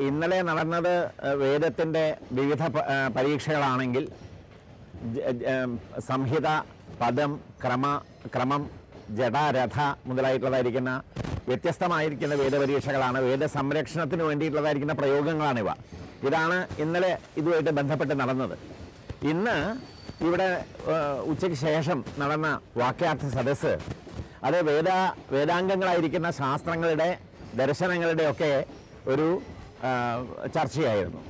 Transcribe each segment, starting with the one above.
ഇന്നലെ നടന്നത് വേദത്തിൻ്റെ വിവിധ പരീക്ഷകളാണെങ്കിൽ സംഹിത, പദം, ക്രമം, ജട, രഥ മുതലായിട്ടുള്ളതായിരിക്കുന്ന വ്യത്യസ്തമായിരിക്കുന്ന വേദപരീക്ഷകളാണ്. വേദസംരക്ഷണത്തിന് വേണ്ടിയിട്ടുള്ളതായിരിക്കുന്ന പ്രയോഗങ്ങളാണിവ. ഇതാണ് ഇന്നലെ ഇതുമായിട്ട് ബന്ധപ്പെട്ട് നടന്നത്. ഇന്ന് ഇവിടെ ഉച്ചയ്ക്ക് ശേഷം നടന്ന വാക്യാർത്ഥ സദസ്സ് അത് വേദാംഗങ്ങളായിരിക്കുന്ന ശാസ്ത്രങ്ങളുടെ, ദർശനങ്ങളുടെയൊക്കെ ഒരു ചർച്ചയായിരുന്നു.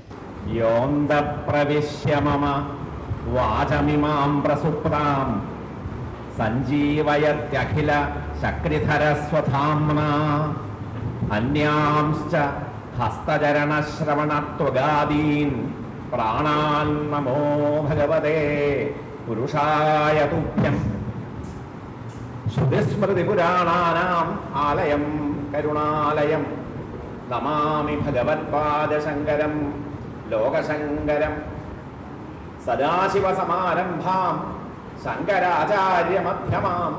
യോന്തപ്രവിശ്യ മമ വാചമിമാം പ്രസുപ്താം സഞ്ജീവയത്യഖില ശക്രിധരസ്വധാംനാ അന്യാംശ്ച ഹസ്തചരണശ്രവണത്വഗാദീൻ പ്രാണാൻ നമോ ഭഗവതേ പുരുഷായ തുഭ്യം. ശ്രുതിസ്മൃതിപുരാണാനാം ആലയം കരുണാലയം നമാമി ഭഗവത്പാദശങ്കരം ലോകശങ്കരം. സദാശിവസമാരംഭാം ശങ്കരാചാര്യമധ്യമാം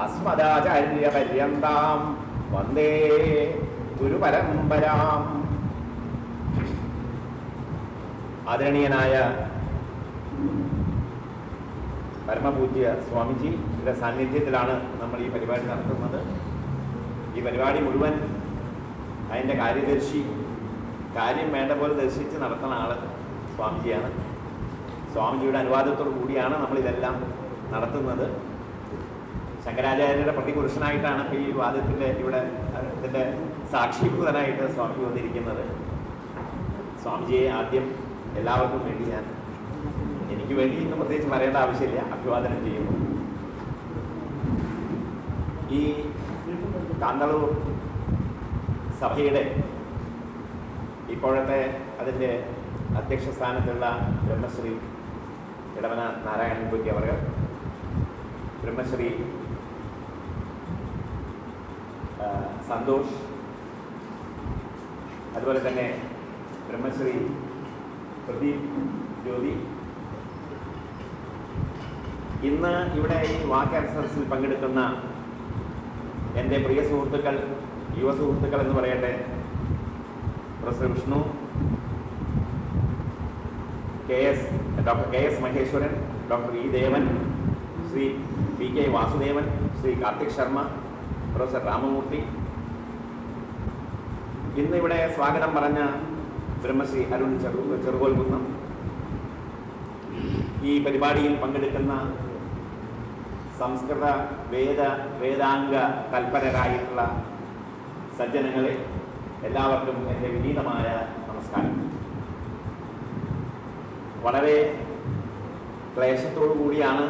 അസ്മദാചാര്യപര്യന്താം വന്ദേ ഗുരുപരമ്പരാം. ആദരണീയനായ പരമപൂജ്യ സ്വാമിജിയുടെ സാന്നിധ്യത്തിലാണ് നമ്മൾ ഈ പരിപാടി നടത്തുന്നത്. ഈ പരിപാടി മുഴുവൻ അതിൻ്റെ കാര്യദർശി, കാര്യം വേണ്ട പോലെ ദർശിച്ച് നടത്തുന്ന ആൾ സ്വാമിജിയാണ്. സ്വാമിജിയുടെ അനുവാദത്തോടു കൂടിയാണ് നമ്മളിതെല്ലാം നടത്തുന്നത്. ശങ്കരാചാര്യരുടെ പ്രതിപുരുഷനായിട്ടാണ് ഇപ്പോൾ ഈ വാദത്തിൻ്റെ ഇതിൻ്റെ സാക്ഷീഭൂതനായിട്ട് സ്വാമിജി വന്നിരിക്കുന്നത്. സ്വാമിജിയെ ആദ്യം എല്ലാവർക്കും വേണ്ടി എനിക്ക് വേണ്ടി ഇന്ന് പ്രത്യേകിച്ച് പറയേണ്ട ആവശ്യമില്ല, അഭിവാദനം ചെയ്യുന്നു. ഈ കാന്തളൂർ സഭയുടെ ഇപ്പോഴത്തെ അതിൻ്റെ അധ്യക്ഷ സ്ഥാനത്തുള്ള ബ്രഹ്മശ്രീ ഇടവന നാരായണൻ കുട്ടി അവർ, ബ്രഹ്മശ്രീ സന്തോഷ്, അതുപോലെ തന്നെ ബ്രഹ്മശ്രീ പ്രദീപ് ജ്യോതി, ഇന്ന് ഇവിടെ ഈ വാക്യാർത്ഥ സദസ്സിൽ പങ്കെടുക്കുന്ന എൻ്റെ പ്രിയ സുഹൃത്തുക്കൾ, യുവ സുഹൃത്തുക്കൾ എന്ന് പറയട്ടെ, professor Vishnu, doctor K S Maheswaran, doctor E Devan, Shri P K Vasudevan, Shri Karthik Sharma, professor Ramamurthy, ഇന്നിവിടെ സ്വാഗതം പറഞ്ഞ ബ്രഹ്മശ്രീ അരുൺ ചെറുകോൽകുന്നം, ഈ പരിപാടിയിൽ പങ്കെടുക്കുന്ന സംസ്കൃത വേദാംഗ തൽപരരായിട്ടുള്ള സജ്ജനങ്ങളെ എല്ലാവർക്കും എൻ്റെ വിനീതമായ നമസ്കാരം. വളരെ ക്ലേശത്തോടു കൂടിയാണ്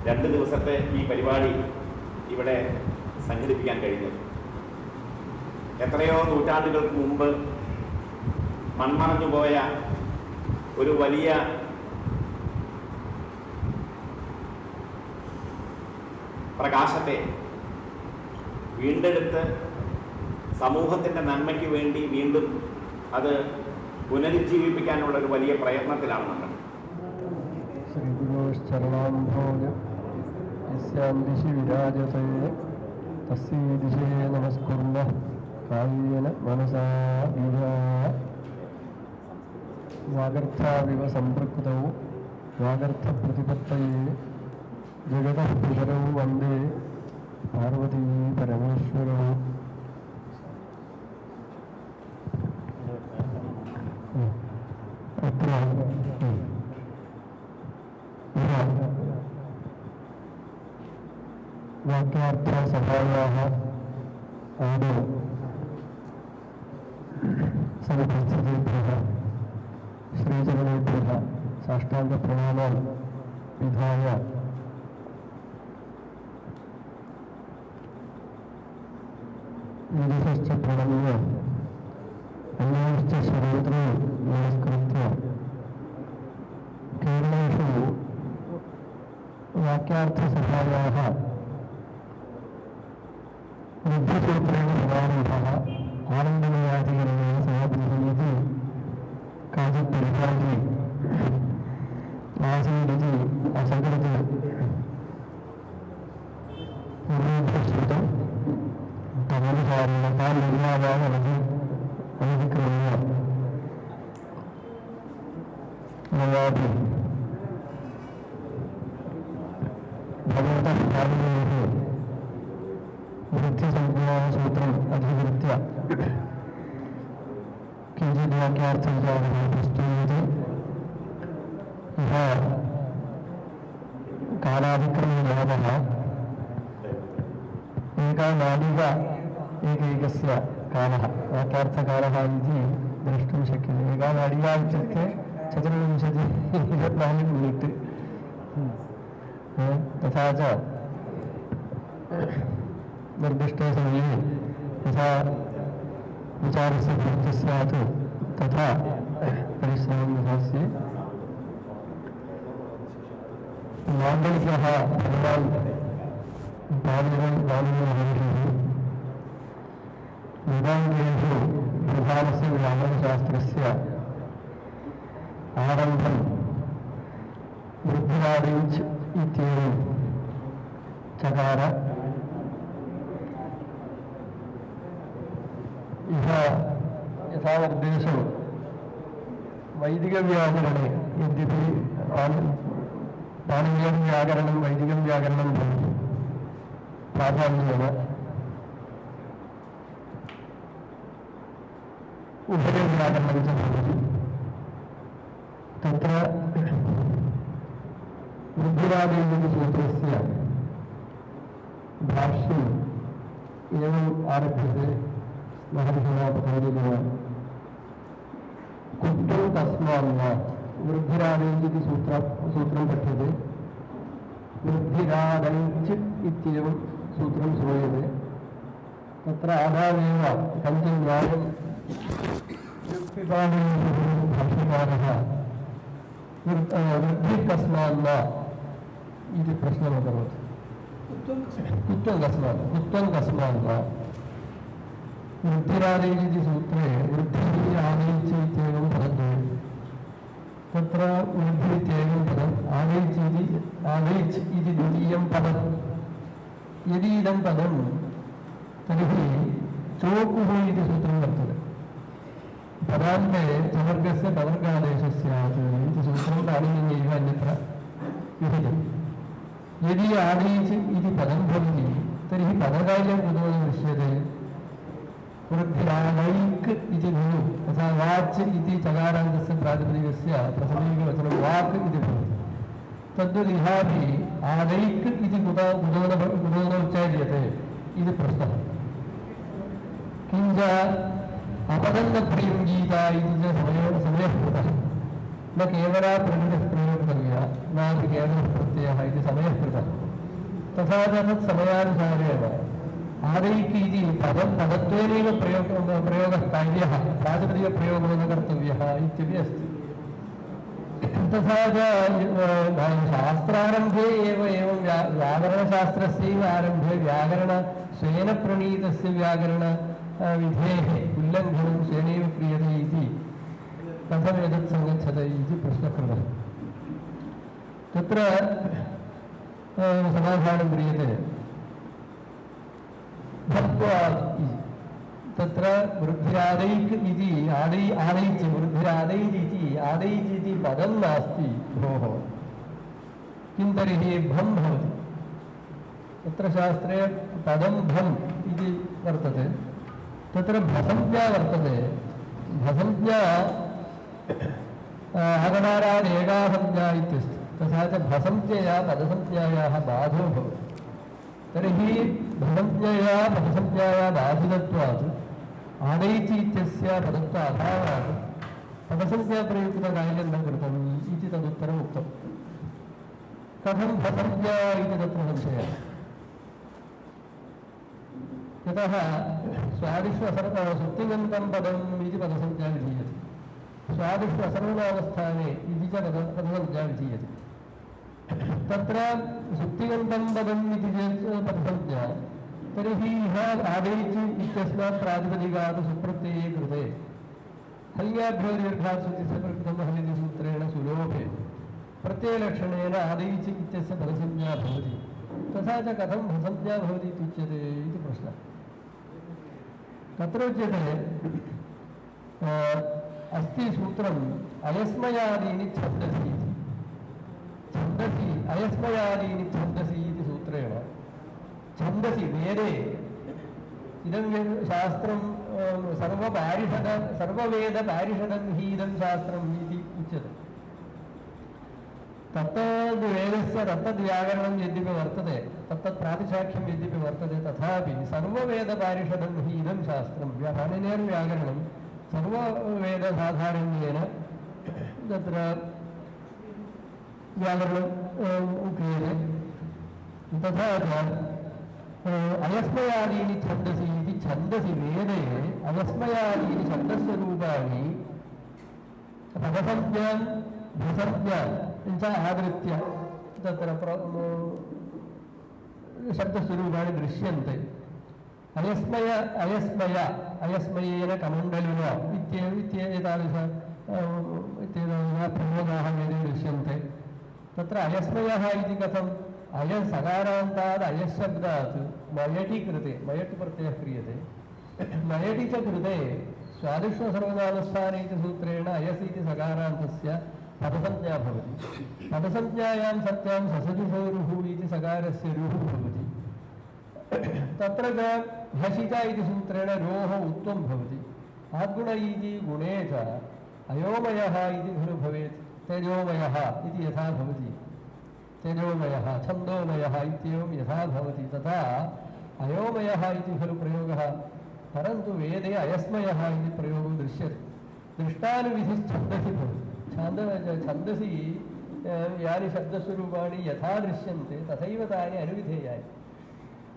2 ദിവസത്തെ ഈ പരിപാടി ഇവിടെ സംഘടിപ്പിക്കാൻ കഴിഞ്ഞത്. എത്രയോ നൂറ്റാണ്ടുകൾക്ക് മുമ്പ് മൺമറഞ്ഞുപോയ ഒരു വലിയ പ്രകാശത്തെ വീണ്ടെടുത്ത് സമൂഹത്തിൻ്റെ നന്മയ്ക്ക് വേണ്ടി വീണ്ടും അത് പുനരുജ്ജീവിപ്പിക്കാനുള്ള ഒരു വലിയ പ്രയത്നത്തിലാണ് നമ്മൾ. ശ്രീ ഗുരുശ്ചരണാംഭോജ യസ്യാം ദിശി വിരാജസേ തസ്യൈ ദിശേ നമസ്കുർമഃ കായേന മനസാ വാഗർത്ഥാവിവ സംപൃക്തൗ വാഗർത്ഥപ്രതിപത്തയേ ജഗതഃ പിതരൗ വന്ദേ പാർവതീ പരമേശ്വരൗ. വാക്യാർത്ഥ സഭായാः ആദौ സമുപസ്ഥിതേഭ്യः ശ്രീചരണേഭ്യः സാഷ്ടാംഗപ്രണാമാൻ വിധായ വിദുഷശ്ച പ്രണമ്യ അന്യാശ്ച ശ്രോത്രേ നമസ്കൃത്യ കേരളേഷു വാക്യാർത്ഥസഭായാः ബുദ്ധിസൂത്രേണ സമാരംഭः ആനന്ദമയാധികരണേന സമാപിഃ കാചിत् പരിപാടി ആസീദിതി അസകൃത് वृद्धिसंज्ञासूत्रम् अधिकृत्य किञ्चित् वाक्यार्थविचारः प्रस्तूयते। यः कालातिक्रमयावः एका नालिका एकैकस्य कालः वाक्यार्थकालः इति द्रष्टुं शक्यते। एका नालिका इत्युक्ते 24 मिनिट्। तथा च निर्दिष्टे समये यथा विचारस्य पूर्तिः स्यात् तथा परिश्रमं विधास्ये। माण्डलिकः भगवान् बालिमहर्षिः वेदाङ्गेषु प्रधानस्य व्याकरणशास्त्रस्य आरम्भं वृद्धिरादिञ्च इत्येवं चकार। यथा निर्देशो वैदिकव्याकरणे यद्यपि पाणिनीयव्याकरणं वैदिकं व्याकरणं भवति प्राधान्येन, उभयव्याकरणं च भवति। तत्र वृद्धिरादिसूत्रस्य भाष्यम् एवम् आरभ्यते महर्षिणा पतञ्जलिना। कुट्टं तस्मान्न वृद्धिरादैः इति सूत्रं पठ्यते। वृद्धिरादैश्च इत्येवं सूत्रं श्रूयते। तत्र आधारेण कञ्चन न्यायं भाष्यकारः वृद्धिः कस्मान्न इति प्रश्नम् अकरोत्। कुत्वं कस्मान्न वृद्धिरादैः इति सूत्रे वृद्धिः आदैश्च इत्येवं पदद्वयम्। तत्र वृद्धिः इत्येवं पदम् आदैच् इति द्वितीयं पदम्। यदि इदं पदं तर्हि चोकुः इति सूत्रं वर्तते। पदान्ते चवर्गस्य पवर्गादेशः स्यात् इति सूत्रं पाणिनीयैव अन्यत्र विहितम्। यदि आदैच् इति पदं भवति तर्हि पदकार्यं कुतो न दृश्यते। वृद्धिरादैक् इति ननु तथा वाच् इति चकारान्तस्य प्रातिपदिकस्य प्रथमैकवचनं वाक् इति भवति। तद्वदिहापि आदैक् इति कुतो न उच्चार्यते इति प्रश्नः। किञ्च अपदन्नप्रियङ्गीता इति च समयः कृतः। न केवला प्रकृतिः प्रयोक्तव्या नापि केवलः प्रत्ययः इति समयः कृतः। तथा च तत् समयानुसारेण आदैक् इति पदत्वेनैव प्रयोगः कार्यः, प्रातिपदिकप्रयोगो न कर्तव्यः इत्यपि अस्ति। तथा च शास्त्रारम्भे एव एवं व्याकरणशास्त्रस्यैव आरम्भे स्वेन प्रणीतस्य व्याकरणविधेः उल्लङ्घनं स्वेनैव क्रियते इति कथमेतत् सङ्गच्छते इति प्रश्नः कृतः। तत्र समाधानं क्रियते। तत्र वृद्धिरादैक् इति आदैच् वृद्धिरादैच् इति पदं नास्ति भोः। किं तर्हि भं भवति। तत्र शास्त्रे पदं भम् इति वर्तते। तत्र भसंज्ञा वर्तते। भसंज्ञा आगमारात् एका संज्ञा इत्यस्ति। तथा च भसंज्ञया पदसंज्ञायाः बाधो भवति। तर्हि भसंज्ञया पदसंज्ञाया बाधितत्वात् आदैच् इत्यस्य पदत्वाभावात् पदसंज्ञाप्रयुक्तकार्यं न कृतम् इति तदुत्तरम् उक्तम्। कथं भसंज्ञा इति तत्र संशयः। यतः स्वादिष्वसर्वसुप्तिगन्तं पदम् इति पदसंज्ञा विधीयते। स्वादिष्वसर्वनावस्थाने इति च पदसंज्ञा विधीयते। तत्र सुप्तिगन्तं पदम् इति चेत् पदसंज्ञा तर्हि आदैच् इत्यस्मात् प्रातिपदिकात् सुप्रत्यये कृते हल्याभ्यो दीर्घात् सुतिस्य प्रकृतं हलिति सूत्रेण सुलोभे प्रत्ययलक्षणेन आदैच् इत्यस्य पदसंज्ञा भवति। तथा च कथं भसंज्ञा भवति इत्युच्यते इति प्रश्नः। तत्र उच्यते अस्ति सूत्रम् अयस्मयादीनि छन्दसि इति। छन्दसि अयस्मयादीनि छन्दसि इति सूत्रम् छन्दसि वेदे इदं शास्त्रं सर्ववेदपारिषदं हि इदं शास्त्रम् इति उच्यते। तत्तद्वेदस्य तत्तद्व्याकरणं यद्यपि वर्तते, तत्तत्प्रातिशाख्यं यद्यपि वर्तते, तथापि सर्ववेदपारिषदं हि इदं शास्त्रं पाणिनेर्व्याकरणं सर्ववेदसाधारण्येन तत्र व्याकरणं क्रियते। तथा च अयस्मयादीनि छन्दसि इति छन्दसि वेदे अयस्मयादीनि छन्दस्वरूपाणि पदसंज्ञां भसंज्ञां च आदृत्य तत्र शब्दस्वरूपाणि दृश्यन्ते। अयस्मयेन कमण्डलुना इत्येतादृशाः प्रयोगाः वेदे दृश्यन्ते। तत्र अयस्मयः इति कथम्? अय सकारान्तात् अयशब्दात् मयटि कृते मयट् प्रत्ययः क्रियते। मयटि च कृते स्वादिष्वसर्वनामस्थाने इति सूत्रेण अयस् इति सकारान्तस्य पदसंज्ञा भवति। पदसंज्ञायां सत्यां ससजुषोरुः इति सकारस्य रुः भवति। तत्र च भषिता इति सूत्रेण रोः उत्वं भवति। आद्गुण इति गुणे च अयोमयः इति खलु भवेत्। तेजोमयः इति यथा भवति, तेजोमयः छन्दोमयः इत्येवं यथा भवति तथा अयोमयः इति खलु प्रयोगः। परन्तु वेदे अयस्मयः इति प्रयोगो दृश्यते। दृष्टानुविधिश्छन्दसि भवति। छन्दसि यानि शब्दस्वरूपाणि यथा दृश्यन्ते तथैव तानि अनुविधेयानि।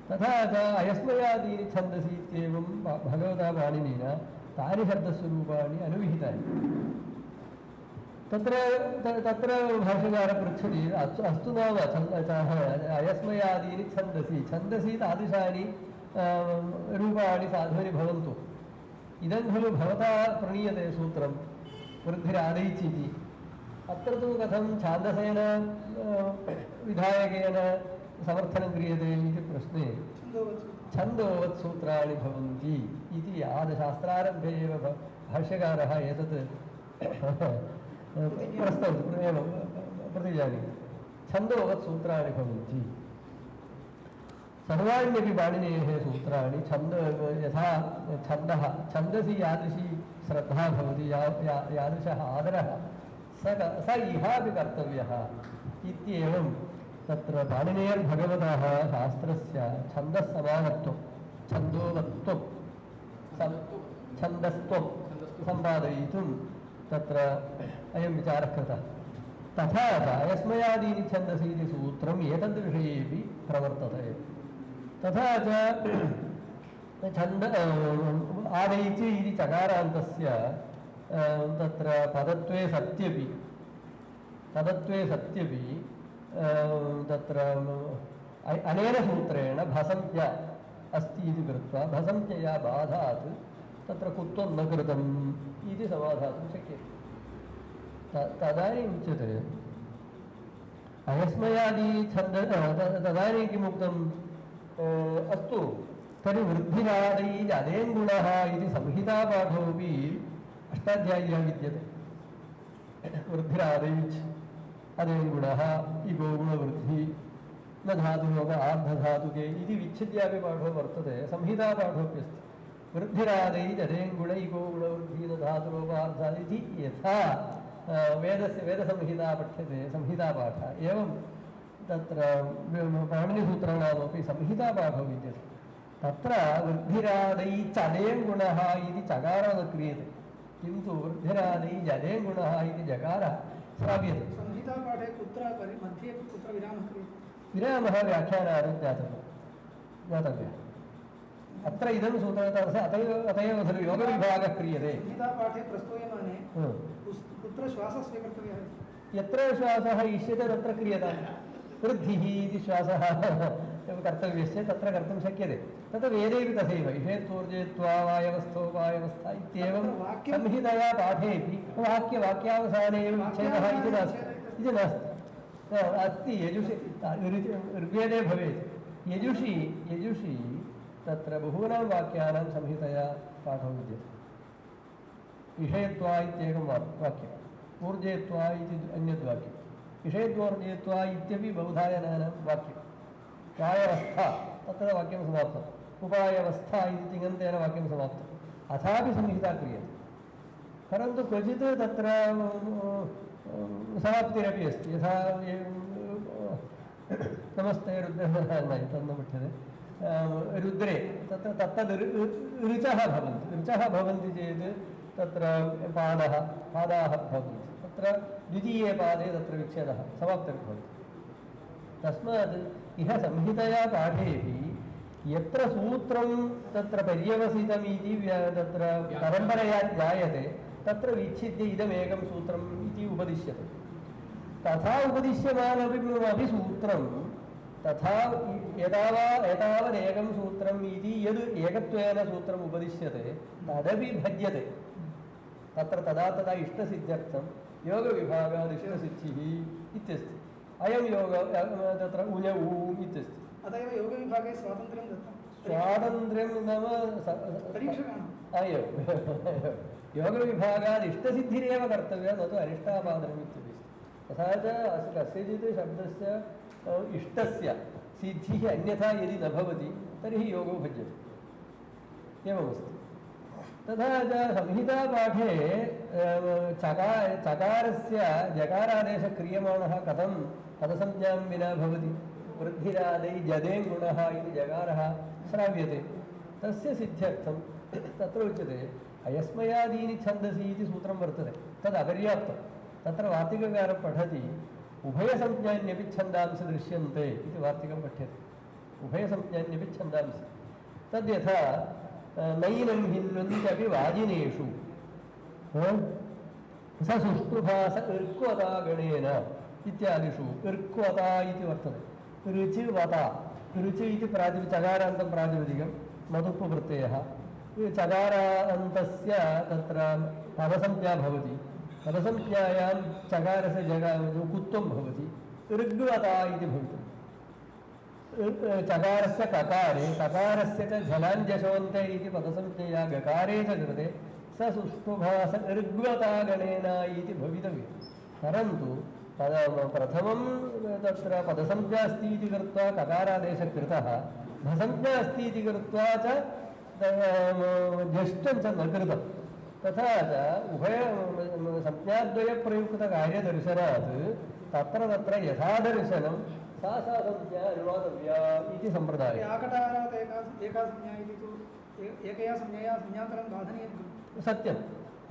तथा च अयस्मयादीनि छन्दसि इत्येवं भगवता पाणिनिना तानि शब्दस्वरूपाणि अनुविहितानि। तत्र भाष्यकारः पृच्छति, अस्तु नाम अयस्मयादीनि छन्दसि तादृशानि रूपाणि साधूनि भवन्तु। इदं खलु भवता प्रणीयते सूत्रं वृद्धिरादैचि इति। अत्र तु कथं छान्दसेन विधायकेन समर्थनं क्रियते इति प्रश्ने छन्दोवत् सूत्राणि भवन्ति इति आदशास्त्रारम्भे एव भाष्यकारः एतत् प्रतिजानीति। छन्दोवत् सूत्राणि भवन्ति। सर्वाण्यपि पाणिनेः सूत्राणि यथा छन्दसि यादृशी श्रद्धा भवति, यादृशः आदरः स इहापि कर्तव्यः इत्येवं तत्र पाणिनेर्भगवतः शास्त्रस्य छन्दस्समानत्वं छन्दोवत्वं छन्दस्त्वं सम्पादयितुं तत्र अयं विचारः कृतः। तथा च अयस्मयादीनि छन्दसि इति सूत्रम् एतद्विषयेपि प्रवर्तते। तथा च आदैचि इति चकारान्तस्य तत्र पदत्वे सत्यपि तत्र अनेन सूत्रेण भसंज्ञा अस्ति इति कृत्वा भसंज्ञया बाधात् तत्र कुत्वं न कृतम् इति समाधातुं शक्यते। तदानीम् उच्यते अयस्मयादि छन्द तदानीं किमुक्तम्? अस्तु तर्हि वृद्धिरादैः अदेङ्गुणः इति संहितापाठोऽपि अष्टाध्याय्यां विद्यते। वृद्धिरादैः अदेङ्गुणः इगोगुणवृद्धि न धातुलोक आर्धधातुके इति विच्छिद्यापि पाठो वर्तते, संहितापाठोऽप्यस्ति। वृद्धिरादैः अदेङ्गुण इगोगुणवृद्धि न धातुलोक आर्धा इति यथा वेदसंहिता पठ्यते, संहितापाठः एवं तत्र पाणिनिसूत्राणामपि संहितापाठो विद्यते। तत्र वृद्धिरादैः चदेङ्गुणः इति चकारः क्रियते, किन्तु वृद्धिरादैः जदेङ्गुणः इति जकारः श्राव्यते। संहितापाठे कुत्र मध्ये कुत्र विरामः क्रियते? विरामः व्याख्यानार्थं ज्ञातव्यः। अत्र इदं सूत्रतः अत एव खलु योगविभागः क्रियते। संहितापाठे प्रस्तूयमाने कुत्र श्वासः स्वीकर्तव्यः? यत्र श्वासः इष्यते तत्र क्रियताम्। वृद्धिः इति श्वासः कर्तव्यस्य तत्र कर्तुं शक्यते। तत् वेदेपि तथैव इषेत्वोर्जेत्वा वायवस्थोपायवस्था इत्येवं संहितया पाठेपि वाक्यावसाने एव विच्छेदः इति नास्ति। अस्ति यजुषि ऋग्वेदे भवेत्। यजुषि तत्र बहूनां वाक्यानां संहितया पाठो विद्यते। इषेत्वा इत्येकं वाक्यम्, ऊर्जेत्वा इति अन्यद् वाक्यम्, इषेद्वोर्जेत्वा इत्यपि बहुधायनानां वाक्यं। वायवस्था तत्र वाक्यं समाप्तम् उपायवस्था इति तिङन्तेन वाक्यं समाप्तम् अथापि संहिता क्रियते परन्तु क्वचित् तत्र समाप्तिरपि अस्ति यथा नमस्ते रुद्रः तन्न पठ्यते रुद्रे तत्र तत्तद् ऋचः भवन्ति चेत् तत्र पादाः भवन्ति तत्र द्वितीये पादे तत्र विच्छेदः समाप्तिर्भवति तस्मात् इह संहितया पाठेऽपि यत्र सूत्रं तत्र पर्यवसितमिति तत्र परम्परया ज्ञायते तत्र विच्छिद्य इदमेकं सूत्रम् इति उपदिश्यते तथा उपदिश्यमानमपि सूत्रं तथा एतावदेकं सूत्रम् इति यद् एकत्वेन सूत्रम् उपदिश्यते तदपि भज्यते तत्र तदा तदा इष्टसिद्ध्यर्थं योगविभागादिष्टसिद्धिः इत्यस्ति अयं योग तत्र उञ ऊ इत्यस्ति अत एव योगविभागे स्वातन्त्र्यं दत्तं स्वातन्त्र्यं नाम परीक्षकाणां योगविभागात् इष्टसिद्धिरेव कर्तव्या न तु अनिष्टापादनम् इत्यपि तथा च कस्यचित् शब्दस्य इष्टस्य सिद्धिः अन्यथा यदि न भवति तर्हि योगो भज्यते एवमस्ति तथा च संहितापाठे चकारस्य जकारादेशः क्रियमाणः कथं पदसंज्ञां विना भवति वृद्धिरादै जदेङ्गुणः इति जकारः श्राव्यते तस्य सिद्ध्यर्थं तत्र उच्यते अयस्मयादीनि छन्दसि इति सूत्रं वर्तते तद् अपर्याप्तं तत्र वार्तिककारं पठति उभयसंज्ञान्यपि छन्दांसि दृश्यन्ते इति वार्तिकं पठ्यते उभयसंज्ञान्यपि छन्दांसि तद्यथा नैनं हिन्वन्त्यपि वाजिनेषु स सुष्ठुभास ऋक्वतागणेन इत्यादिषु ऋक्वता इति वर्तते ऋचि वता ऋचि इति चकारान्तं प्रातिपदिकं मधुप्प्रत्ययः चकारान्तस्य तत्र पदसंज्ञा भवति पदसंज्ञायां चकारस्य कुत्वं भवति ऋग्वता इति भवति चकारस्य ककारे ककारस्य च झलाञ्जशोन्ते इति पदसंज्ञया गकारे च कृते स सुष्ठुभास ऋग्वतागणेन इति भवितव्यं परन्तु प्रथमं तत्र पदसंज्ञा अस्ति इति कृत्वा ककारादेशः कृतः भसंज्ञा अस्ति इति कृत्वा च ज्येष्ठं च न कृतं तथा च उभय संज्ञाद्वयप्रयुक्तकार्यदर्शनात् तत्र तत्र यथादर्शनं सा संज्ञा अनुवादव्या इति सम्प्रदायः आकटारात् एका संज्ञा इति तु एकया संज्ञया संज्ञान्तरं बाधनीयं सत्यम्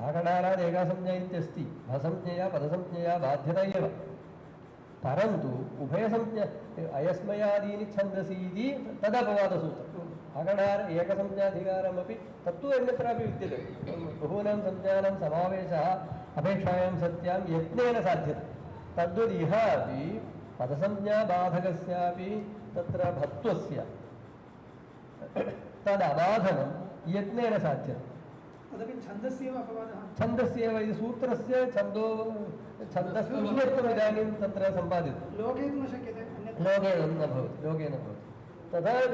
आकटारात् एका संज्ञा इत्यस्ति भसंज्ञया पदसंज्ञया बाध्यता एव परन्तु उभयसंज्ञा अयस्मयादीनि छन्दसि इति तदपवादसूत्रम् आकटार एकसंज्ञाधिकारमपि तत्तु अन्यत्रापि विद्यते बहूनां संज्ञानां समावेशः अपेक्षायां सत्यां यत्नेन साध्यते तद्वदिह अपि पदसंज्ञाबाधकस्यापि तत्र भत्वस्य तदबाधनं यत्नेन साध्यते तदपि छन्दस्यैव अपवादः छन्दस्यैव इति सूत्रस्य छन्दस्तुल्यत्वम् इदानीं तत्र सम्पादितं लोके तु न शक्यते लोके न भवति तथा च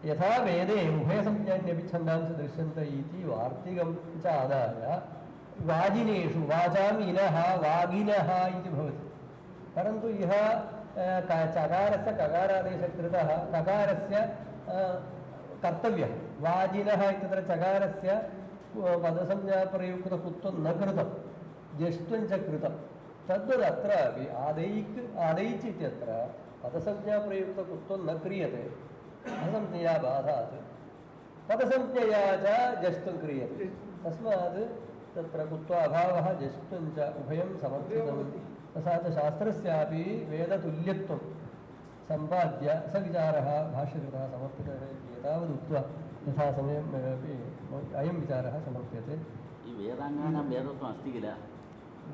यथा वेदे उभयसंज्ञान्यपि छन्दांसि दृश्यन्ते इति वार्तिकं च आदाय वाजिनेषु वाचाम् इनः वागिनः इति भवति परन्तु इह चकारस्य ककारादेशः कृतः ककारस्य कर्तव्यः वाजिनः इत्यत्र चकारस्य पदसंज्ञाप्रयुक्तकुत्वं न कृतं ज्येष्ठं च कृतं तद्वदत्रापि आदैच् इत्यत्र पदसंज्ञाप्रयुक्तकुत्वं न क्रियते पदसंज्ञया बाधात् पदसंज्ञया च ज्येष्ठं क्रियते तस्मात् तत्र कुत्वा अभावः ज्येष्ठं च उभयं समर्थितं तथा च शास्त्रस्यापि वेदतुल्यत्वं सम्पाद्य स विचारः भाष्यकृतः समर्पितः एतावदुक्त्वा यथा समयम् अपि अयं विचारः समर्प्यते वेदाङ्गानां वेदत्वम् अस्ति किल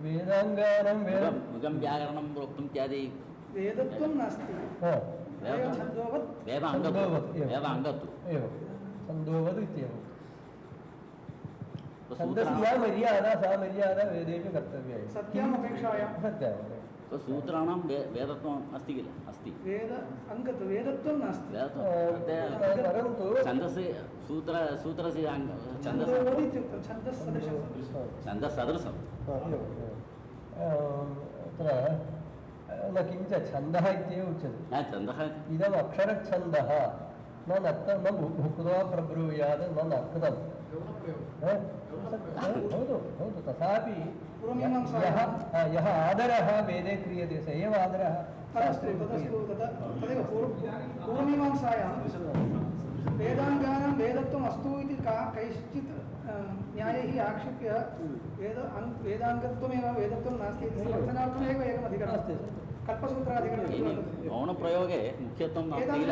वेदाङ्गानां मुखं व्याकरणं प्रोक्तुम् इत्यादि वेदत्वं नास्ति वेदाङ्गत्वम् एवं छन्दोवद् इत्येवं छन्दसि या मर्यादा सा मर्यादा वेदेपि कर्तव्या सत्याम् अपेक्षायां सत्यम् सूत्राणां वेदत्वम् अस्ति किल अस्ति वेदत्वं नास्ति परन्तु छन्दस्य सूत्रस्य छन्दस्सदृशं अत्र न किञ्च छन्दः इत्येव उच्यते। न छन्दः इदम् अक्षरच्छन्दः न नक्त न भुक्त्वा प्रब्रूयात् न नक्तम्। भवतु भवतु तथापि यः आदरः वेदे क्रियते स एव आदरः शास्त्रे क्रियते। तदेव पूर्वमीमांसायां वेदाङ्गानां वेदत्वम् अस्तु इति कैश्चित् न्यायैः आक्षिप्य वेदाङ्गत्वमेव वेदत्वं नास्ति इति समर्थनार्थमेव एकम् अधिकरणम् अस्ति कल्पसूत्राधिकरणं। गौणप्रयोगे मुख्यत्वं नास्ति किल,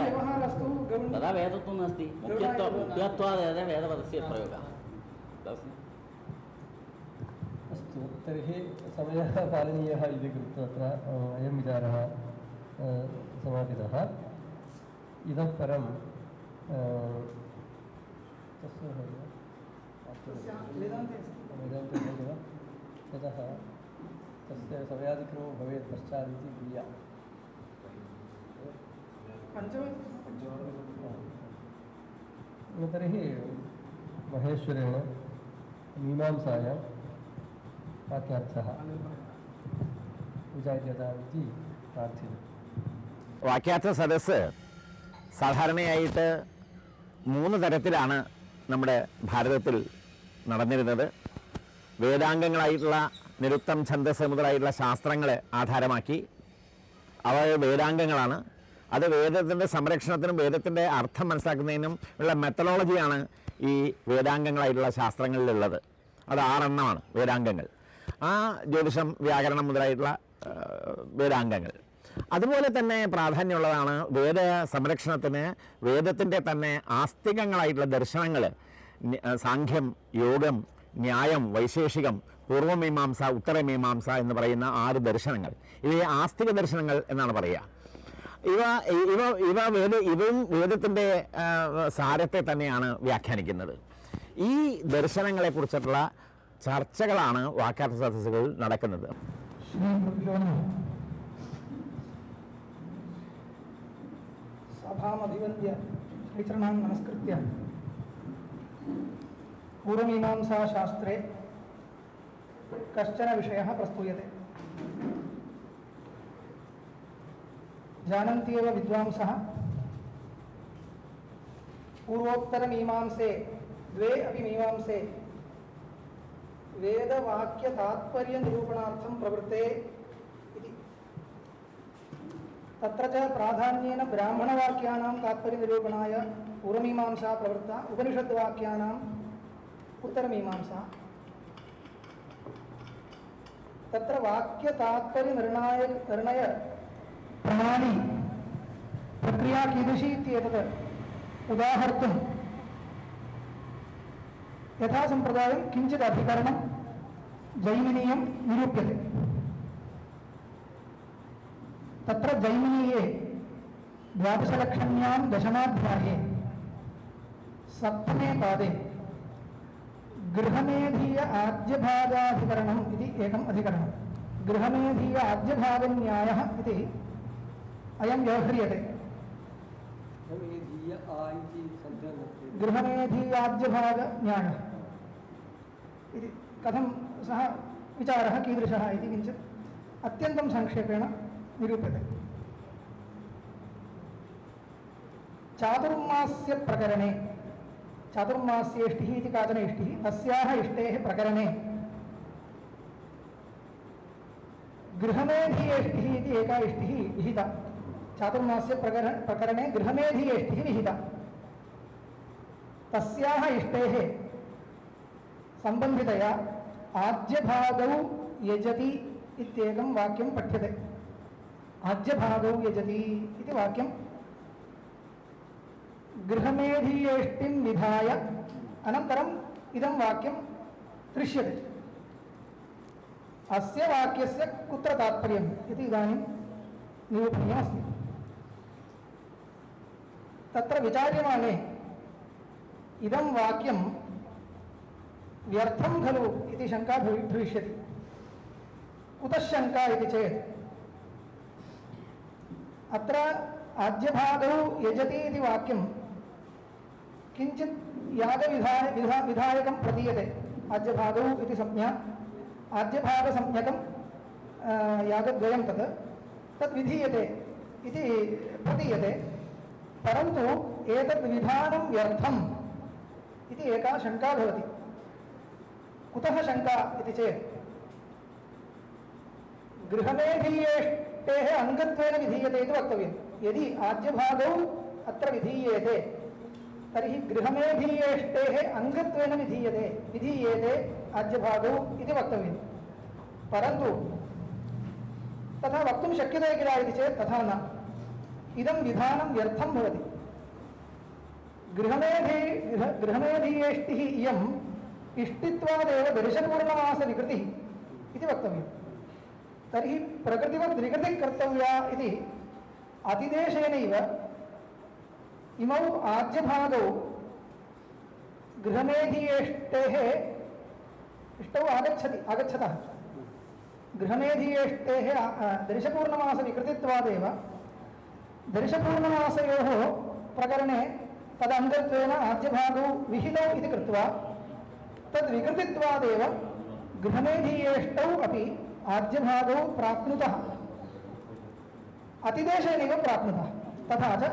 तदा वेदत्वं नास्ति, मुख्यत्वादेव वेदपदस्य प्रयोगः। अस्तु तर्हि समयः पालनीयः इति कृत्वा अत्र अयं विचारः समापितः। इतः परं वेदान्ते भवति वा, यतः तस्य समयाधिक्रमो भवेत् पश्चादिति क्रिया तर्हि महेश्वरेण मीमांसायां वाक्यार्थः വിചാരിച്ചതാണ് ഇതി പ്രാർത്ഥിക്കുന്നു. വാക്യാർത്ഥ സദസ്സ് സാധാരണയായിട്ട് 3 തരത്തിലാണ് നമ്മുടെ ഭാരതത്തിൽ നടന്നിരുന്നത്. വേദാംഗങ്ങളായിട്ടുള്ള നിരുക്തം, ഛന്ദസ് മുതലായിട്ടുള്ള ശാസ്ത്രങ്ങളെ ആധാരമാക്കി അവ വേദാംഗങ്ങളാണ്. അത് വേദത്തിൻ്റെ സംരക്ഷണത്തിനും വേദത്തിൻ്റെ അർത്ഥം മനസ്സിലാക്കുന്നതിനും ഉള്ള മെത്തഡോളജിയാണ് ഈ വേദാംഗങ്ങളായിട്ടുള്ള ശാസ്ത്രങ്ങളിലുള്ളത്. അത് 6 എണ്ണമാണ് വേദാംഗങ്ങൾ. ആ ജ്യോതിഷം, വ്യാകരണം മുതലായിട്ടുള്ള വേദാംഗങ്ങൾ. അതുപോലെ തന്നെ പ്രാധാന്യമുള്ളതാണ് വേദ സംരക്ഷണത്തിന് വേദത്തിൻ്റെ തന്നെ ആസ്തികങ്ങളായിട്ടുള്ള ദർശനങ്ങൾ, സാഖ്യം, യോഗം, ന്യായം, വൈശേഷികം, പൂർവമീമാംസ, ഉത്തരമീമാംസ എന്ന് പറയുന്ന 6 ദർശനങ്ങൾ. ഇവയെ ആസ്തിക ദർശനങ്ങൾ എന്നാണ് പറയുക. ഇവയും വേദത്തിൻ്റെ സാരത്തെ തന്നെയാണ് വ്യാഖ്യാനിക്കുന്നത്. ഈ ദർശനങ്ങളെക്കുറിച്ചിട്ടുള്ള ചർച്ചകളാണ് വാക്യാർത്ഥ സദസ്സുകളിൽ നടക്കുന്നത്. सभामभिवन्द्य श्रीचरणान् नमस्कृत्य पूर्वमीमांसाशास्त्रे कश्चन विषयः प्रस्तूयते। जानन्ति एव विद्वांसः पूर्वोत्तरमीमांसे द्वे अपि मीमांसे वेदवाक्यतात्पर्यनिरूपणार्थं प्रवृत्ते इति। तत्र च प्राधान्येन ब्राह्मणवाक्यानां तात्पर्यनिरूपणाय पूर्वमीमांसा प्रवृत्ता, उपनिषद्वाक्यानाम् उत्तरमीमांसा। तत्र वाक्यतात्पर्यनिर्णय प्रणाली प्रक्रिया कीदृशी इत्येतत् उदाहर्तुं यथा संप्रदायं किञ्चित् अधिकरणं जैमिनीयं निरूप्यते। तत्र जैमिनीये 12लक्षण्यां दशमाध्याये 7मे पादे गृहमेधीय आद्यभागाधिकरणम् इति एकम् अधिकरणं। गृहमेधीय आद्यभागन्यायः इति अयं व्यवह्रियते। गृहमेधीयाद्यभागन्यायः इति कथं सः विचारः कीदृशः इति किञ्चित् अत्यन्तं संक्षेपेण निरूप्यते। चातुर्मास्य प्रकरणे, चातुर्मास्येष्टिः इति काचन इष्टिः, तस्याः इष्टेः प्रकरणे गृहमेधीयेष्टिः इति एका इष्टिः विहिता। चातुर्मास्य प्रकरणे गृहमेधीयेष्टिः विहिता। तस्याः इष्टेः सम्बन्धितया आद्यभागौ यजति इत्येकं वाक्यं पठ्यते। आद्यभागौ यजति इति वाक्यं गृहमेधीयेष्टिं निधाय अनन्तरम् इदं वाक्यं दृश्यते। अस्य वाक्यस्य कुत्र तात्पर्यम् इति इदानीं निरूपणीयमस्ति। तत्र विचार्यमाणे इदं वाक्यं व्यर्थं खलु इति शङ्का भविष्यति। कुतः शङ्का इति चेत् अत्र आद्यभागौ यजति इति वाक्यं किञ्चित् यागविधायकं प्रतीयते। आद्यभागौ इति संज्ञा, आद्यभागसंज्ञकं यागद्वयं तत्। तद् विधीयते इति प्रतीयते, परन्तु एतद् विधानं व्यर्थम् इति एका शङ्का भवति। कुतः शङ्का इति चेत् गृहमेधीयेष्टेः अङ्गत्वेन विधीयते इति वक्तव्यं। यदि आद्यभागौ अत्र विधीयेते तर्हि गृहमेधीयेष्टेः अङ्गत्वेन विधीयेते आद्यभागौ इति वक्तव्यं। परन्तु तथा वक्तुं शक्यते किल इति चेत् तथा न, इदं विधानं व्यर्थं भवति। गृहमेधीयेष्टिः इयम् इष्टित्वादेव दर्शपूर्णमासविकृतिः इति वक्तव्यं। तर्हि प्रकृतिवत् विकृतिः कर्तव्या इति अतिदेशेनैव इमौ आद्यभागौ गृहमेधीयेष्टेः इष्टौ आगच्छतः गृहमेधीयेष्टेः दर्शपूर्णमासविकृतित्वादेव दर्शपूर्णमासयोः प्रकरणे तदङ्गत्वेन आद्यभागौ विहितौ इति कृत्वा तद्विकृतित्वादेव गृहमेधीयेष्टौ अपि आद्यभागौ प्राप्नुतः, अतिदेशेनैव प्राप्नुतः। तथा च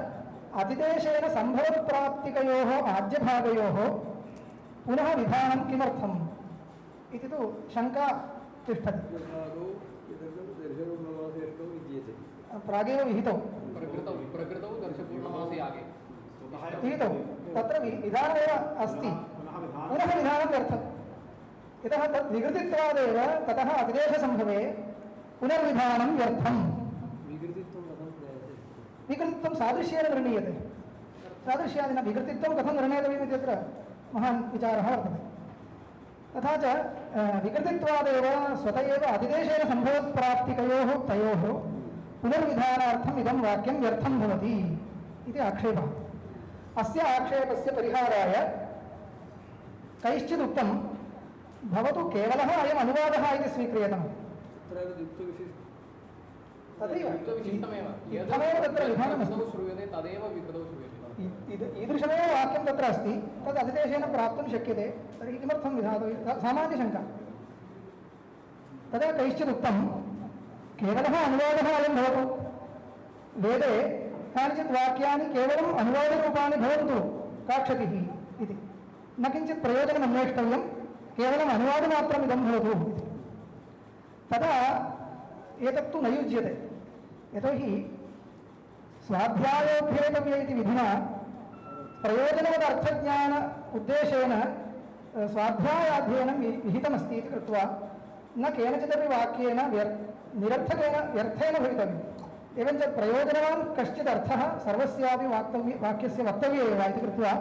अतिदेशेन सम्भवत्प्राप्तिकयोः आद्यभागयोः पुनः विधानं किमर्थम् इति तु शङ्का तिष्ठति। प्रागेव विहितौ विहितौ तत्र विधानमेव अस्ति, पुनः विधानं व्यर्थम्। यतः तद् विकृतित्वादेव ततः अतिदेशसम्भवे पुनर्विधानं व्यर्थम्। विकृतित्वं सादृश्येन निर्णीयते, सादृश्यादिना विकृतित्वं कथं निर्णेतव्यम् इति तत्र महान् विचारः वर्तते। तथा च विकृतित्वादेव स्वत एव अतिदेशेन सम्भवत्प्राप्तिकयोः तयोः पुनर्विधानार्थम् इदं वाक्यं व्यर्थं भवति इति आक्षेपः। अस्य आक्षेपस्य परिहाराय कैश्चिदुक्तं भवतु केवलः अयम् अनुवादः इति स्वीक्रियताम्। तथैव इत्थमेव तत्र विधानमस्ति, ईदृशमेव वाक्यं तत्र अस्ति, तद् अतिदेशेन प्राप्तुं शक्यते, तर्हि किमर्थं विधातव्यं, सामान्यशङ्का। तदा कैश्चिदुक्तं केवलः अनुवादः अयं भवतु, वेदे कानिचित् वाक्यानि केवलम् अनुवादरूपाणि भवन्तु का क्षतिः इति, न किञ्चित् प्रयोजनम् अन्वेष्टव्यं, केवलम् अनुवादमात्रम् इदं भवतु इति। तदा एतत्तु न युज्यते, यतोहि स्वाध्यायोऽभ्येतव्य इति विधिना प्रयोजनवदर्थज्ञान उद्देशेन स्वाध्यायाध्ययनं विहितमस्ति इति कृत्वा न केनचिदपि वाक्येन निरर्थकेन व्यर्थेन भवितव्यम्। एवञ्च प्रयोजनवान् कश्चित् अर्थः सर्वस्यापि वाक्यस्य वक्तव्य एव इति कृत्वा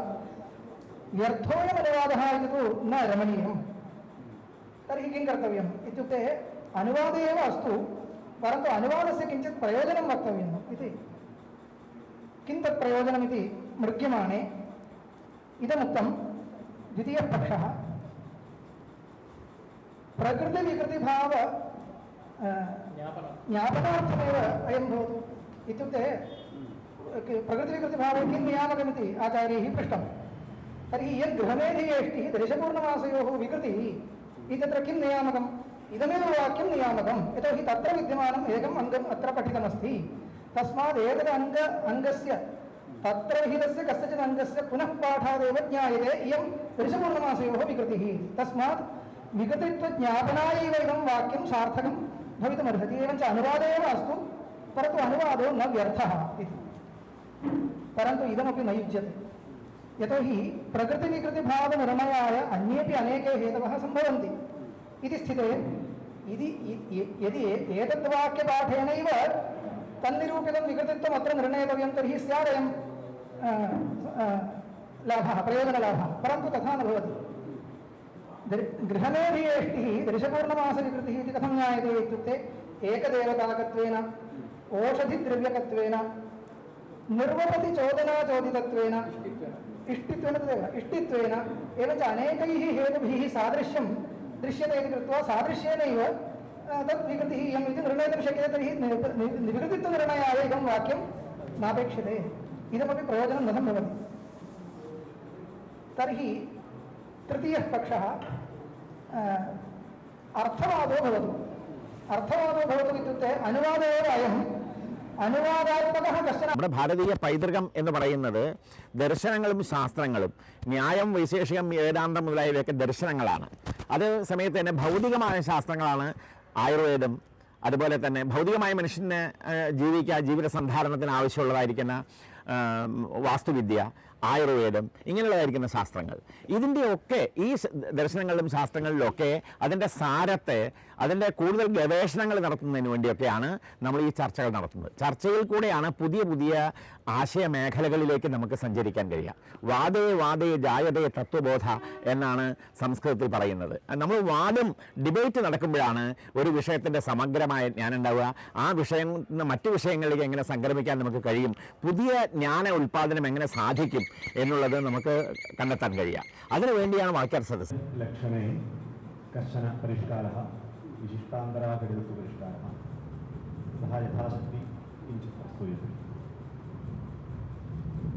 व्यर्थोऽयमनुवादः इति तु न रमणीयम्। तर्हि किं कर्तव्यम् इत्युक्ते अनुवादे एव अस्तु, परन्तु अनुवादस्य किञ्चित् प्रयोजनं वक्तव्यम् इति। किं तत् प्रयोजनमिति मृग्यमाणे इदमुक्तं। द्वितीयः पक्षः प्रकृतिविकृतिभाव ज्ञापनार्थमेव अयं भवतु इत्युक्ते प्रकृतिविकृतिभावे किं नियामकमिति आचार्यैः पृष्टं। तर्हि यद् गृहमेधीयेष्टिः दर्शपूर्णमासयोः विकृतिः इत्यत्र किं नियामकम्, इदमेव वाक्यं नियामकं, यतोहि तत्र विद्यमानम् एकम् अङ्गम् अत्र पठितमस्ति। तस्मात् एतद् अङ्गस्य तत्र विहितस्य कस्यचित् अङ्गस्य पुनः पाठादेव ज्ञायते इयं दर्शपूर्णमासयोः विकृतिः। तस्मात् विकृतित्वज्ञापनाय एव इदं वाक्यं सार्थकं भवितुमर्हति। एवञ्च अनुवादे एव अस्तु, परन्तु अनुवादो न व्यर्थः इति। परन्तु इदमपि न युज्यते, यतोहि प्रकृतिविकृतिभावनिर्णयाय अन्येपि अनेके हेतवः सम्भवन्ति इति स्थिते यदि एतद्वाक्यपाठेनैव तन्निरूपितं विकृतित्वम् अत्र निर्णेतव्यं तर्हि स्यादयं लाभः, प्रयोजनलाभः। परन्तु तथा न भवति। गृहमेधीयेष्टिः दर्शपूर्णमासविकृतिः इति कथं ज्ञायते इत्युक्ते एकदेवताकत्वेन, ओषधिद्रव्यकत्वेन, निर्वपतिचोदनाचोदितत्वेन, इष्टित्वेन, तदेव इष्टित्वेन, एवञ्च अनेकैः हेतुभिः सादृश्यं दृश्यते इति कृत्वा सादृश्येनैव तद् विकृतिः इयम् इति निर्णेतुं शक्यते। तर्हि विकृतित्वनिर्णयाय इदं वाक्यं नापेक्षते, इदमपि प्रयोजनं न सम्भवति। तर्हि तृतीयः पक्षः अर्थवादो भवतु। अर्थवादो भवतु इत्युक्ते अनुवादो एव अयं, അനുവാദാത്മകः കശ്ചന. നമ്മുടെ ഭാരതീയ പൈതൃകം എന്ന് പറയുന്നത് ദർശനങ്ങളും ശാസ്ത്രങ്ങളും, ന്യായം, വൈശേഷികം, വേദാന്തം മുതലായവയൊക്കെ ദർശനങ്ങളാണ്. അതേ സമയത്ത് തന്നെ ഭൗതികമായ ശാസ്ത്രങ്ങളാണ് ആയുർവേദം. അതുപോലെ തന്നെ ഭൗതികമായ മനുഷ്യന് ജീവിക്കാൻ, ജീവിത സന്ധാരണത്തിന് ആവശ്യമുള്ളതായിരിക്കുന്ന വാസ്തുവിദ്യ, ആയുർവേദം, ഇങ്ങനെയുള്ളതായിരിക്കുന്ന ശാസ്ത്രങ്ങൾ. ഇതിൻ്റെയൊക്കെ ഈ ദർശനങ്ങളിലും ശാസ്ത്രങ്ങളിലൊക്കെ അതിൻ്റെ സാരത്തെ, അതിൻ്റെ കൂടുതൽ ഗവേഷണങ്ങൾ നടത്തുന്നതിന് വേണ്ടിയൊക്കെയാണ് നമ്മൾ ഈ ചർച്ചകൾ നടത്തുന്നത്. ചർച്ചയിൽ കൂടെയാണ് പുതിയ പുതിയ ആശയമേഖലകളിലേക്ക് നമുക്ക് സഞ്ചരിക്കാൻ കഴിയുക. വാദേ വാദേ ജായതേ തത്വബോധ എന്നാണ് സംസ്കൃതത്തിൽ പറയുന്നത്. നമ്മൾ വാദം, ഡിബേറ്റ് നടക്കുമ്പോഴാണ് ഒരു വിഷയത്തിൻ്റെ സമഗ്രമായ ജ്ഞാനം ഉണ്ടാവുക. ആ വിഷയം മറ്റു വിഷയങ്ങളിലേക്ക് എങ്ങനെ സംക്രമിക്കാൻ നമുക്ക് കഴിയും, പുതിയ ജ്ഞാന ഉൽപ്പാദനം എങ്ങനെ സാധിക്കും എന്നുള്ളത് നമുക്ക് കണ്ടെത്താൻ കഴിയുക. അതിനുവേണ്ടിയാണ് വാക്യാർത്ഥ സദസ്സ്. ലക്ഷണേ കശ്ചന പരിഷ്കാരः വിശിഷ്ടാന്തരാഘടിതത്വ പരിഷ്കാരः സः യഥാശക്തി കിञ्चित् प्रस्तूयते.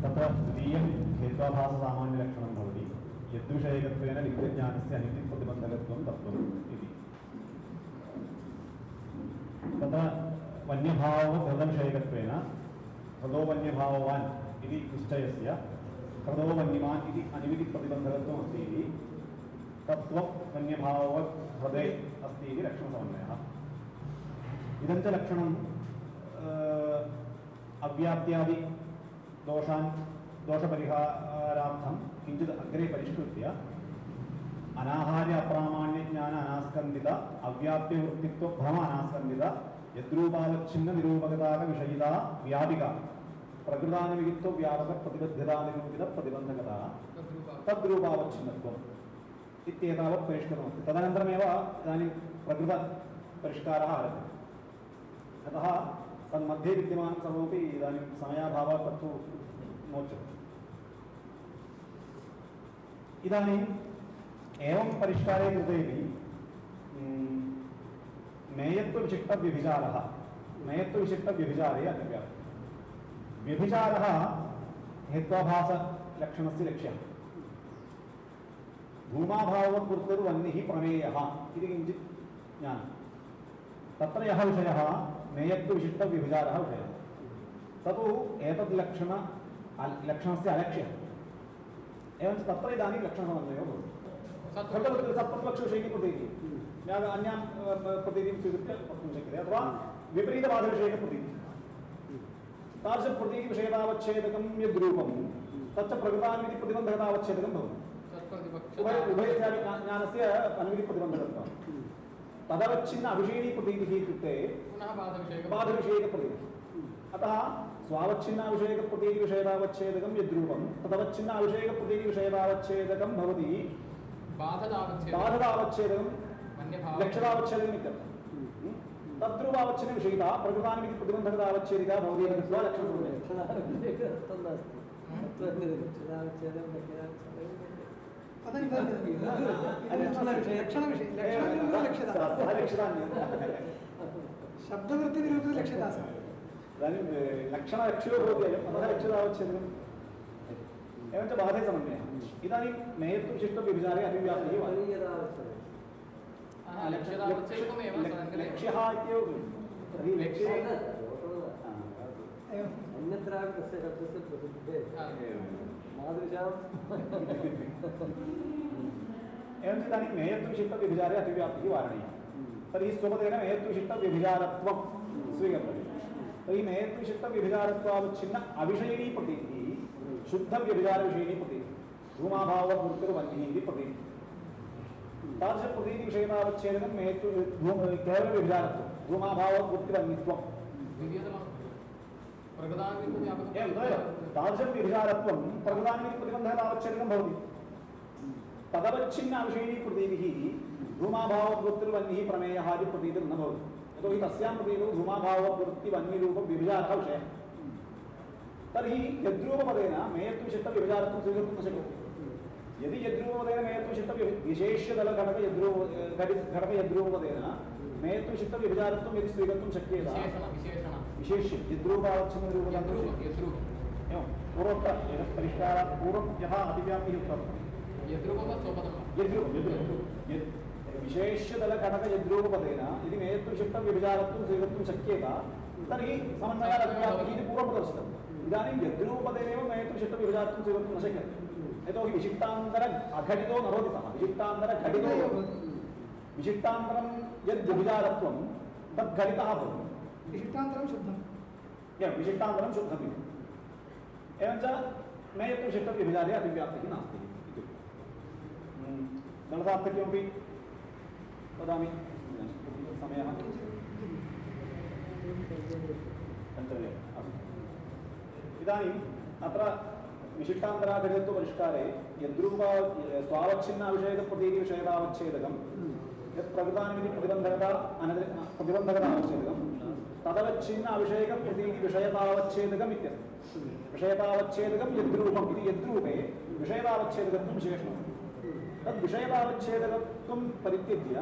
तत्र द्वितीयं हेत्वाभाससामान्यलक्षणं भवति यद्विषयकत्वेन लिङ्गज्ञानस्य अनित्यप्रतिबन्धकत्वं तत्त्वम् इति. तत्र वन्यभावहृदविषयकत्वेन हृदो वन्यभाववान् इति निश्चयस्य हृदो वन्यमान् इति अनिमितिप्रतिबन्धकत्वम् अस्ति इति तत्त्वं वन्यभाववत् हृदे अस्ति इति लक्षणसमन्वयः. इदं च लक्षणम् अव्याप्त्यादि दोषपरिहारार्थं किञ्चित् अग्रे परिष्कृत्य अनाहार्य अप्रामाण्य ज्ञान अनास्कन्दित अव्याप्यवृत्तित्व भ्रम अनास्कन्दित यद्रूपावच्छिन्न निरूपकताक विषयिता व्यापिका प्रकृतानुविगित्व व्यापक प्रतिबद्धता निरूपित प्रतिबन्धकता तद्रूपावच्छिन्नत्वम् इत्येतावत् परिष्कृतमस्ति. तदनन्तरमेव इदानीं प्रकृतपरिष्कारः आरभ्यते. अतः तन्मध्ये विद्यमानं सर्वमपि इदानीं समयाभावात् तत्तु मोच्यते. इदानीम् एवं परिष्कारे कृतेपि मेयत्वविशिष्टव्यभिचारे अतिव्याप्तिः. व्यभिचारः हेत्वाभासलक्षणस्य लक्ष्यः. धूमाभाववद्वृत्तिर्वह्निः प्रमेयः इति किञ्चित् ज्ञानं. तत्र यः विषयः मेयत्वविशिष्टव्यभिचारः विषयः, ततु एतद् लक्षणस्य अलक्ष्यः. एवञ्च तत्र इदानीं लक्षणसमन्वयो भवति. सत्प्रतिलक्षविषयिणी प्रतीतिः अन्यां प्रतीतिं स्वीकृत्य वक्तुं शक्यते, अथवा विपरीतबाधविषयकप्रतीतिः. तादृशप्रतीतिविषयतावच्छेदकं यद्रूपं तच्च प्रकृतानुमिति प्रतिबन्धकतावच्छेदकं भवति. उभयस्यापि ज्ञानस्य अनुमितिप्रतिबन्धकत्वं. तदवच्छिन्न अविषयिणी प्रतीतिः इत्युक्ते बाधविषयकप्रतीतिः. अतः स्वावच्छिन्नाविषयकप्रतीतिविषयतावच्छेदकं यद्रूपं तदवच्छिन्नाविषयकप्रतीतिविषयतावच्छेदकं भवति. बाधतावच्छेदकं लक्षणावच्छेदकम् इत्यर्थः. तद्रूपावच्छिन्नविषयिता प्रकृतानुमिति प्रतिबन्धकतावच्छेदिका भवति इति कृत्वा शब्दवृत्तिनिरूपितलक्षिता. इदानीं लक्षणलक्ष्यो भवति अयम्, अतः लक्षणावच्छेदकम्. एवञ्च बाधे समन्वयः. इदानीं मेयत्वविशिष्टव्यभिचारे अतिव्याप्तिः लक्ष्यः इत्येव. तर्हि लक्ष्ये अन्यत्रापि तस्य शब्दस्य प्रसिद्धे मादृशाम् एवञ्च इदानीं मेयत्वविशिष्टव्यभिचारे अतिव्याप्तिः वारणीया. तर्हि स्वपदेन मेयत्वविशिष्टव्यभिचारत्वं स्वीकर्तव्यं. तर्हि मेयत्वविशिष्टव्यभिचारत्वावच्छिन्न अविषयिणी प्रतीतिः शुद्धव्यभिचारविषयिणी प्रतीतिः. धूमाभाववद्वृत्तिर्वह्निः इति प्रतीतिः. तादृशप्रतीतिविषयतावच्छेदकं केवलव्यभिचारत्वं, धूमाभाववद्वृत्तिर्वह्नित्वं. तादृशं व्यभिचारत्वं प्रकृतानुमितिप्रतिबन्धकतावच्छेदकं भवति. तदवच्छिन्न अविषयिणी प्रतीतिः धूमाभाववद्वृत्तिर्वह्निः प्रमेयः इति प्रतीतिर्न भवति. यतोहि तस्यां प्रतीतौ धूमाभाववद्वृत्तिवह्निरूपं व्यभिचारः विषयः. तर्हि यद्रूपपदेन मेयत्वविशिष्टव्यभिचारत्वं स्वीकर्तुं न शक्यते. यदि यद्रूपपदेन मेयत्वविशिष्टविशेष्यदलघटकयद्रूपपदेन मेयत्वविशिष्टव्यभिचारत्वं यदि स्वीकर्तुं शक्येत विशेष्यं यद्रूपावच्छिन्नरूपकं एवं पूर्वोक्तः परिष्कारात् पूर्वं यथा अतिव्याप्तिः उक्तं विशेष्यदलघटकयद्रूपपदेन यदि मेयत्वविशिष्टव्यभिचारत्वं स्वीकर्तुं शक्येत तर्हि समन्वयादव्याप्तिः इति पूर्वं प्रदर्शितम् इदानीं यद्रूपदेव मेतृशिष्टविभजार्थं स्वीकर्तुं न शक्यते यतोहि विशिष्टान्तर अघटितो न भवति सः विशिष्टान्तर घटितो विशिष्टान्तरं यद् व्यभिचारत्वं तद् घटितः भवति विशिष्टान्तरं शुद्धम् एवं विशिष्टान्तरं शुद्धम् इति एवञ्च मेतृशिष्टव्यभिचारे अतिव्याप्तिः नास्ति इति गणसार्थ किमपि वदामि समयः पञ्चमे अस्तु इदानीम् अत्र विशिष्टान्तराघटित्वपरिष्कारे यद्रूप स्वावच्छिन्नाविषयकप्रतीतिविषयतावच्छेदकं यत् प्रकृतानिमिति प्रतिबन्धकतावच्छेदकं तदवच्छिन्न अविषयकप्रतीतिविषयतावच्छेदकम् इत्यस्ति विषयतावच्छेदकं यद्रूपम् इति यद्रूपे विषयतावच्छेदकत्वं विशेषणमस्ति तद्विषयतावच्छेदकत्वं परित्यज्य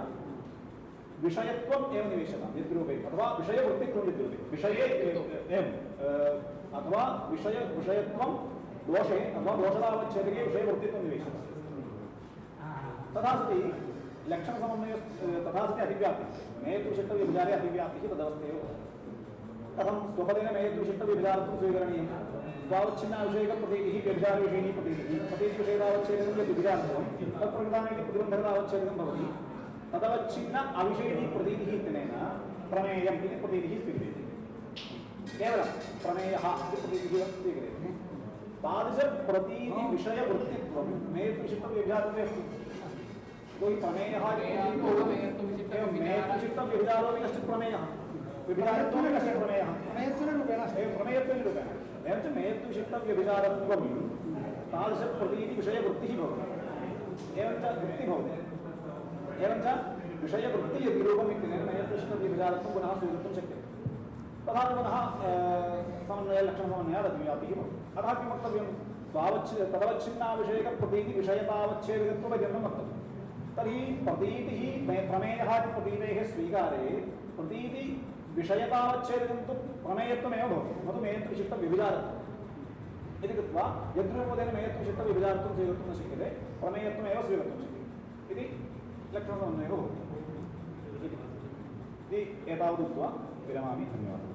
विषयत्वम् एव निवेश्यतां यद्रूपे अथवा विषयवृत्तित्वं यद्रूपे विषये एवम् अथवा विषयत्वं दोषे अथवा दोषतावच्छेदके विषयवृत्तित्वं निवेश्यताम् तथा सति लक्षणसमन्वय तथा सति अतिव्याप्तिः मेतृशिष्टव्यभिचारे अतिव्याप्तिः तदवस्थेव कथं स्वपदेन मेतृशिष्टव्यभिचारत्वं स्वीकरणीयं स्वावच्छिन्नाविषयकप्रतीतिः व्यभिचारविषयिणी प्रतीतिः प्रतीतिविषयतावच्छेदकं यद् व्यभिचारत्वं तत्प्रकृतानिमिति प्रतिबन्धकतावच्छेदकं भवति तदवच्छिन्न अविषयिणी प्रतीतिः इत्यनेन प्रमेयम् इति प्रतीतिः स्वीक्रियते केवलं प्रमेयः इति प्रतीतिः स्वीक्रियते तादृशप्रतीतिविषयवृत्तित्वं मेतृशिष्टव्यभिचारे अस्ति यतोहि प्रमेयः मेतृशिष्टव्यभिचारो कश्चित् प्रमेयः व्यभिचारत्वं कश्चित् प्रमेयः प्रमेयत्वेन रूपेण एवञ्च मेतृशिष्टव्यभिचारत्वं तादृशप्रतीतिविषयवृत्तिः भवति एवञ्च वृत्तिः भवति एवञ्च विषयवृत्तिः यद्रूपम् इत्यनेन मेतृशिष्टव्यभिचारत्वं पुनः स्वीकर्तुं शक्यते तथा पुनः समन्वयलक्षणसमन्वयादतिव्याप्तिः भवति अतः किं वक्तव्यं तदवच्छिन्नाविषयकप्रतीतिविषयतावच्छेदकत्वपर्यन्तं वक्तव्यं तर्हि प्रतीतिः प्रमेयः इति प्रतीतेः स्वीकारे प्रतीतिविषयतावच्छेदकं तु प्रमेयत्वमेव भवति न तु मेतृशिष्टव्यभिचारत्वम् इति कृत्वा यद्रूपदेन मेतृशिष्टव्यभिचारत्वं स्वीकर्तुं न शक्यते प्रमेयत्वमेव स्वीकर्तुं शक्यते इति लक्षणसमन्वयो भवति इति एतावदुक्त्वा विरमामि धन्यवादः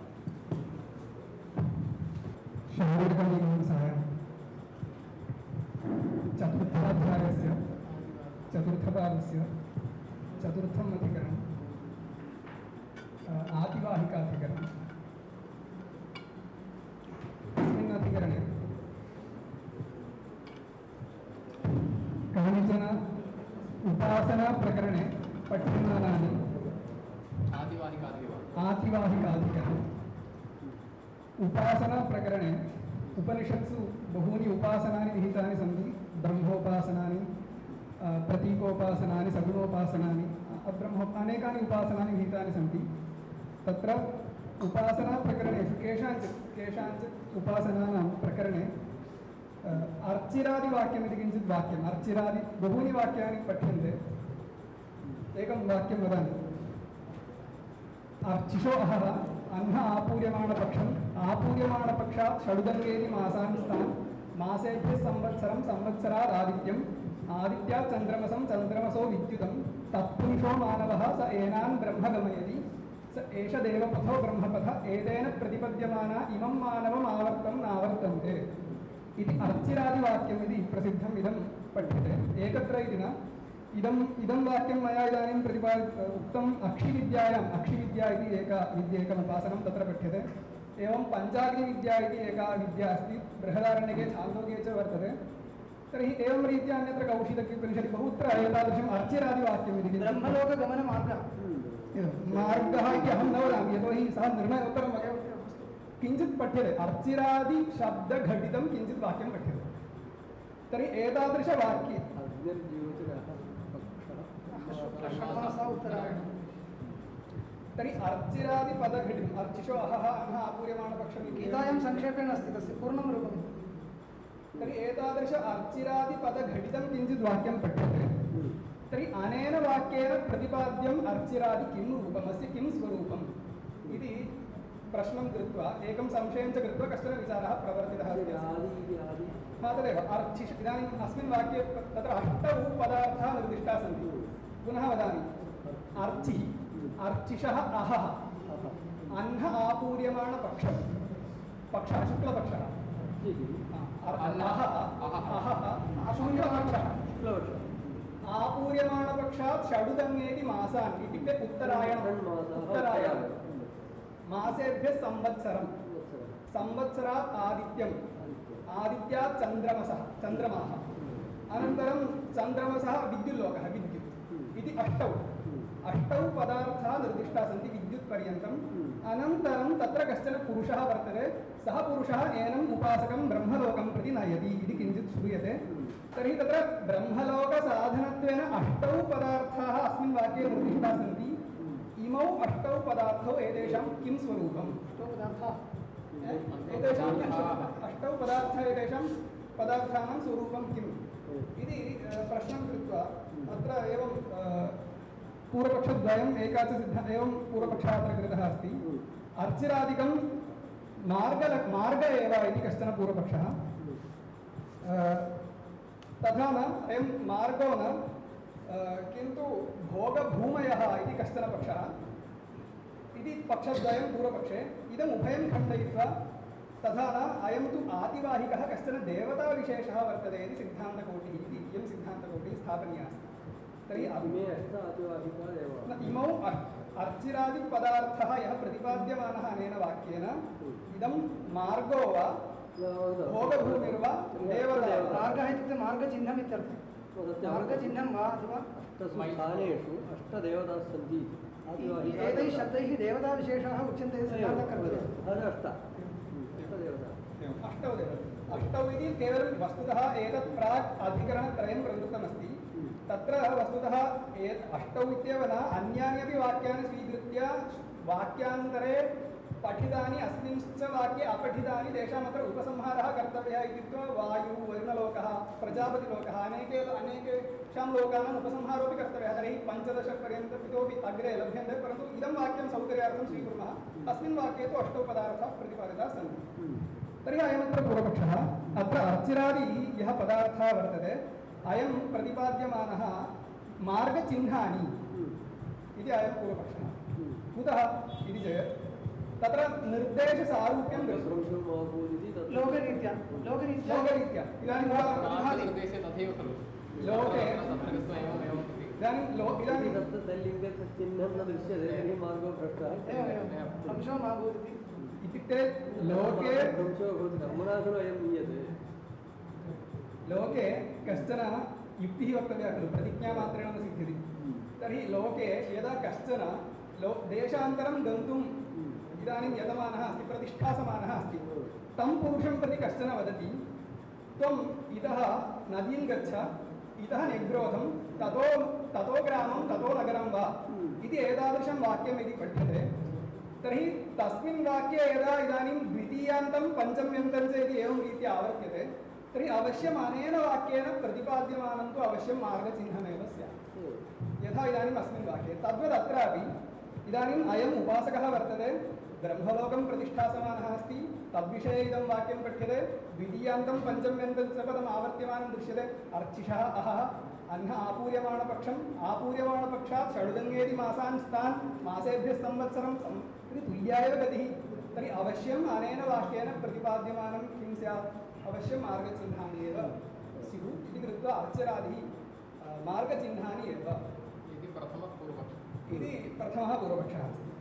चतुर्थाध्यायस्य चतुर्थपादस्य चतुर्थम् अधिकरणम् आतिवाहिकाधिकरणम् अस्मिन् अधिकरणे कानिचन उपासनाप्रकरणे पठ्यमानानि आतिवाहिकाधिकरणम् उपासनाप्रकरणे उपनिषत्सु बहूनि उपासनानि विहितानि सन्ति ब्रह्मोपासनानि प्रतीकोपासनानि सगुणोपासनानि अनेकानि उपासनानि विहितानि सन्ति तत्र उपासनाप्रकरणेषु केषाञ्चित् उपासनानां प्रकरणे अर्चिरादिवाक्यम् इति किञ्चित् वाक्यम् अर्चिरादि बहूनि वाक्यानि पठ्यन्ते एकं वाक्यं वदामि अर्चिषो अहः अह्न आपूर्यमाणपक्षम् आपूर्यमाणपक्षात् षडुदङ्गेति मासान् स्थान् मासेभ्यः संवत्सरं संवत्सरादादित्यम् आदित्यात् चन्द्रमसं चन्द्रमसो विद्युतं तत्पुरुषो मानवः स एनान् ब्रह्म गमयति स एष देवपथो ब्रह्मपथ एतेन प्रतिपद्यमाना इमं मानवम् आवर्तं नावर्तन्ते इति अर्चिरादिवाक्यमिति प्रसिद्धम् इदं पठ्यते एकत्र इति न इदं वाक्यं मया इदानीं उक्तम् अक्षिविद्यायाम् अक्षिविद्या इति एकमुपासनं तत्र पठ्यते एवं पञ्चाग्निविद्या इति एका विद्या अस्ति बृहदारण्यके छान्दोग्ये च वर्तते तर्हि एवं रीत्या अन्यत्र कौशितकीपनिषदि बहुत्र एतादृशम् अर्चिरादिवाक्यम् इति ब्रह्मलोकगमनमार्गः मार्गः इति अहं न वदामि यतोहि सः निर्णयोत्तरं किञ्चित् पठ्यते अर्चिरादिशब्दघटितं किञ्चित् वाक्यं पठ्यते तर्हि एतादृशवाक्ये तर्हि अर्चिरादिपदघटितम् अर्चिषो अहः अह्न आपूर्यमाणपक्षम् गीतायां संक्षेपेण अस्ति तस्य पूर्णं रूपं तर्हि एतादृश अर्चिरादिपदघटितं किञ्चित् वाक्यं पठ्यते तर्हि अनेन वाक्येन प्रतिपाद्यम् अर्चिरादि किं रूपमस्य किं स्वरूपम् इति प्रश्नं कृत्वा एकं संशयं च कृत्वा कश्चन विचारः प्रवर्तितः अस्ति तदेव अर्चिष इदानीम् अस्मिन् वाक्ये तत्र अष्टौ पदार्थाः निर्दिष्टाः सन्ति पुनः वदामि अर्चिः अर्चिषः अहः अह्न आपूर्यमाणपक्षः पक्षः शुक्लपक्षः आपूर्यमाणपक्षात् षडुदङ्गेति मासान् इत्युक्ते उत्तरायण मासेभ्यः संवत्सरं संवत्सरात् आदित्यम् आदित्यात् चन्द्रमाः अनन्तरं चन्द्रमसः विद्युल्लोकः विद्युत् इति अष्टौ पदार्थाः निर्दिष्टाः सन्ति विद्युत्पर्यन्तम् अनन्तरं तत्र कश्चन पुरुषः वर्तते सः पुरुषः एनम् उपासकं ब्रह्मलोकं प्रति नयति इति किञ्चित् श्रूयते तर्हि तत्र ब्रह्मलोकसाधनत्वेन अष्टौ पदार्थाः अस्मिन् वाक्ये निर्दिष्टाः सन्ति इमौ अष्टौ पदार्थौ एतेषां किं स्वरूपम् एतेषां अष्टौ पदार्थाः एतेषां पदार्थानां स्वरूपं किम् इति प्रश्नं कृत्वा अत्र एवं पूर्वपक्षद्वयम् एका च एवं पूर्वपक्षः अत्र कृतः अस्ति अर्चिरादिकं मार्ग एव इति कश्चन पूर्वपक्षः तथा न अयं मार्गो न किन्तु भोगभूमयः इति कश्चन पक्षः इति पक्षद्वयं पूर्वपक्षे इदम् उभयं खण्डयित्वा तथा न अयं तु आतिवाहिकः कश्चन देवताविशेषः वर्तते इति सिद्धान्तकोटिः इति इयं सिद्धान्तकोटिः स्थापनीया अस्ति तर्हि इमौ अर्चिरादिपदार्थः यः प्रतिपाद्यमानः अनेन वाक्येन इदं मार्गो वा भोगभूमिर्वा देवता मार्गः इत्युक्ते मार्गचिह्नम् इत्यर्थः मार्गचिह्नं वा अथवा स्थानेषु अष्टदेवताः सन्ति एतैः शब्दैः देवताविशेषाः उच्यन्ते सिद्धान्तः करोति अष्टौ इति केवलं वस्तुतः एतत् प्राक् अधिकरणत्रयं प्रवृत्तमस्ति तत्र वस्तुतः अष्टौ इत्येव न अन्यानि अपि वाक्यानि स्वीकृत्य वाक्यान्तरे पठितानि अस्मिंश्च वाक्ये अपठितानि तेषामत्र उपसंहारः कर्तव्यः इत्युक्त्वा वायु वरुणलोकः प्रजापतिलोकः अनेकेषां लोकानाम् उपसंहारोऽपि कर्तव्यः तर्हि 15 पर्यन्तम् इतोपि अग्रे लभ्यन्ते परन्तु इदं वाक्यं सौकर्यार्थं स्वीकुर्मः अस्मिन् वाक्ये तु अष्टौ पदार्थाः प्रतिपादिताः सन्ति तर्हि अयमत्र पूर्वपक्षः अत्र अर्चिरादि यः पदार्थः वर्तते अयं प्रतिपाद्यमानः मार्गचिह्नानि इति अयं पूर्वपक्षः कुतः इति चेत् तत्र निर्देशसारूप्यं लोकरीत्या इदानीं निर्देशे तथैव खलु लोके इदानीं चिह्नं न दृश्यते तर्हि मार्गो भ्रष्टः अंशो मा भवति इत्युक्ते लोके कर्मणा खलु अयं नीयते लोके कश्चन युक्तिः वक्तव्या खलु प्रतिज्ञामात्रेण न सिद्ध्यति तर्हि लोके यदा कश्चन देशान्तरं गन्तुम् इदानीं यतमानः अस्ति प्रतिष्ठासमानः अस्ति तं पुरुषं प्रति कश्चन वदति त्वम् इतः नदीं गच्छ इतः निग्रोधं ततो ग्रामं ततो नगरं वा इति एतादृशं वाक्यम् यदि पठ्यते तर्हि तस्मिन् वाक्ये यदा इदानीं द्वितीयान्तं पञ्चम्यन्तं च यदि एवं रीत्या आवर्त्यते तर्हि अवश्यम् अनेन वाक्येन प्रतिपाद्यमानं तु अवश्यं मार्गचिह्नमेव स्यात् यथा इदानीम् अस्मिन् वाक्ये तद्वदत्रापि इदानीम् अयम् उपासकः वर्तते ब्रह्मलोकं प्रतिष्ठासमानः अस्ति तद्विषये इदं वाक्यं पठ्यते द्वितीयान्तं पञ्चम्यन्तं च पदम् आवर्त्यमानं दृश्यते अर्चिषः अहः अह्न आपूर्यमाणपक्षात् षडुदङ्गेति मासान् स्थान् मासेभ्यः संवत्सरं इति तुल्या एव गतिः तर्हि अवश्यम् अनेन वाक्येन प्रतिपाद्यमानं किं स्यात् अवश्यं मार्गचिह्नानि एव स्युः इति कृत्वा अर्चरादिः मार्गचिह्नानि एव इति प्रथमः पूर्वपक्षः अस्ति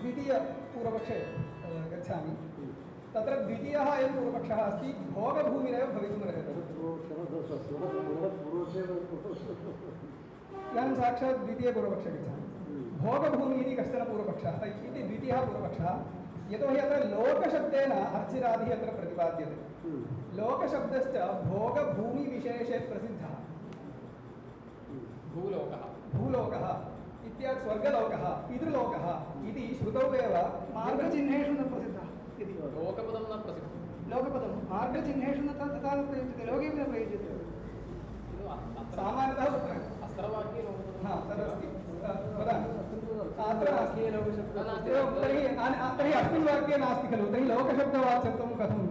द्वितीयपूर्वपक्षे गच्छामि तत्र द्वितीयः अयं पूर्वपक्षः अस्ति भोगभूमिरेव भवितुमर्हति इदानीं साक्षात् द्वितीयपूर्वपक्षे गच्छामि भोगभूमिः इति कश्चन पूर्वपक्षः इति द्वितीयः पूर्वपक्षः यतोहि अत्र लोकशब्देन अर्चिरादिः अत्र प्रतिपाद्यते लोकशब्दश्च भोगभूमिविशेषे प्रसिद्धः भूलोकः इत्यादि स्वर्गलोकः पितृलोकः इति श्रुतौ एव मार्गचिह्नेषु न प्रसिद्धः इति लोकपदं न प्रसिद्धं लोकपदं मार्गचिह्नेषु न तथा न प्रयुज्यते लोके न प्रयुज्यते सामान्यतः अस्त्रवाक्ये हा तदस्ति वदामि अत्र तर्हि अस्मिन् वाक्ये नास्ति खलु तर्हि लोकशब्दवाच्यत्वं कथम्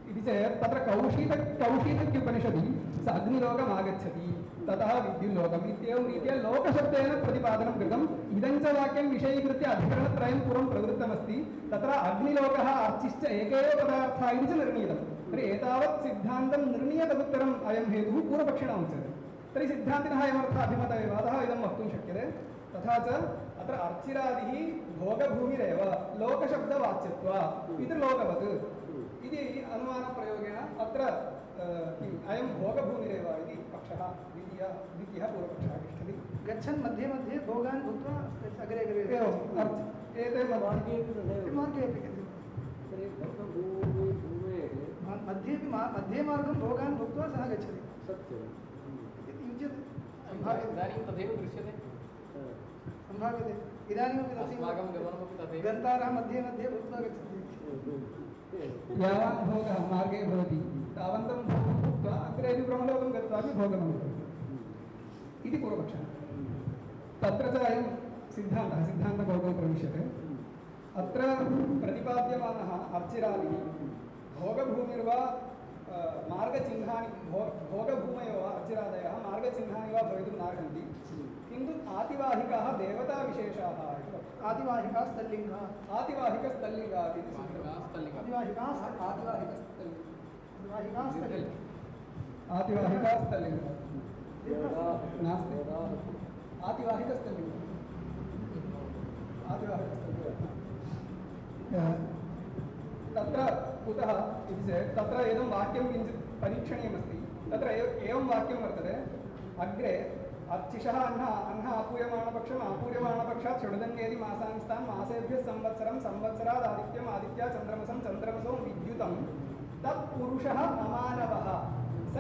इति चेत् तत्र कौशीतक्युपनिषदि स अग्निलोकम् आगच्छति ततः विद्युल्लोकम् इत्येवं रीत्या लोकशब्देन प्रतिपादनं कृतम् इदं च वाक्यं विषयीकृत्य अधिकरणत्रयं पूर्वं प्रवृत्तमस्ति तत्र अग्निलोकः अर्चिश्च एक एव पदार्थः इति च निर्णीतं तर्हि एतावत् सिद्धान्तं निर्णीय तदुत्तरम् अयं हेतुः पूर्वपक्षिणा उच्यते तर्हि सिद्धान्तिनः अयमर्थः अभिमत एव अतः इदं वक्तुं शक्यते तथा च अत्र अर्चिरादिः भोगभूमिरेव लोकशब्दवाच्यत्वा पितृलोकवत् इति अनुमानप्रयोगेण अत्र अयं भोगभूमिरेव इति पक्षः द्वितीयः पूर्वपक्षः तिष्ठति गच्छन् मध्ये मध्ये भोगान् भुक्त्वा अग्रे अग्रे एवम् एते मार्गे अपि मध्येपि मध्ये मार्गं भोगान् भुक्त्वा सः गच्छति इति उच्यते इदानीं तथैव दृश्यते सम्भाव्यते इदानीमपि अस्माकं गमनमपि तथैव गन्तारः मध्ये मध्ये भूत्वा गच्छति यावान् भोगः मार्गे भवति तावन्तं भोगं भुक्त्वा अग्रेपि ब्रह्मलोकं गत्वापि भोगं इति पूर्वपक्षः तत्र च अयं सिद्धान्तकौतो प्रविश्यते अत्र प्रतिपाद्यमानः अर्चिरादिः भोगभूमिर्वा मार्गचिह्नानि भोगभूमयो वा अर्चिरादयः मार्गचिह्नानि वा भवितुं नार्हन्ति किन्तु आतिवाहिकाः देवताविशेषाः आतिवाहिकाः स्तल्लिङ्गाः आतिवाहिकस्तल्लिङ्गाः इति नास्ति तत्र कुतः इति चेत् तत्र इदं वाक्यं किञ्चित् परीक्षणीयमस्ति तत्र एवं वाक्यं वर्तते अग्रे अर्चिषः अह्न आपूयमाणपक्षम् आपूयमाणपक्षात् षडुदङ्गेति मासांस्तान् मासेभ्यः संवत्सरं संवत्सरात् आदित्यम् आदित्या चन्द्रमसं चन्द्रमसो विद्युतं तत्पुरुषः अमानवः स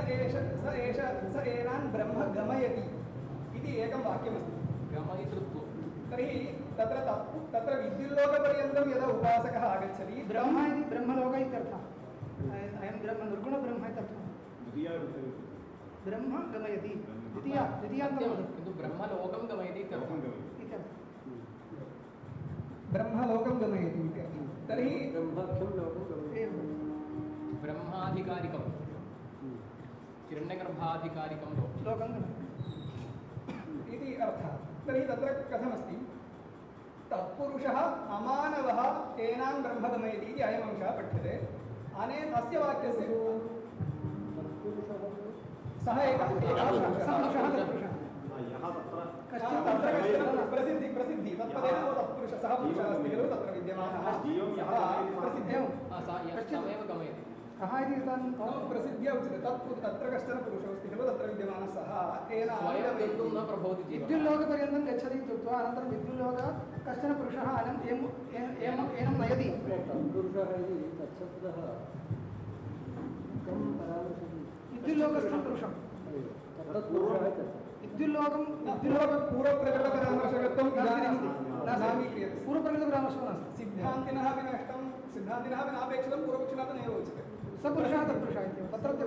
एनान् ब्रह्म गमयति इति एकं वाक्यमस्ति गमयितृत्वं तर्हि तत्र विद्युल्लोकपर्यन्तं यदा उपासकः आगच्छति ब्रह्म इति ब्रह्मलोक इत्यर्थः अयं ब्रह्म निर्गुणब्रह्म इत्यर्थः ब्रह्म गमयति द्वितीयान्तं किन्तु ब्रह्मलोकं गमयति इत्यर्थः ब्रह्मलोकं गमयति इत्यर्थः तर्हि ब्रह्माधिकारिकं हिरण्यगर्भाधिकारिकं लोकं इति अर्थः तर्हि तत्र कथमस्ति तत्पुरुषः अमानवः एनान् ब्रह्म गमयति इति अयम् अंशः पठ्यते अनेन अस्य वाक्यस्य सः एकः प्रसिद्धि तत्पदेन तत्पुरुषः सः पुरुषः अस्ति खलु तत्र विद्यमानः तमेव गमयति कः इति प्रसिद्ध्या उच्यते तत्र कश्चन पुरुषः अस्ति खलु तत्र विद्यमानः सः स्वयं गन्तुं न प्रभवति विद्युल्लोकपर्यन्तं गच्छति इत्युक्त्वा अनन्तरं विद्युल्लोकात् कश्चन पुरुषः एनं नयति विद्युल्लोकस्थं पुरुषं पूर्वप्रकटपरामर्शकत्वं पूर्वप्रकटपरामर्शः नास्ति सिद्धान्तिनः अपि नष्टं सिद्धान्तिनः अपि नापेक्षितं पूर्वपक्षिणः नैव उच्यते स पुरुषः तत्पुरुषः इत्येव तत्रत्य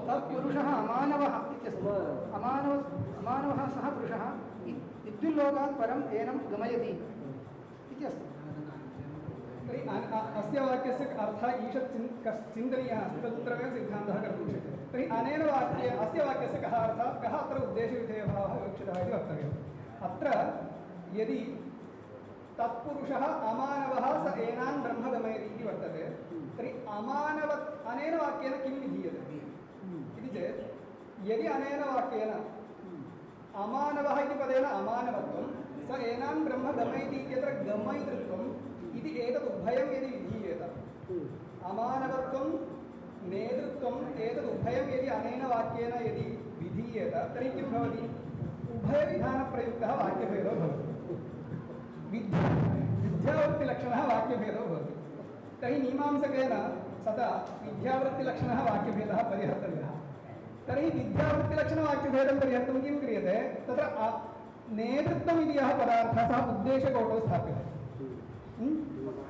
तत्पुरुषः अमानवः इत्यस्ति अमानवः सः पुरुषः विद्युल्लोकात् परम् एनं गमयति इति अस्ति तर्हि अस्य वाक्यस्य अर्थः ईषत् चिन्तनीयः अस्ति तदुत्तरमेव सिद्धान्तः कर्तुं शक्यते तर्हि अनेन अस्य वाक्यस्य कः अर्थः कः अत्र उद्देशविधेयभावः विवक्षितः इति वक्तव्यम् अत्र यदि तत्पुरुषः अमानवः स एनान् ब्रह्म गमयति इति वर्तते तर्हि अनेन वाक्येन किं विधीयते इति चेत् यदि अनेन वाक्येन अमानवः इति पदेन अमानवत्वं स एनान् ब्रह्म गमयति इत्यत्र गमयितृत्वम् इति एतदुभयं यदि विधीयेत अमानवत्वं नेतृत्वम् एतदुभयं यदि अनेन वाक्येन यदि विधीयेत तर्हि किं भवति उभयविधानप्रयुक्तः वाक्यभेदो भवति विद्यावृत्तिलक्षणः वाक्यभेदो भवति तर्हि मीमांसकेन सदा विद्यावृत्तिलक्षणः वाक्यभेदः परिहर्तव्यः तर्हि विद्यावृत्तिलक्षणवाक्यभेदं परिहर्तुं किं क्रियते तत्र नेतृत्वम् इति यः पदार्थः सः उद्देशकोटौ स्थाप्यते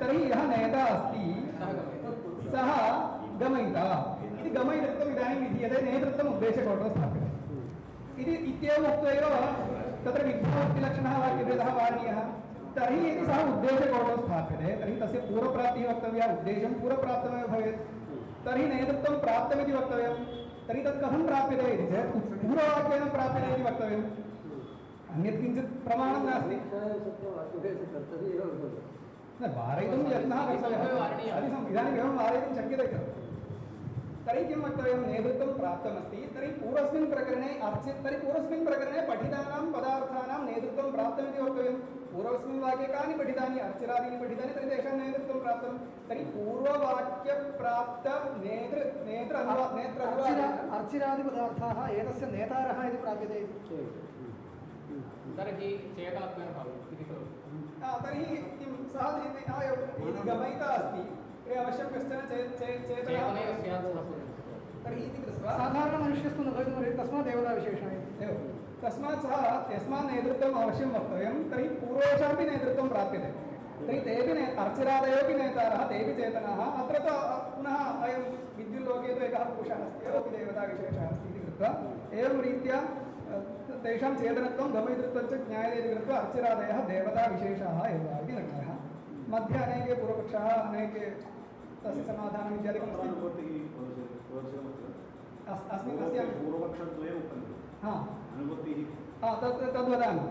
तर्हि यः नेता अस्ति सः गमयिता इति गमयितृत्वम् इदानीं विधीयते नेतृत्वम् उद्देशकोटौ स्थाप्यते इत्येवम् उक्त्वा एव तत्र विद्यावृत्तिलक्षणः वाक्यभेदः वारणीयः तर्हि यदि सः उद्देशकोटौ स्थाप्यते तर्हि तस्य पूर्वप्राप्तिः वक्तव्या, उद्देशं पूर्वप्राप्तमेव भवेत्। तर्हि नेतृत्वं प्राप्तमिति वक्तव्यं। तर्हि तत् कथं प्राप्यते इति चेत् पूर्ववाक्येन प्राप्यते इति वक्तव्यम्। अन्यत् किञ्चित् प्रमाणं नास्ति। न वारयितुं यत्नः कर्तव्यः। इदानीम् एवं वारयितुं शक्यते खलु। तर्हि किं वक्तव्यं, नेतृत्वं प्राप्तमस्ति, तर्हि पूर्वस्मिन् प्रकरणे पठितानां पदार्थानां नेतृत्वं प्राप्तमिति वक्तव्यं। पूर्वस्मिन् वाक्ये कानि पठितानि, अर्चिरादीनि पठितानि, तर्हि तेषां नेतृत्वं प्राप्तं। तर्हि पूर्ववाक्यप्राप्त अर्चिरादिपदार्थाः एतस्य नेतारः इति प्राप्यते इति। तर्हि चेतनत्वेन भवति इति खलु। तर्हि किं सः यदि गमयिता अस्ति तर्हि अवश्यं कश्चन चेतनः तर्हि इति कृत्वा साधारणमनुष्यस्तु न भवितुमर्हति, तस्मात् देवताविशेषः एव। तस्मात् सः यस्मात् नेतृत्वम् अवश्यं वक्तव्यं, तर्हि पूर्वेषामपि नेतृत्वं प्राप्यते। तर्हि तेपि अर्चिरादयोपि नेतारः, तेपि चेतनाः। अत्र तु पुनः अयं विद्युल्लोके तु एकः पुरुषः अस्ति, कोऽपि देवताविशेषः अस्ति इति कृत्वा एवं रीत्या तेषां चेतनत्वं गमयितृत्वं च ज्ञायते इति कृत्वा अर्चिरादयः देवताविशेषाः एव इति निर्णयः। मध्ये अनेके पूर्वपक्षाः, अनेके तस्य समाधानम् इत्यादिकम् अस्मिन् अस्य पूर्वपक्षद्वयम् उक्तम्। तद्वदामि।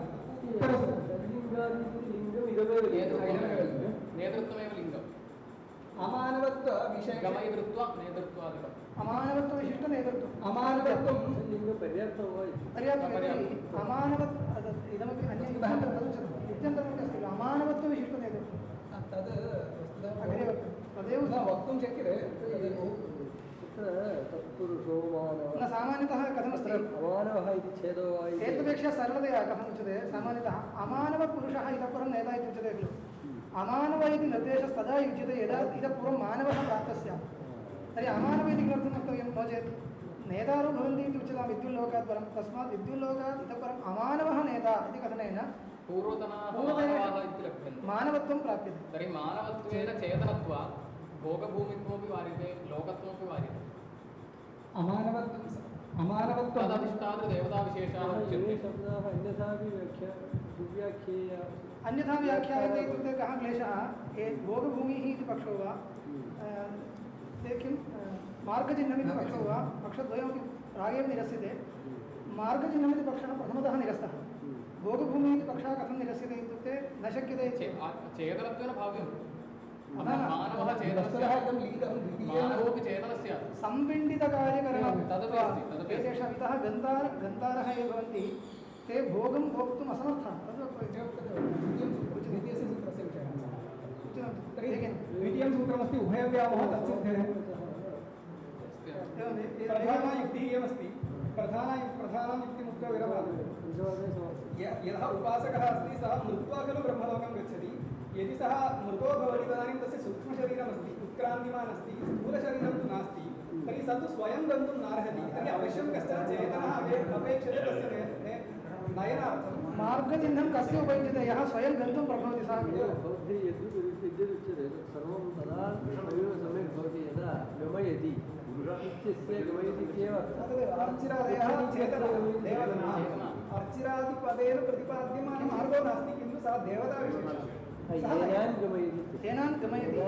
नेतृत्वमेव लिङ्गम्। अमानवत्वविषये गमयितृत्वं नेतृत्वादिकम्। अमानवत्वविशिष्टनेतृत्वम्। अमानवत्वं पर्याप्तं अमानवत् इदमपि अन्यत् इत्यन्तरमपि अस्ति खलु, अमानवत्वविशिष्टनेतृत्वं तद् तदेव वक्तुं शक्यते। न सामान्यतः कथमस्ति, अमानवः इति छेदो वा इति एतदपेक्षया सरलतया कथम् उच्यते, सामान्यतः अमानवपुरुषः इतः परं नेता इति उच्यते खलु। अमानव इति निर्देशस्तदा युज्यते यदा इतः पूर्वं मानवः प्राप्तः स्यात्। तर्हि अमानव इति किमर्थं वक्तव्यं, नो चेत् नेतारो भवन्ति इति उच्यतां विद्युल्लोकात् परं, तस्मात् विद्युल्लोकात् इतः परम् अमानवः नेता इति कथनेन मानवत्वं प्राप्यते। तर्हि मानवत्वेन चेतनत्वात् भोगभूमित्वमपि वार्यते, लोकत्वमपि वार्यते। अमानवत्वं तदधिष्ठातृदेवताविशेषाः उच्यन्ते। अन्यथा व्याख्यायते इत्युक्ते कः क्लेशः, भोगभूमिः इति पक्षो वा, ते किं मार्गचिह्नमिति पक्षो वा, पक्षद्वयमपि प्रागेव निरस्यते। मार्गचिह्नमिति पक्षः प्रथमतः निरस्तः। भोगभूमिः इति पक्षः कथं निरस्यते इत्युक्ते न शक्यते चेतनत्वेन भाव्यं। मानवः मानवोऽपि चेतनस्य संपिण्डितकार्यकरणं तदपि अस्ति, तदपि अस्ति। तेषाम् इतः गन्तारः ये भवन्ति ते भोगं भोक्तुम् असमर्थाः। द्वितीयं सूत्रमस्ति उभयव्यामोहः तत्सिद्धेः। प्रधाना युक्तिः इयमस्ति, प्रधानां युक्तिमुक्त्वा विरमामि। यः उपासकः अस्ति सः मृत्वा खलु ब्रह्मलोकं गच्छति। यदि सः मृतो भवति तदानीं तस्य सूक्ष्मशरीरमस्ति, उत्क्रान्तिमान् अस्ति, स्थूलशरीरं तु नास्ति, तर्हि सः तु स्वयं गन्तुं नार्हति। तर्हि अवश्यं कश्चन चेतनः अपेक्षते तस्य नयनार्थं। मार्गचिह्नं कस्य उपयुज्यते, यः स्वयं गन्तुं प्रभवति सः यद्युच्यते सर्वं तदा सम्यक् भवति यदा गमयति इत्यस्य गमयति इत्येव अर्चिरादयः चेतनः देवताः। अर्चिरादिपदेन प्रतिपाद्यमानः मार्गो नास्ति, किन्तु सः देवताविशेषः। तेनान् गमयति।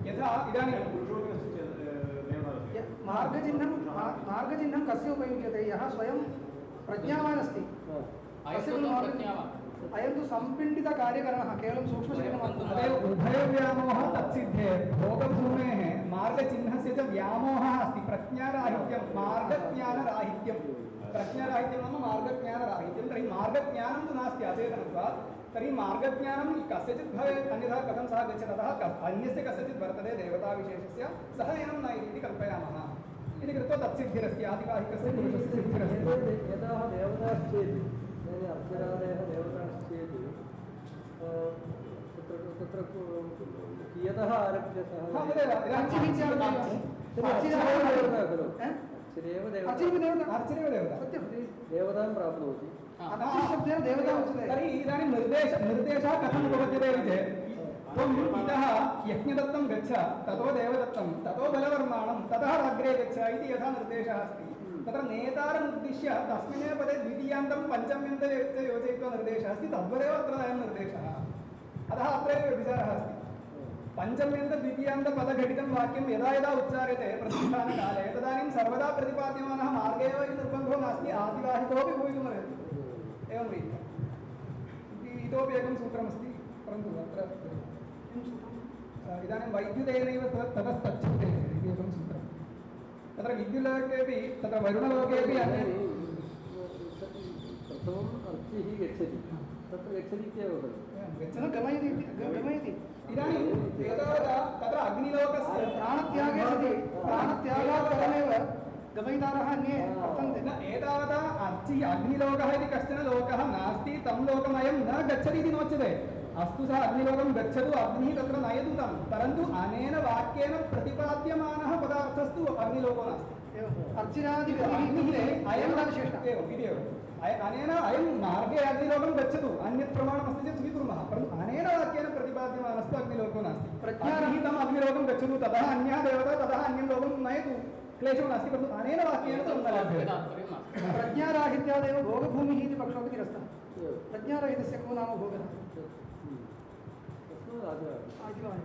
यथा इदानीं मार्गचिह्नं कस्य उपयुज्यते, यः स्वयं प्रज्ञावान् अस्ति। अयं तु संपिण्डितकार्यकरणः, केवलं सूक्ष्मशरीरम्। उभयव्यामोहः तत्सिद्धेः। भोगभूमेः मार्गचिह्नस्य च व्यामोहः अस्ति, प्रज्ञाराहित्यं, मार्गज्ञानराहित्यं। प्रज्ञाराहित्यं नाम मार्गज्ञानराहित्यं। तर्हि मार्गज्ञानं तु नास्ति अचेतनत्वात्। तर्हि मार्गज्ञानं कस्यचित् भवेत्, अन्यथा कथं सः गच्छति। अतः अन्यस्य कस्यचित् वर्तते देवताविशेषस्य, सः एनं न इति कल्पयामः इति कृत्वा तत्सिद्धिरस्ति। आदिवाहिकस्य पुरुषस्य सिद्धिरस्ति। यदा देवताश्चेत् अर्चरादयः देवताश्चेत् तत्र कियतः आरभ्य सः देवतां प्राप्नोति। तर्हि इदानीं निर्देशः कथम् उपपद्यते चेत् त्वम् इतः यज्ञदत्तं गच्छ, ततो देवदत्तं, ततो बलवर्माणं, ततः अग्रे गच्छ इति यथा निर्देशः अस्ति, तत्र नेतारम् उद्दिश्य तस्मिन्नेव पदे द्वितीयान्तं पञ्चम्यन्तं योजयित्वा निर्देशः अस्ति। तद्वदेव अत्र अयं निर्देशः। पञ्चम्यन्त-द्वितीयान्त-पदघटितं वाक्यं यदा यदा उच्चार्यते प्रतिष्ठानकाले तदानीं सर्वदा प्रतिपाद्यमानः मार्गे एव इति निर्बन्धो नास्ति, आदिवाहिकोऽपि भवितुमर्हति। एवं रीत्या इतोपि एकं सूत्रमस्ति, परन्तु अत्र इदानीं वैद्युतेनैव ततस्तच्छते इति एकं सूत्रं। तत्र विद्युल्लोकेपि तत्र वरुणलोकेपि प्रथमम् अर्चिः गच्छति, तत्र गच्छति इत्येव भवति। गमयति गमयति। इदानीम् एतावता तत्र अग्निलोकस्य प्राणत्यागे सति प्राणत्यागात् परमेव गमयितारः अन्ये वर्तन्ते। न एतावता अर्चिः अग्निलोकः इति कश्चन लोकः नास्ति, तं लोकमयं न गच्छति इति नोच्यते। अस्तु सः अग्निलोकं गच्छतु, अग्निः तत्र नयतु तं, परन्तु अनेन वाक्येन प्रतिपाद्यमानः पदार्थस्तु अग्निलोको नास्ति। अनेन अयं मार्गे अग्निलोकं गच्छतु, अन्यत् प्रमाणमस्ति चेत् स्वीकुर्मः, परन्तु अनेन वाक्येन प्रतिपाद्यमानस्तु अग्निलोको नास्ति। प्रज्ञारहितम् अग्निलोकं गच्छतु, ततः अन्यः देवता, ततः अन्यं लोकं नयतु, क्लेशो नास्ति, परन्तु अनेन वाक्येन तु न लभ्यते। प्रज्ञाराहित्यादेव भोगभूमिः इति पक्षोऽपि निरस्तः। प्रज्ञारहितस्य को नाम भोगः?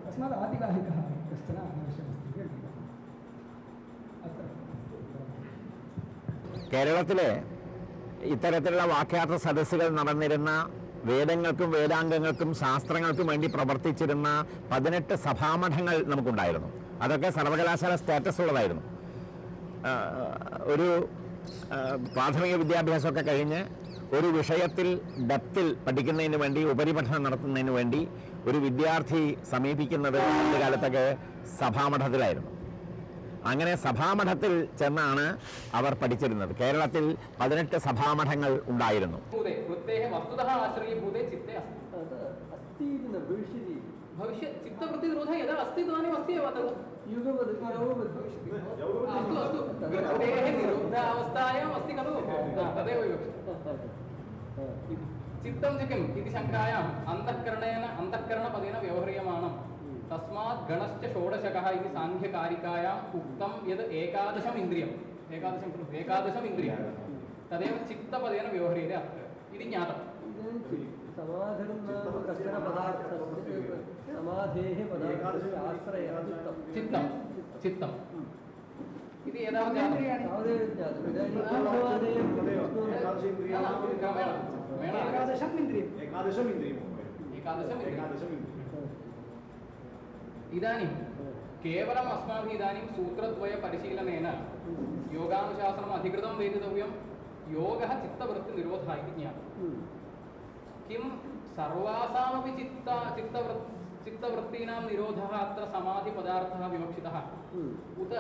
तस्मात् आदिवाहिकः कश्चन आवश्यकमस्ति। കേരളത്തിലെ ഇത്തരത്തിലുള്ള വാക്യാർത്ഥ സദസ്സുകൾ നടന്നിരുന്ന വേദങ്ങൾക്കും വേദാംഗങ്ങൾക്കും ശാസ്ത്രങ്ങൾക്കും വേണ്ടി പ്രവർത്തിച്ചിരുന്ന 18 സഭാമഠങ്ങൾ നമുക്കുണ്ടായിരുന്നു. അതൊക്കെ സർവകലാശാല സ്റ്റാറ്റസ് ഉള്ളതായിരുന്നു. ഒരു പ്രാഥമിക വിദ്യാഭ്യാസമൊക്കെ കഴിഞ്ഞ് ഒരു വിഷയത്തിൽ ഡെപ്തിൽ പഠിക്കുന്നതിന് വേണ്ടി ഉപരിപഠനം നടത്തുന്നതിന് വേണ്ടി ഒരു വിദ്യാർത്ഥി സമീപിക്കുന്നത് പണ്ട് കാലത്തൊക്കെ സഭാമഠത്തിലായിരുന്നു. അങ്ങനെ സഭാമഠത്തിൽ ചെന്നാണ് അവർ പഠിച്ചിരുന്നത്. കേരളത്തിൽ 18 സഭാമഠങ്ങൾ ഉണ്ടായിരുന്നു. चित्तं च किम् इति शङ्कायाम् अन्तःकरणपदेन व्यवह्रियमाणं तस्मात् गणश्च षोडशकः इति साङ्ख्यकारिकायाम् उक्तं यद् एकादशम् इन्द्रियं तदेव चित्तपदेन व्यवह्रियते अत्र इति ज्ञातम्। चित्तं चित्तं इति यदा इदानीं केवलम् अस्माभिः इदानीं सूत्रद्वयपरिशीलनेन योगानुशासनम् अधिकृतं वेदितव्यं। योगः चित्तवृत्तिनिरोधः इति ज्ञातं। किं सर्वासामपि चित्तवृत्तीनां निरोधः अत्र समाधिपदार्थः विवक्षितः उत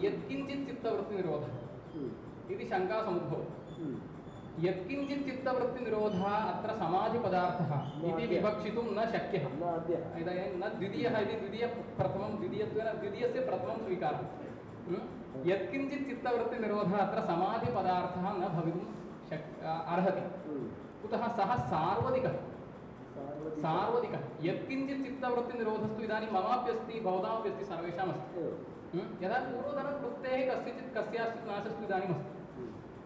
यत्किञ्चित् चित्तवृत्तिनिरोधः इति शङ्का समुद्भवति। यत्किञ्चित् चित्तवृत्तिनिरोधः अत्र समाधिपदार्थः इति विवक्षितुं न शक्यः। न द्वितीयः इति द्वितीयस्य प्रथमं स्वीकारः। यत्किञ्चित् चित्तवृत्तिनिरोधः अत्र समाधिपदार्थः न भवितुं अर्हति। कुतः सः सार्वधिकः यत्किञ्चित् चित्तवृत्तिनिरोधस्तु इदानीं ममाप्यस्ति, भवतामप्यस्ति, सर्वेषामस्ति। यदा पूर्वतनवृत्तेः कस्याश्चित् नाशस्तु इदानीमस्ति,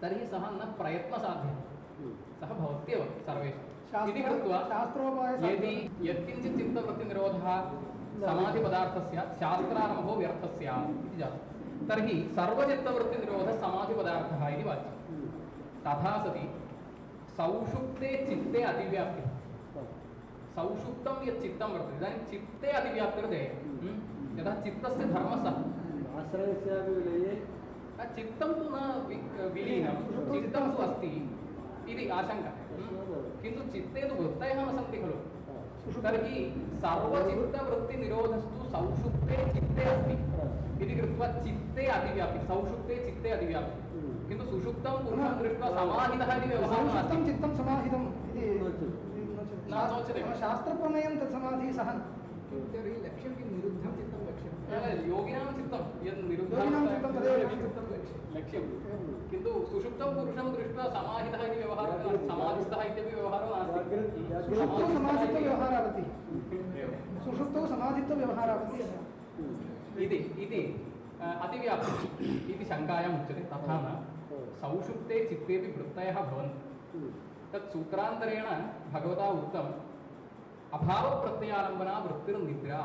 तर्हि सः न प्रयत्नसाध्यः, सः भवत्येव सर्वेषाम् इति कृत्वा यदि यत्किञ्चित् चित्तवृत्तिनिरोधः समाधिपदार्थस्य शास्त्रारम्भो व्यर्थः स्यात् इति जातं, तर्हि सर्वचित्तवृत्तिनिरोधः समाधिपदार्थः इति वाच्यं। तथा सति सौषुप्ते चित्ते अतिव्याप्तिः, सौषुप्तं यत् चित्तं वर्तते इदानीं चित्ते अतिव्याप्तिर्देहे। यदा चित्तस्य धर्मसः आश्रयस्यापि विलये चित्तं तु न विलीनं, चित्तं तु अस्ति इति आशङ्का। किन्तु चित्ते तु वृत्तयः न सन्ति खलु। तर्हि सर्वचित्तवृत्तिनिरोधस्तु सौषुप्ते चित्ते अस्ति इति कृत्वा चित्ते अतिव्याप्ति, सौषुप्ते चित्ते अतिव्याप्ति। किन्तु सुषुप्तं पुनः दृष्ट्वा समाहितः इति व्यवहारः नास्ति। चित्तं समाहितम् इति नोच्यते। शास्त्रप्रमेयं तत् समाधिः सः तर्हि लक्ष्यं किं निरुद्धं चित्तं लक्ष्यं योगिनां चित्तं यद् निरुद्धं तदेव लक्ष्यं। किन्तु सुषुप्तं पुरुषं दृष्ट्वा समाहितः इति व्यवहारः नास्ति, समाधिस्थः इत्यपि व्यवहारो नास्ति। सुषुप्तौ समाधित्वव्यवहारावति इति अतिव्याप्तिः इति शङ्कायाम् उच्यते। तथा न सौषुप्ते चित्तेपि वृत्तयः भवन्ति। तत् सूत्रान्तरेण भगवता उक्तम् अभावप्रत्ययालम्बना वृत्तिर्निद्रा।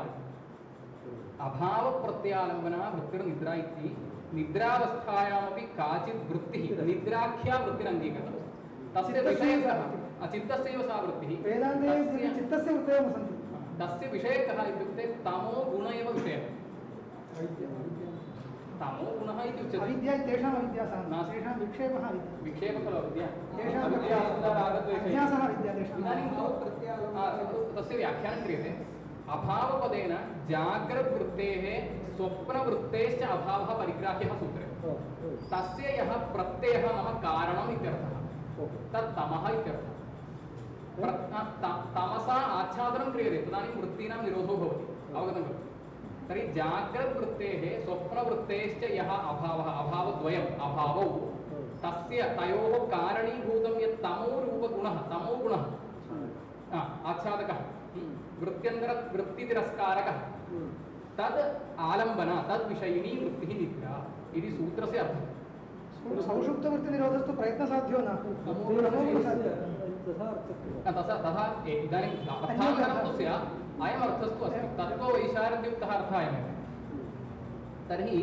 अभावप्रत्यालम्बना वृत्तिर्निद्रा इति निद्रावस्थायामपि काचित् वृत्तिः निद्राख्या वृत्तिरङ्गीकृता तस्य विषयकः चित्तस्यैव सा वृत्तिः वेदान्ते चित्तस्य वृत्तयः न सन्ति तस्य विषयकः इत्युक्ते तमो गुण एव विषयः तमो गुणः इति उच्यते अविद्या तेषाम् अविद्या तेषां विक्षेपः अविद्या विक्षेपः खलु अविद्या तेषां अविद्यासंगारागद्वेषः अभ्यासः अविद्या तेषाम् इदानीं तस्य व्याख्यानं क्रियते अभावपदेन जाग्रद्वृत्तेः स्वप्नवृत्तेश्च अभावः परिग्राह्यः सूत्रे तस्य यः प्रत्ययः नाम कारणम् इत्यर्थः तत् तमः इत्यर्थः तमसा आच्छादनं क्रियते तदानीं वृत्तीनां निरोधो भवति अवगतं खलु तर्हि जाग्रद्वृत्तेः स्वप्नवृत्तेश्च यः अभावः अभावद्वयम् अभावौ तस्य तयोः कारणीभूतं यत् तमोरूपगुणः तमोगुणः आच्छादकः वृत्तितिरस्कारकः तद् आलम्बना तद्विषयिणी वृत्तिः निद्रा इति सूत्रस्य अर्थः सौषुप्तवृत्तिनिरोधस्तु प्रयत्नसाध्यो न तथा इदानीं अर्थान्तरं तु स्यात् अयमर्थस्तु अस्ति तत्त्ववैशारद्युक्तः अर्थः अयमेव तर्हि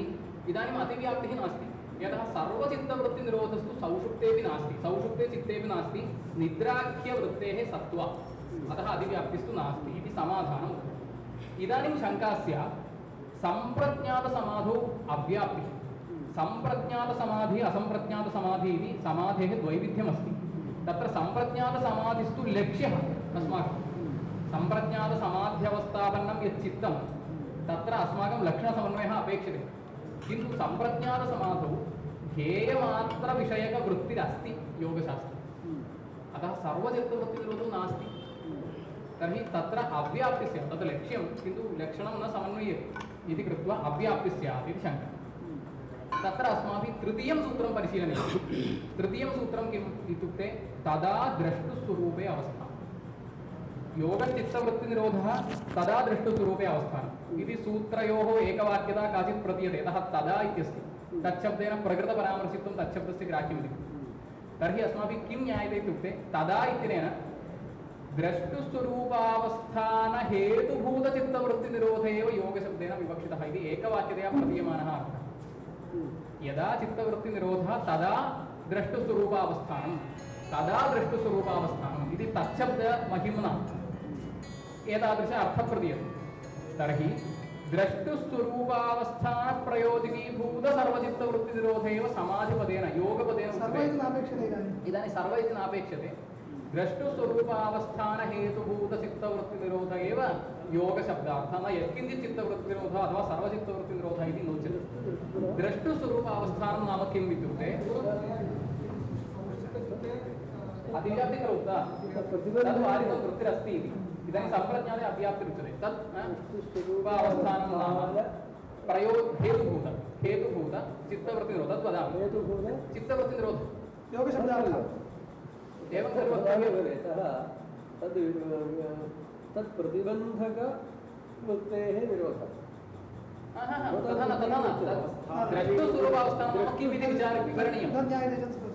इदानीम् अतिव्याप्तिः नास्ति यतः सर्वचित्तवृत्तिनिरोधस्तु सौषुप्तेपि नास्ति सौषुप्ते चित्तेपि नास्ति निद्राख्यवृत्तेः सत्त्वा अतः अतिव्याप्तिस्तु नास्ति इति समाधानम् इदानीं शङ्का स्यात् सम्प्रज्ञातसमाधौ अव्याप्तिः सम्प्रज्ञातसमाधि असम्प्रज्ञातसमाधि इति समाधेः द्वैविध्यमस्ति तत्र सम्प्रज्ञातसमाधिस्तु लक्ष्यः अस्माकं सम्प्रज्ञातसमाध्यवस्थापन्नं यत् चित्तं तत्र अस्माकं लक्षणसमन्वयः अपेक्षते किन्तु सम्प्रज्ञातसमाधौ ध्येयमात्रविषयकवृत्तिरस्ति योगशास्त्रे अतः सर्वचित्तवृत्तिनिरोधो नास्ति तर्हि तत्र अव्याप्तिः स्यात् तत् लक्ष्यं किन्तु लक्षणं न समन्वयेत् इति कृत्वा अव्याप्तिः स्यात् इति शङ्का तत्र अस्माभिः तृतीयं सूत्रं परिशीलनीयं तृतीयं सूत्रं किम् इत्युक्ते तदा द्रष्टुस्वरूपे अवस्था योगचित्तवृत्तिनिरोधः तदा द्रष्टुस्वरूपे अवस्थानम् इति सूत्रयोः एकवाक्यता काचित् प्रतीयते यतः तदा इत्यस्ति तच्छब्देन प्रकृतपरामर्शित्वं तच्छब्दस्य ग्राह्यमिति तर्हि अस्माभिः किं ज्ञायते इत्युक्ते तदा इत्यनेन द्रष्टुस्वरूपावस्थानहेतुभूतचित्तवृत्तिनिरोध एव योगशब्देन विवक्षितः इति एकवाक्यतया प्रतीयमानः अर्थः यदा चित्तवृत्तिनिरोधः तदा द्रष्टुस्वरूपावस्थानं तदा द्रष्टुस्वरूपावस्थानम् इति तच्छब्दमहिम्ना एतादृश अर्थः प्रदीयते तर्हि द्रष्टुस्वरूपावस्थानप्रयोजकीभूत सर्वचित्तवृत्तिनिरोध एव समाधिपदेन योगपदेन इदानीं सर्व इति नापेक्षते द्रष्टुस्वरूपावस्थानहेतुभूतचित्तवृत्तिनिरोध एव योगशब्दार्थः न यत्किञ्चित् चित्तवृत्तिनिरोधः अथवा सर्वचित्तवृत्तिनिरोधः इति नोच्यते द्रष्टुस्वरूपावस्थानं नाम किम् इत्युक्ते अतिव्याप्ति खलु तद् वारितं वृत्तिरस्ति इति इदानीं सम्प्रज्ञाते अव्याप्तिरुच्यते तत् स्वरूपावस्थानं नाम हेतुभूत चित्तवृत्तिनिरोधः तद् वदामि चित्तवृत्तिनिरोधः योगशब्दार्थः एवं खलु तत् प्रतिबन्धकवृत्तेः निरोधः तथा न द्रष्टुस्वरूपावस्थानं किम् इति विवरणीयं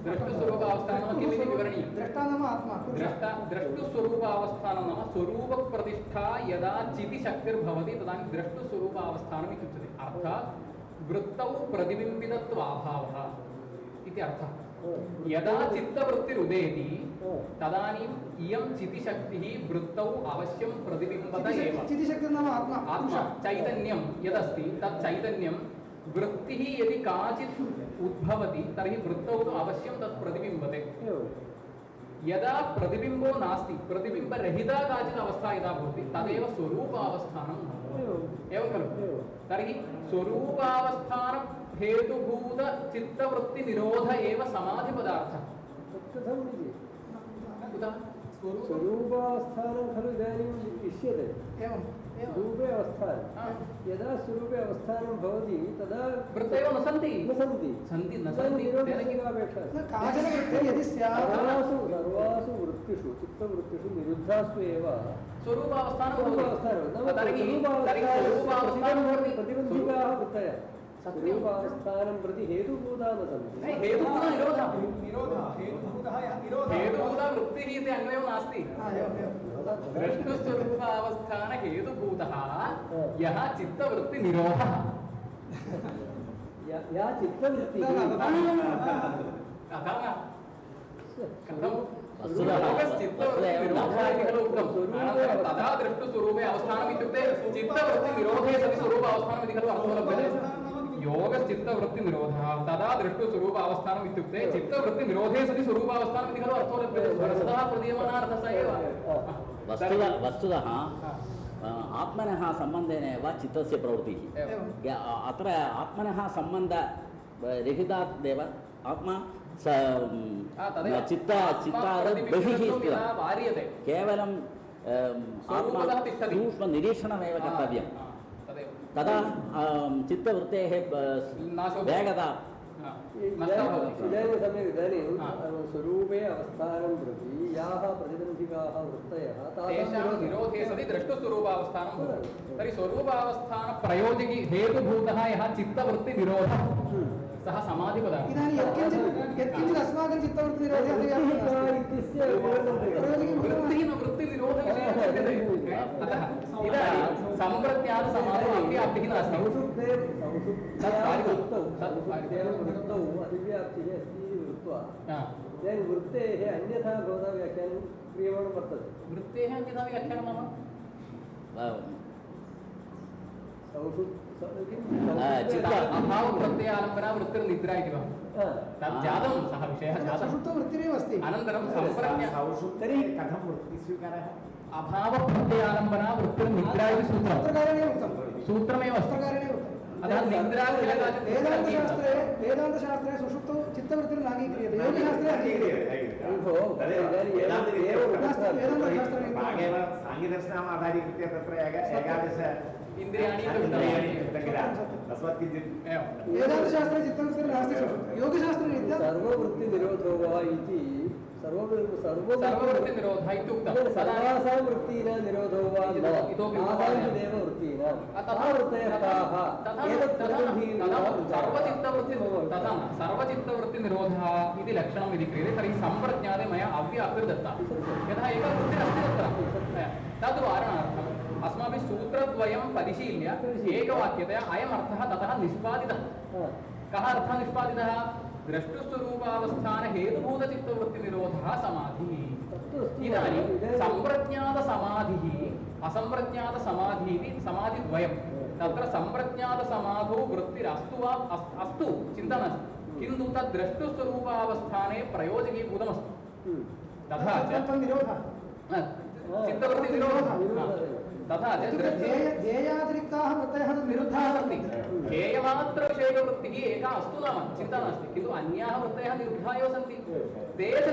द्रष्टुस्वरूपावस्थानं किम् इति विवरणीयं द्रष्टा नाम आत्मा द्रष्टुस्वरूपावस्थानं नाम स्वरूपप्रतिष्ठा यदा चितिशक्तिर्भवति तदानीं द्रष्टुस्वरूपावस्थानम् इत्युच्यते अर्थात् वृत्तौ प्रतिबिम्बितत्वाभावः इति अर्थः यदा चित्तवृत्तिरुदेति तदानीम् इयं चितिशक्तिः वृत्तौ अवश्यं प्रतिबिम्बत एव चितिशक्तिर्नाम आत्मा आत्मा चैतन्यं यदस्ति तत् चैतन्यं वृत्तिः यदि काचित् उद्भवति तर्हि वृत्तौ तु अवश्यं तत् प्रतिबिम्बते यदा प्रतिबिम्बो नास्ति प्रतिबिम्बरहिता काचित् अवस्था यदा भवति तदेव स्वरूपावस्थानं एवं खलु तर्हि स्वरूपावस्थान हेतुभूत चित्तवृत्तिनिरोध एव समाधिपदार्थः कथम् इति कुतः स्वरूपावस्थानं खलु इदानीम् इष्यते एवं स्वरूपे अवस्थानं यदा स्वरूपे अवस्थानं भवति तदा वृत्तयो न सन्ति निरोधस्यापेक्षा काचन वृत्तिः यदि स्यात् सर्वासु वृत्तिषु चित्तवृत्तिषु निरुद्धासु एव प्रतिबन्धिकाः वृत्तयः स्वरूपावस्थानं प्रति हेतुभूताः न सन्ति हेतुभूता वृत्तिः इति अन्वयो नास्ति द्रष्टुस्वरूपावस्थान हेतुभूतः यः चित्तवृत्तिनिरोधः या चित्तवृत्तिः कथं वस्तुतः योगश्चित्तवृत्तिनिरोधः इति खलु उक्तम् अनन्तरं तथा दृष्टुस्वरूपे अवस्थानम् इत्युक्ते चित्तवृत्तिनिरोधे सति स्वरूपावस्थानम् इति खलु अर्थो लभ्यते योगश्चित्तवृत्तिनिरोधः तदा दृष्टुस्वरूपावस्थानम् इत्युक्ते चित्तवृत्तिनिरोधे सति स्वरूपावस्थानम् इति खलु अर्थो लभ्यते परस्तः प्रदीयमानार्थः स एव वस्तुतः आत्मनः सम्बन्धेन एव चित्तस्य प्रवृत्तिः अत्र आत्मनः सम्बन्धरहितादेव आत्मा चित्तात् बहिः वार्यते केवलं सूक्ष्मनिरीक्षणमेव कर्तव्यं तदा चित्तवृत्तेः वेगता इदानीं स्वरूपे अवस्थानं प्रति याः प्रतिबन्धिकाः वृत्तयः तेषां निरोधे सति द्रष्टुस्वरूपावस्थानं भवति तर्हि स्वरूपावस्थानप्रयोजकी हेतुभूतः यः चित्तवृत्तिनिरोधः सः समाधिपदार्थः इदानीं यत्किञ्चित् अस्माकं चित्तवृत्तिनिरोधे वृत्तिनिरोधविषये उच्यते अतः इदानीं सम्प्रज्ञातसमाधौ अव्याप्तिः नास्ति अधिव्याप्तिः अस्ति वृत्वा इदानीं वृत्तेः अन्यथा भवता व्याख्यानं क्रियमाणं वर्तते वृत्तेः अन्यथा व्याख्यानं नाम अभावप्रत्ययालम्बना वृत्तिर्निद्रा इति वा तत् जातं सः विषयः जातः वृत्तिरेव अस्ति अनन्तरं तर्हि कथं वृत्तिस्वीकारः अभावप्रत्ययालम्बना वृत्तिर्निद्रा इति सूत्रमेव अस्ति अतः निद्रा वेदान्तशास्त्रे सुषुप्तौ चित्तवृत्तिर्नाङ्गीक्रियते योगशास्त्रे साङ्ख्यदर्शनम् आधारीकृत्य तत्र एकादश इन्द्रियाणि तस्मात् किञ्चित् वेदान्तशास्त्रे चित्तवृत्तिर्नास्ति योगशास्त्रे सर्ववृत्तिनिरोधो वा इति सर्ववृत्तिनिरोधः इत्युक्तं सर्वासां वृत्तीनां निरोधो वा आसाञ्चिदेव वृत्तीनां तथा वृत्तयः ताः सर्वचित्तवृत्तिनिरोधः इति लक्षणम् इति क्रियते तर्हि सम्प्रज्ञाते मया अव्याप्तिर्दत्ता यथा एका वृत्तिरस्ति तत्र तद्वारणार्थम् अस्माभिः सूत्रद्वयं परिशील्य एकवाक्यतया अयमर्थः ततः निष्पादितः कः अर्थः निष्पादितः द्रष्टुस्वरूपावस्थान हेतुभूतचित्तवृत्तिनिरोधः समाधिः इदानीं सम्प्रज्ञातसमाधिः असम्प्रज्ञातसमाधिः इति समाधिद्वयं तत्र सम्प्रज्ञातसमाधौ वृत्तिरस्तु वा अस्तु चिन्ता नास्ति किन्तु तद् द्रष्टुस्वरूपावस्थाने प्रयोजकीभूतमस्ति तथा च चित्तवृत्तिनिरोधः तथा च ध्येयातिरिक्ताः वृत्तयः निरुद्धाः सन्ति ध्येयमात्रविषयकवृत्तिः एका अस्तु नाम चिन्ता नास्ति किन्तु अन्याः वृत्तयः निरुद्धाः एव सन्ति ते च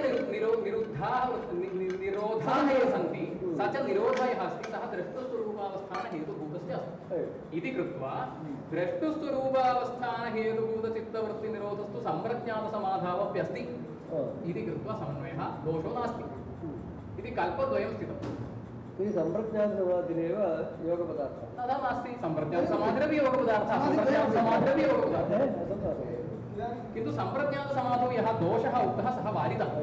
निरुद्धाः निरोधाः ये सन्ति स च निरोधः यः अस्ति सः द्रष्टुस्वरूपावस्थानहेतुभूतस्य अस्ति इति कृत्वा द्रष्टुस्वरूपावस्थानहेतुभूतचित्तवृत्तिनिरोधस्तु सम्प्रज्ञातसमाधावप्यस्ति इति कृत्वा समन्वयः दोषो नास्ति इति कल्पद्वयं स्थितम् इति सम्प्रज्ञातसमाधिरेव योगपदार्थः तथा नास्ति सम्प्रज्ञातसमाधिरपि योगपदार्थः सम्प्रज्ञातसमाधिरपि योगपदार्थः किन्तु सम्प्रज्ञातसमाधौ यः दोषः उक्तः सः वारितः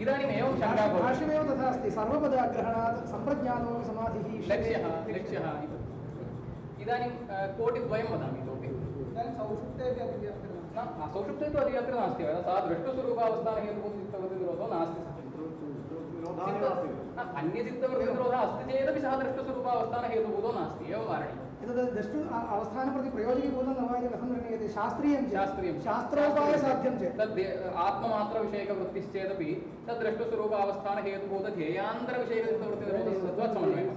इदानीम् एवं शङ्का भवति भाष्यमेव तथा अस्ति सर्वपदाग्रहणात् सम्प्रज्ञातो समाधिः लक्ष्यः इदानीं कोटिद्वयं वदामि इतोपि सौषुप्तेपि अतिव्याप्तिर्नास्ति सौषुप्ते तु अधिव्याप्तिः नास्ति सा दृष्टस्वरूपावस्थानहेतुभूतचित्तवृत्तिनिरोधो नास्ति अन्यचित्तवृत्तिनिरोधः अस्ति चेदपि सः दृष्टस्वरूपावस्थानहेतुभूतो नास्ति एवं वारणीयम् एतद् दृष्टु अवस्थानं प्रति प्रयोजकीभूतं न वा इति कथं निर्णीयते शास्त्रीयं शास्त्रोपायसाध्यं चेत् तद् आत्ममात्रविषयकवृत्तिश्चेदपि तद् दृष्टस्वरूपावस्थानहेतुभूतध्येयान्तरविषयकचित्तवृत्तिनिरोधः समन्वयः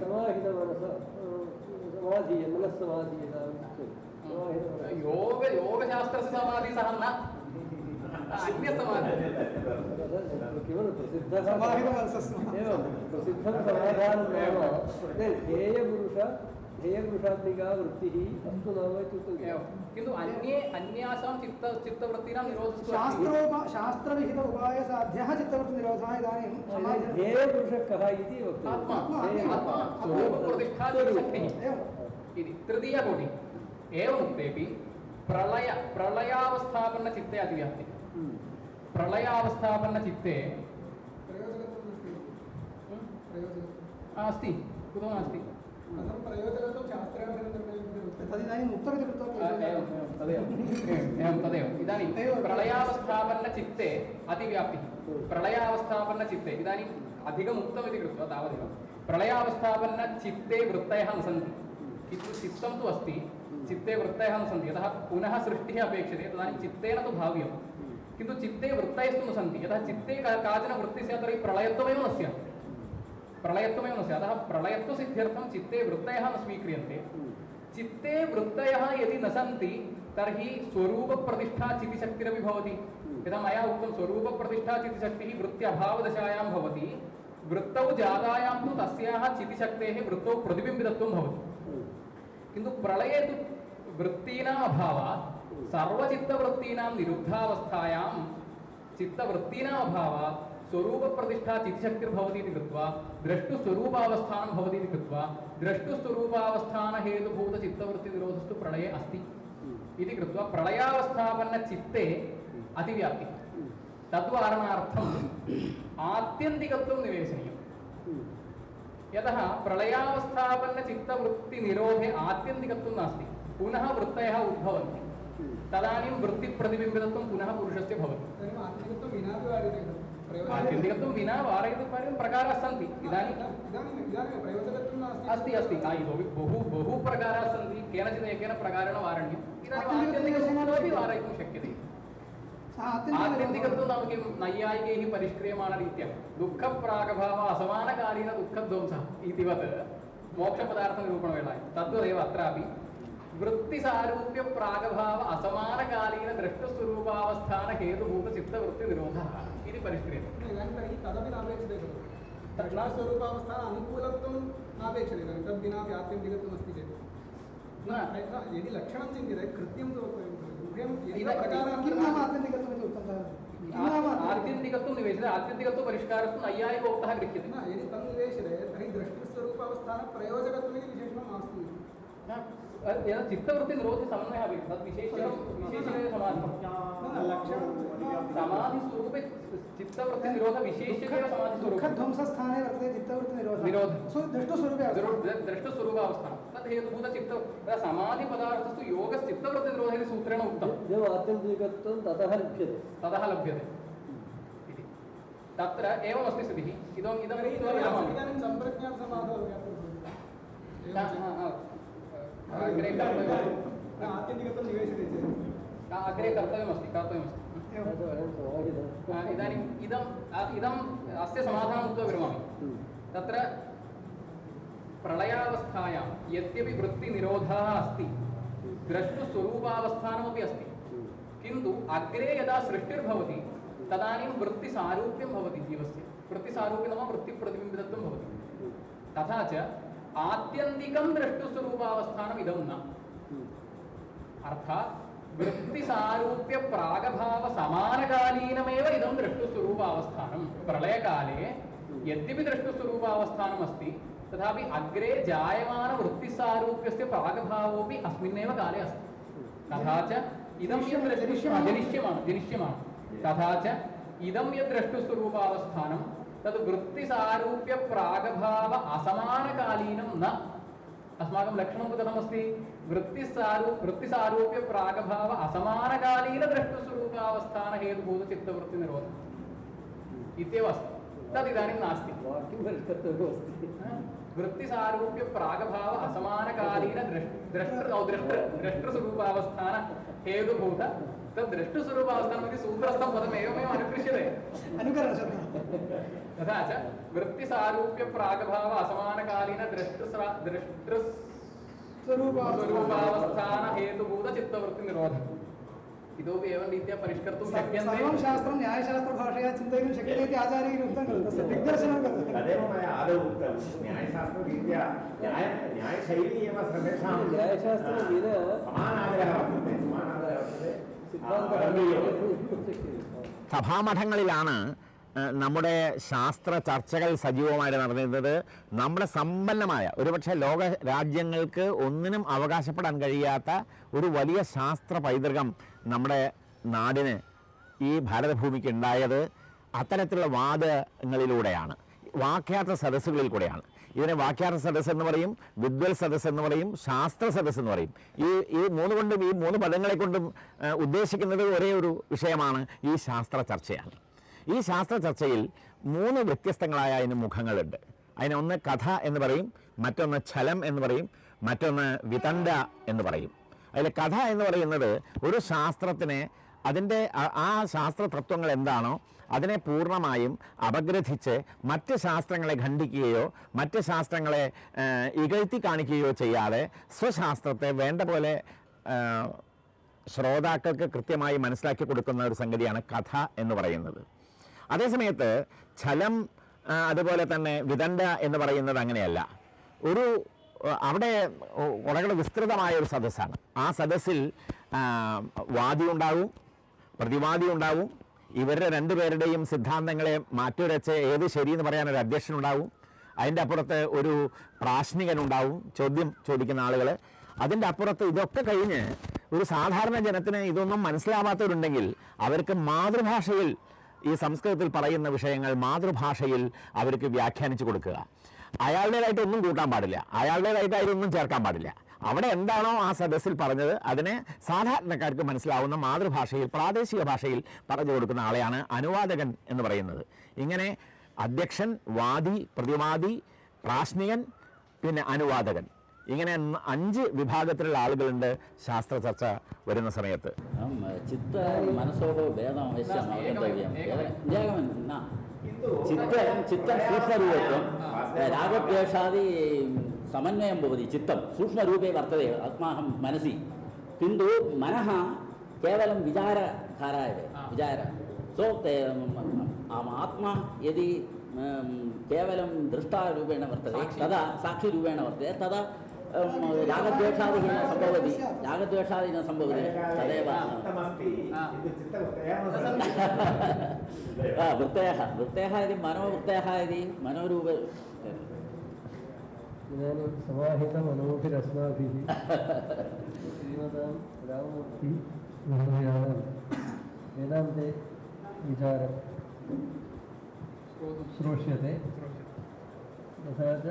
योगशास्त्रस्य समाधिः सः न अन्यसमाधिः प्रसिद्धं समाधानं नाम ध्येयपुरुषात्मिका वृत्तिः अस्तु नाम इत्युक्ते किन्तु अन्यासां चित्तवृत्तीनां निरोधस्तु शास्त्रविहित उपायसाध्यः चित्तवृत्तिनिरोधः इदानीं ध्येयपुरुषः कः इति स्वरूपप्रतिष्ठाशक्तिः इति तृतीयकोटि एवमुक्तेपि प्रलयावस्थापन्नचित्ते अतिव्याप्तिः प्रलयावस्थापन्नचित्ते अस्ति कुतो नास्ति कथं प्रयोजकत्वं शास्त्रार्थनिर्णयं तदिदानीम् उक्तमिति कृत्वा तदेव इदानीं प्रलयावस्थापन्नचित्ते अतिव्याप्तिः प्रलयावस्थापन्नचित्ते इदानीम् अधिकम् उक्तमिति कृत्वा तावदेव प्रलयावस्थापन्नचित्ते वृत्तयः न सन्ति किन्तु चित्तं तु अस्ति चित्ते वृत्तयः न सन्ति यतः पुनः सृष्टिः अपेक्षते तदानीं चित्तेन तु भाव्यं किन्तु चित्ते वृत्तयस्तु न सन्ति यतः चित्ते काचन वृत्तिः स्यात् तर्हि प्रलयत्वमेव न स्यात् अतः प्रलयत्वसिद्ध्यर्थं चित्ते वृत्तयः न स्वीक्रियन्ते चित्ते वृत्तयः यदि न सन्ति तर्हि स्वरूपप्रतिष्ठा चितिशक्तिरपि भवति यथा मया उक्तं स्वरूपप्रतिष्ठा चितिशक्तिः वृत्त्यभावदशायां भवति वृत्तौ जातायां तु तस्याः चितिशक्तेः वृत्तौ प्रतिबिम्बितत्वं भवति किन्तु प्रलये तु वृत्तीनाम् अभावात् सर्वचित्तवृत्तीनां निरुद्धावस्थायां चित्तवृत्तीनाम् अभावात् स्वरूपप्रतिष्ठा चितिशक्तिर्भवति इति कृत्वा द्रष्टुस्वरूपावस्थानं भवति इति कृत्वा द्रष्टुस्वरूपावस्थानहेतुभूतचित्तवृत्तिनिरोधस्तु प्रलये अस्ति इति कृत्वा प्रलयावस्थापन्नचित्ते अतिव्याप्तिः तद्वारणार्थम् आत्यन्तिकत्वं निवेशनीयम् यतः प्रलयावस्थापन्नचित्तवृत्तिनिरोधे आत्यन्तिकत्वं नास्ति पुनः वृत्तयः उद्भवन्ति तदानीं वृत्तिप्रतिबिम्बितत्वं पुनः पुरुषस्य भवति आत्यन्तिकत्वं विना वारयितुं प्रकाराः सन्ति इदानीं अस्ति इतोपि बहु प्रकाराः सन्ति केनचित् एकेन प्रकारेण वारणीयम् इदानीम् आत्यन्तिकत्वमपि वारयितुं शक्यते आत्यन्तिकत्वं नाम किं नैयायिकैः परिष्क्रियमाणरीत्या दुःखप्रागभाव असमानकालीन दुःखध्वंसः इतिवत् मोक्षपदार्थनिरूपणवेलायां तद्वदेव अत्रापि वृत्तिसारूप्य प्रागभाव असमानकालीन द्रष्टुस्वरूपावस्थान हेतुभूतचित्तवृत्तिनिरोधः इति परिष्क्रियते इदानीं तर्हि तदपि नापेक्षते खलु द्रष्टुस्वरूपावस्थान अनुकूलत्वं नापेक्षते इदानीं तद्विनापि आत्यन्तिकत्वमस्ति चेत् यदि लक्षणं चिन्त्यते कृत्यं तु वक्तव्यं खलु किं नाम आत्यन्तिकत्वमिति उक्तं आत्यन्तिकत्वं निवेशते आत्यन्तिकत्व परिष्कारस्तु नैयायिकोक्तः गृह्यते न यदि तं निवेशते तर्हि द्रष्टुस्वरूपावस्थानप्रयोजकत्वमिति विशेषणं मास्तु यदा चित्तवृत्तिनिरोधे समन्वयः भवेत् तद् विशेषेण समाधिस्वरूपे चित्तवृत्तिनिरोधविशेषेण समाधिस्वरूपे दुःखध्वंसस्थाने वर्तते चित्तवृत्तिनिरोधः द्रष्टुस्वरूपावस्थानं तद् हेतुभूतचित्त समाधिपदार्थस्तु योगश्चित्तवृत्तिनिरोधः इति सूत्रेण उक्तम् आत्यन्तिकत्वं ततः लभ्यते इति तत्र एवमस्ति स्थितिः इदमिदं इदानीं सम्प्रज्ञातसमाधौ अग्रे आत्यन्तिकत्वं निवेशते चेत् अग्रे कर्तव्यमस्ति इदानीम् इदम् अस्य समाधानम् उक्त्वा विरमामि तत्र प्रलयावस्थायां यद्यपि वृत्तिनिरोधः अस्ति द्रष्टुस्वरूपावस्थानमपि अस्ति किन्तु अग्रे यदा सृष्टिर्भवति तदानीं वृत्तिसारूप्यं भवति जीवस्य वृत्तिसारूप्यं नाम वृत्तिप्रतिबिम्बितत्वं भवति तथा च आत्यन्तिकं द्रष्टुस्वरूपावस्थानम् इदं न अर्थात् वृत्तिसारूप्य प्रागभाव समानकालीनमेव इदं द्रष्टुस्वरूपावस्थानं प्रलयकाले यद्यपि द्रष्टुस्वरूपावस्थानम् अस्ति तथापि अग्रे जायमान वृत्तिसारूप्यस्य प्रागभावोऽपि अस्मिन्नेव काले अस्ति तथा च इदं यद् जनिष्यमाणं तथा च इदं यद् द्रष्टुस्वरूपावस्थानं तद् वृत्तिसारूप्य प्रागभाव असमानकालीनं न अस्माकं लक्षणं तु कथमस्ति वृत्तिसारूप्य प्रागभाव असमानकालीन द्रष्टुस्वरूपावस्थान हेतुभूतचित्तवृत्तिनिरोधः इत्येव अस्ति तदिदानीं नास्ति वृत्तिसारूप्य प्रागभाव असमानकालीन द्रष्टृस्वरूपावस्थान हेतुभूत तद् द्रष्टुस्वरूपावस्थानम् इति सूत्रस्थं पदम् एवमेव अनुकृष्यते तथा च वृत्तिसारूप्य प्रागभाव असमानकालीन द्रष्टृस्वरूपावस्थान हेतुभूत चित्तवृत्तिनिरोधः इतोपि एवं रीत्या परिष्कर्तुं शक्यन्ते सर्वं शास्त्रं न्यायशास्त्रभाषया चिन्तयितुं शक्यते इति आचार्यैः उक्तं खलु तस्य दिग्दर्शनं करोति तदेव मया आदौ उक्तं न्यायशास्त्ररीत्या न्यायशैली एव सर्वेषां समानादरः वर्तते സഭാമഠങ്ങളിലാണ് നമ്മുടെ ശാസ്ത്ര ചർച്ചകൾ സജീവമായിട്ട് നടന്നിരുന്നത്. നമ്മുടെ സമ്പന്നമായ ഒരുപക്ഷെ ലോക രാജ്യങ്ങൾക്ക് ഒന്നിനും അവകാശപ്പെടാൻ കഴിയാത്ത ഒരു വലിയ ശാസ്ത്ര പൈതൃകം നമ്മുടെ നാടിന് ഈ ഭാരതഭൂമിക്ക് ഉണ്ടായത് അത്തരത്തിലുള്ള വാദങ്ങളിലൂടെയാണ്, വാക്യാർത്ഥ സദസ്സുകളിൽ കൂടെയാണ്. ഇതിനെ വാക്യാർത്ഥ സദസ്സ് എന്ന് പറയും, വിദ്വൽ സദസ്സ് എന്ന് പറയും, ശാസ്ത്ര സദസ്സ് എന്ന് പറയും. ഈ മൂന്ന് കൊണ്ടും ഈ മൂന്ന് പദങ്ങളെ കൊണ്ടും ഉദ്ദേശിക്കുന്നത് ഒരേ ഒരു വിഷയമാണ്, ഈ ശാസ്ത്ര ചർച്ചയാണ്. ഈ ശാസ്ത്ര ചർച്ചയിൽ 3 വ്യത്യസ്തങ്ങളായ അതിന് മുഖങ്ങളുണ്ട്. അതിനൊന്ന് കഥ എന്ന് പറയും, മറ്റൊന്ന് ഛലം എന്ന് പറയും, മറ്റൊന്ന് വിതണ്ട എന്ന് പറയും. അതിൽ കഥ എന്ന് പറയുന്നത് ഒരു ശാസ്ത്രത്തിനെ അതിൻ്റെ ആ ശാസ്ത്ര തത്വങ്ങൾ എന്താണോ അതിനെ പൂർണ്ണമായും അപഗ്രഥിച്ച് മറ്റ് ശാസ്ത്രങ്ങളെ ഖണ്ഡിക്കുകയോ മറ്റ് ശാസ്ത്രങ്ങളെ ഇകഴ്ത്തി കാണിക്കുകയോ ചെയ്യാതെ സ്വശാസ്ത്രത്തെ വേണ്ട പോലെ ശ്രോതാക്കൾക്ക് കൃത്യമായി മനസ്സിലാക്കി കൊടുക്കുന്ന ഒരു സംഗതിയാണ് കഥ എന്ന് പറയുന്നത്. അതേസമയത്ത് ഛലം അതുപോലെ തന്നെ വിതണ്ട എന്ന് പറയുന്നത് അങ്ങനെയല്ല. അവിടെ വളരെ വിസ്തൃതമായ ഒരു സദസ്സാണ്. ആ സദസ്സിൽ വാദി ഉണ്ടാവും, പ്രതിവാദി ഉണ്ടാവും, ഇവരുടെ രണ്ടുപേരുടെയും സിദ്ധാന്തങ്ങളെ മാറ്റുരച്ച് ഏത് ശരിയെന്ന് പറയാൻ ഒരു അധ്യക്ഷനുണ്ടാവും, അതിൻ്റെ അപ്പുറത്ത് ഒരു പ്രാശ്നികനുണ്ടാവും, ചോദ്യം ചോദിക്കുന്ന ആളുകൾ. അതിൻ്റെ അപ്പുറത്ത് ഇതൊക്കെ കഴിഞ്ഞ് ഒരു സാധാരണ ജനത്തിന് ഇതൊന്നും മനസ്സിലാവാത്തവരുണ്ടെങ്കിൽ അവർക്ക് മാതൃഭാഷയിൽ ഈ സംസ്കൃതത്തിൽ പറയുന്ന വിഷയങ്ങൾ മാതൃഭാഷയിൽ അവർക്ക് വ്യാഖ്യാനിച്ചു കൊടുക്കുക. അയാളുടേതായിട്ട് ഒന്നും കൂട്ടാൻ പാടില്ല, അയാളുടേതായിട്ട് അതിലൊന്നും ചേർക്കാൻ പാടില്ല. അവിടെ എന്താണോ ആ സദസ്സിൽ പറഞ്ഞത് അതിനെ സാധാരണക്കാർക്ക് മനസ്സിലാവുന്ന മാതൃഭാഷയിൽ പ്രാദേശിക ഭാഷയിൽ പറഞ്ഞു കൊടുക്കുന്ന ആളെയാണ് അനുവാദകൻ എന്ന് പറയുന്നത്. ഇങ്ങനെ അധ്യക്ഷൻ, വാദി, പ്രതിവാദി, പ്രാശ്നികൻ, പിന്നെ അനുവാദകൻ, ഇങ്ങനെ 5 വിഭാഗത്തിലുള്ള ആളുകളുണ്ട് ശാസ്ത്ര ചർച്ച വരുന്ന സമയത്ത്. ചിത്ത മനസ്സോട് ഭേദം അവശ്യം ചിത്തം സൂക്ഷ്മരൂപത്വം രാഗദ്വേഷാദി സമന്വയം भवति. चित्तं सूक्ष्मरूपे वर्तते आत्माहं मनसि, किन्तु मनः केवलं विचारधारा एव, विचार. सो आत्मा यदि केवलं दृष्टारूपेण वर्तते तदा साक्षिरूपेण वर्तते तदा रागद्वेषादिः न सम्भवति, रागद्वेषादिः न सम्भवति. तदेव वृत्तयः इति मनोवृत्तयः इति मनोरूप इदानीं समाहितमनोभिरस्माभिः श्रीमतां राममूर्ति महोदयानां वेदान्ते विचारं श्रोष्यते, तथा च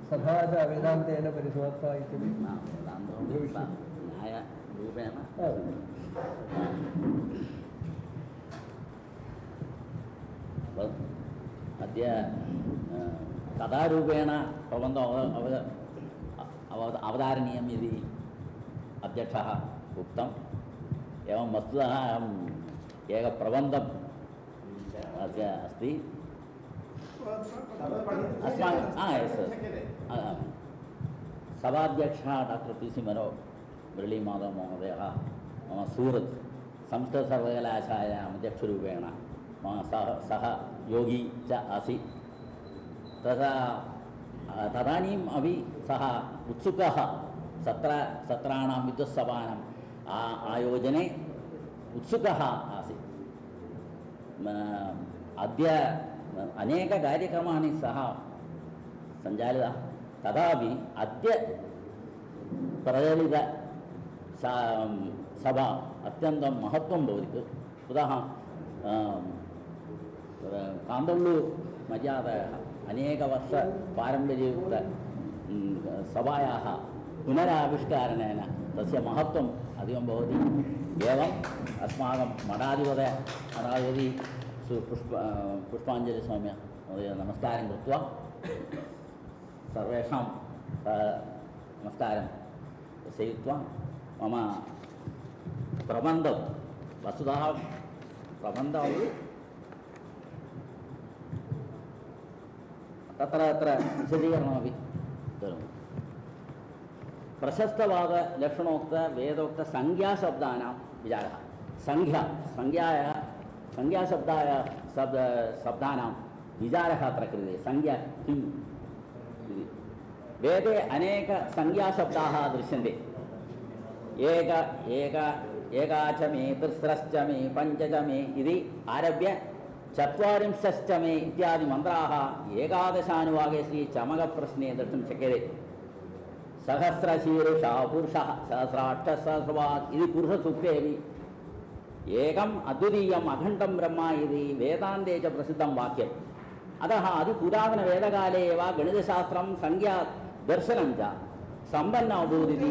सभा च वेदान्तेन परिसमाप्ता इत्यपि न्यायरूपेण अद्य कथारूपेण प्रबन्धम् अवधारणीयम् इति अध्यक्षः उक्तम्. एवं वस्तुतः अहम् एकप्रबन्धम् अस्य अस्ति अस्माकं सभाध्यक्षः डॉक्टर पी सी मनोहर मुरलीमाधव महोदयः मम सूरत् संस्कृतसर्वकलाशालायाम् अध्यक्षरूपेण मम सह योगी च आसीत्. तथा तदानीम् अपि सः उत्सुकः सत्राणां विद्वत्सभानाम् आयोजने उत्सुकः आसीत्. अद्य अनेककार्यक्रमाणि सः सञ्चालितः, तथापि अद्य प्रचलित सभा अत्यन्तं महत्त्वं भवति. कुतः कान्दळ्ळूर् मर्यादयाः अनेकवर्षपारम्पर्ययुक्त सभायाः पुनराविष्कारणेन तस्य महत्त्वम् अधिकं भवति. एवम् अस्माकं मठाधिपति पुष्पाञ्जलिस्वामी महोदय नमस्कारं कृत्वा सर्वेषां नमस्कारं सेवित्वा मम प्रबन्धं वस्तुतः प्रबन्धं तत्र विशदीकरणमपि करोमि. प्रशस्तवादलक्षणोक्त वेदोक्त संज्ञाशब्दानां विचारः. शब्दानां विचारः अत्र क्रियते. संज्ञा किम् इति. वेदे अनेक संज्ञाशब्दाः दृश्यन्ते. एकाच मे, तिस्रश्च मे, पञ्चच मे इति आरभ्य चत्वारिंशश्च मे इत्यादि मन्त्राः एकादशानुवागे श्रीचमकप्रश्ने द्रष्टुं शक्यते. सहस्रशीर्षः पुरुषः, सहस्राक्षसहस्रवाक् इति पुरुषसूक्तेऽपि एकम् अद्वितीयम् अखण्डं ब्रह्म इति वेदान्ते च प्रसिद्धं वाक्यं. अतः अधिपुरातनवेदकाले एव गणितशास्त्रं संज्ञा दर्शनं च सम्पन्न अभूदिति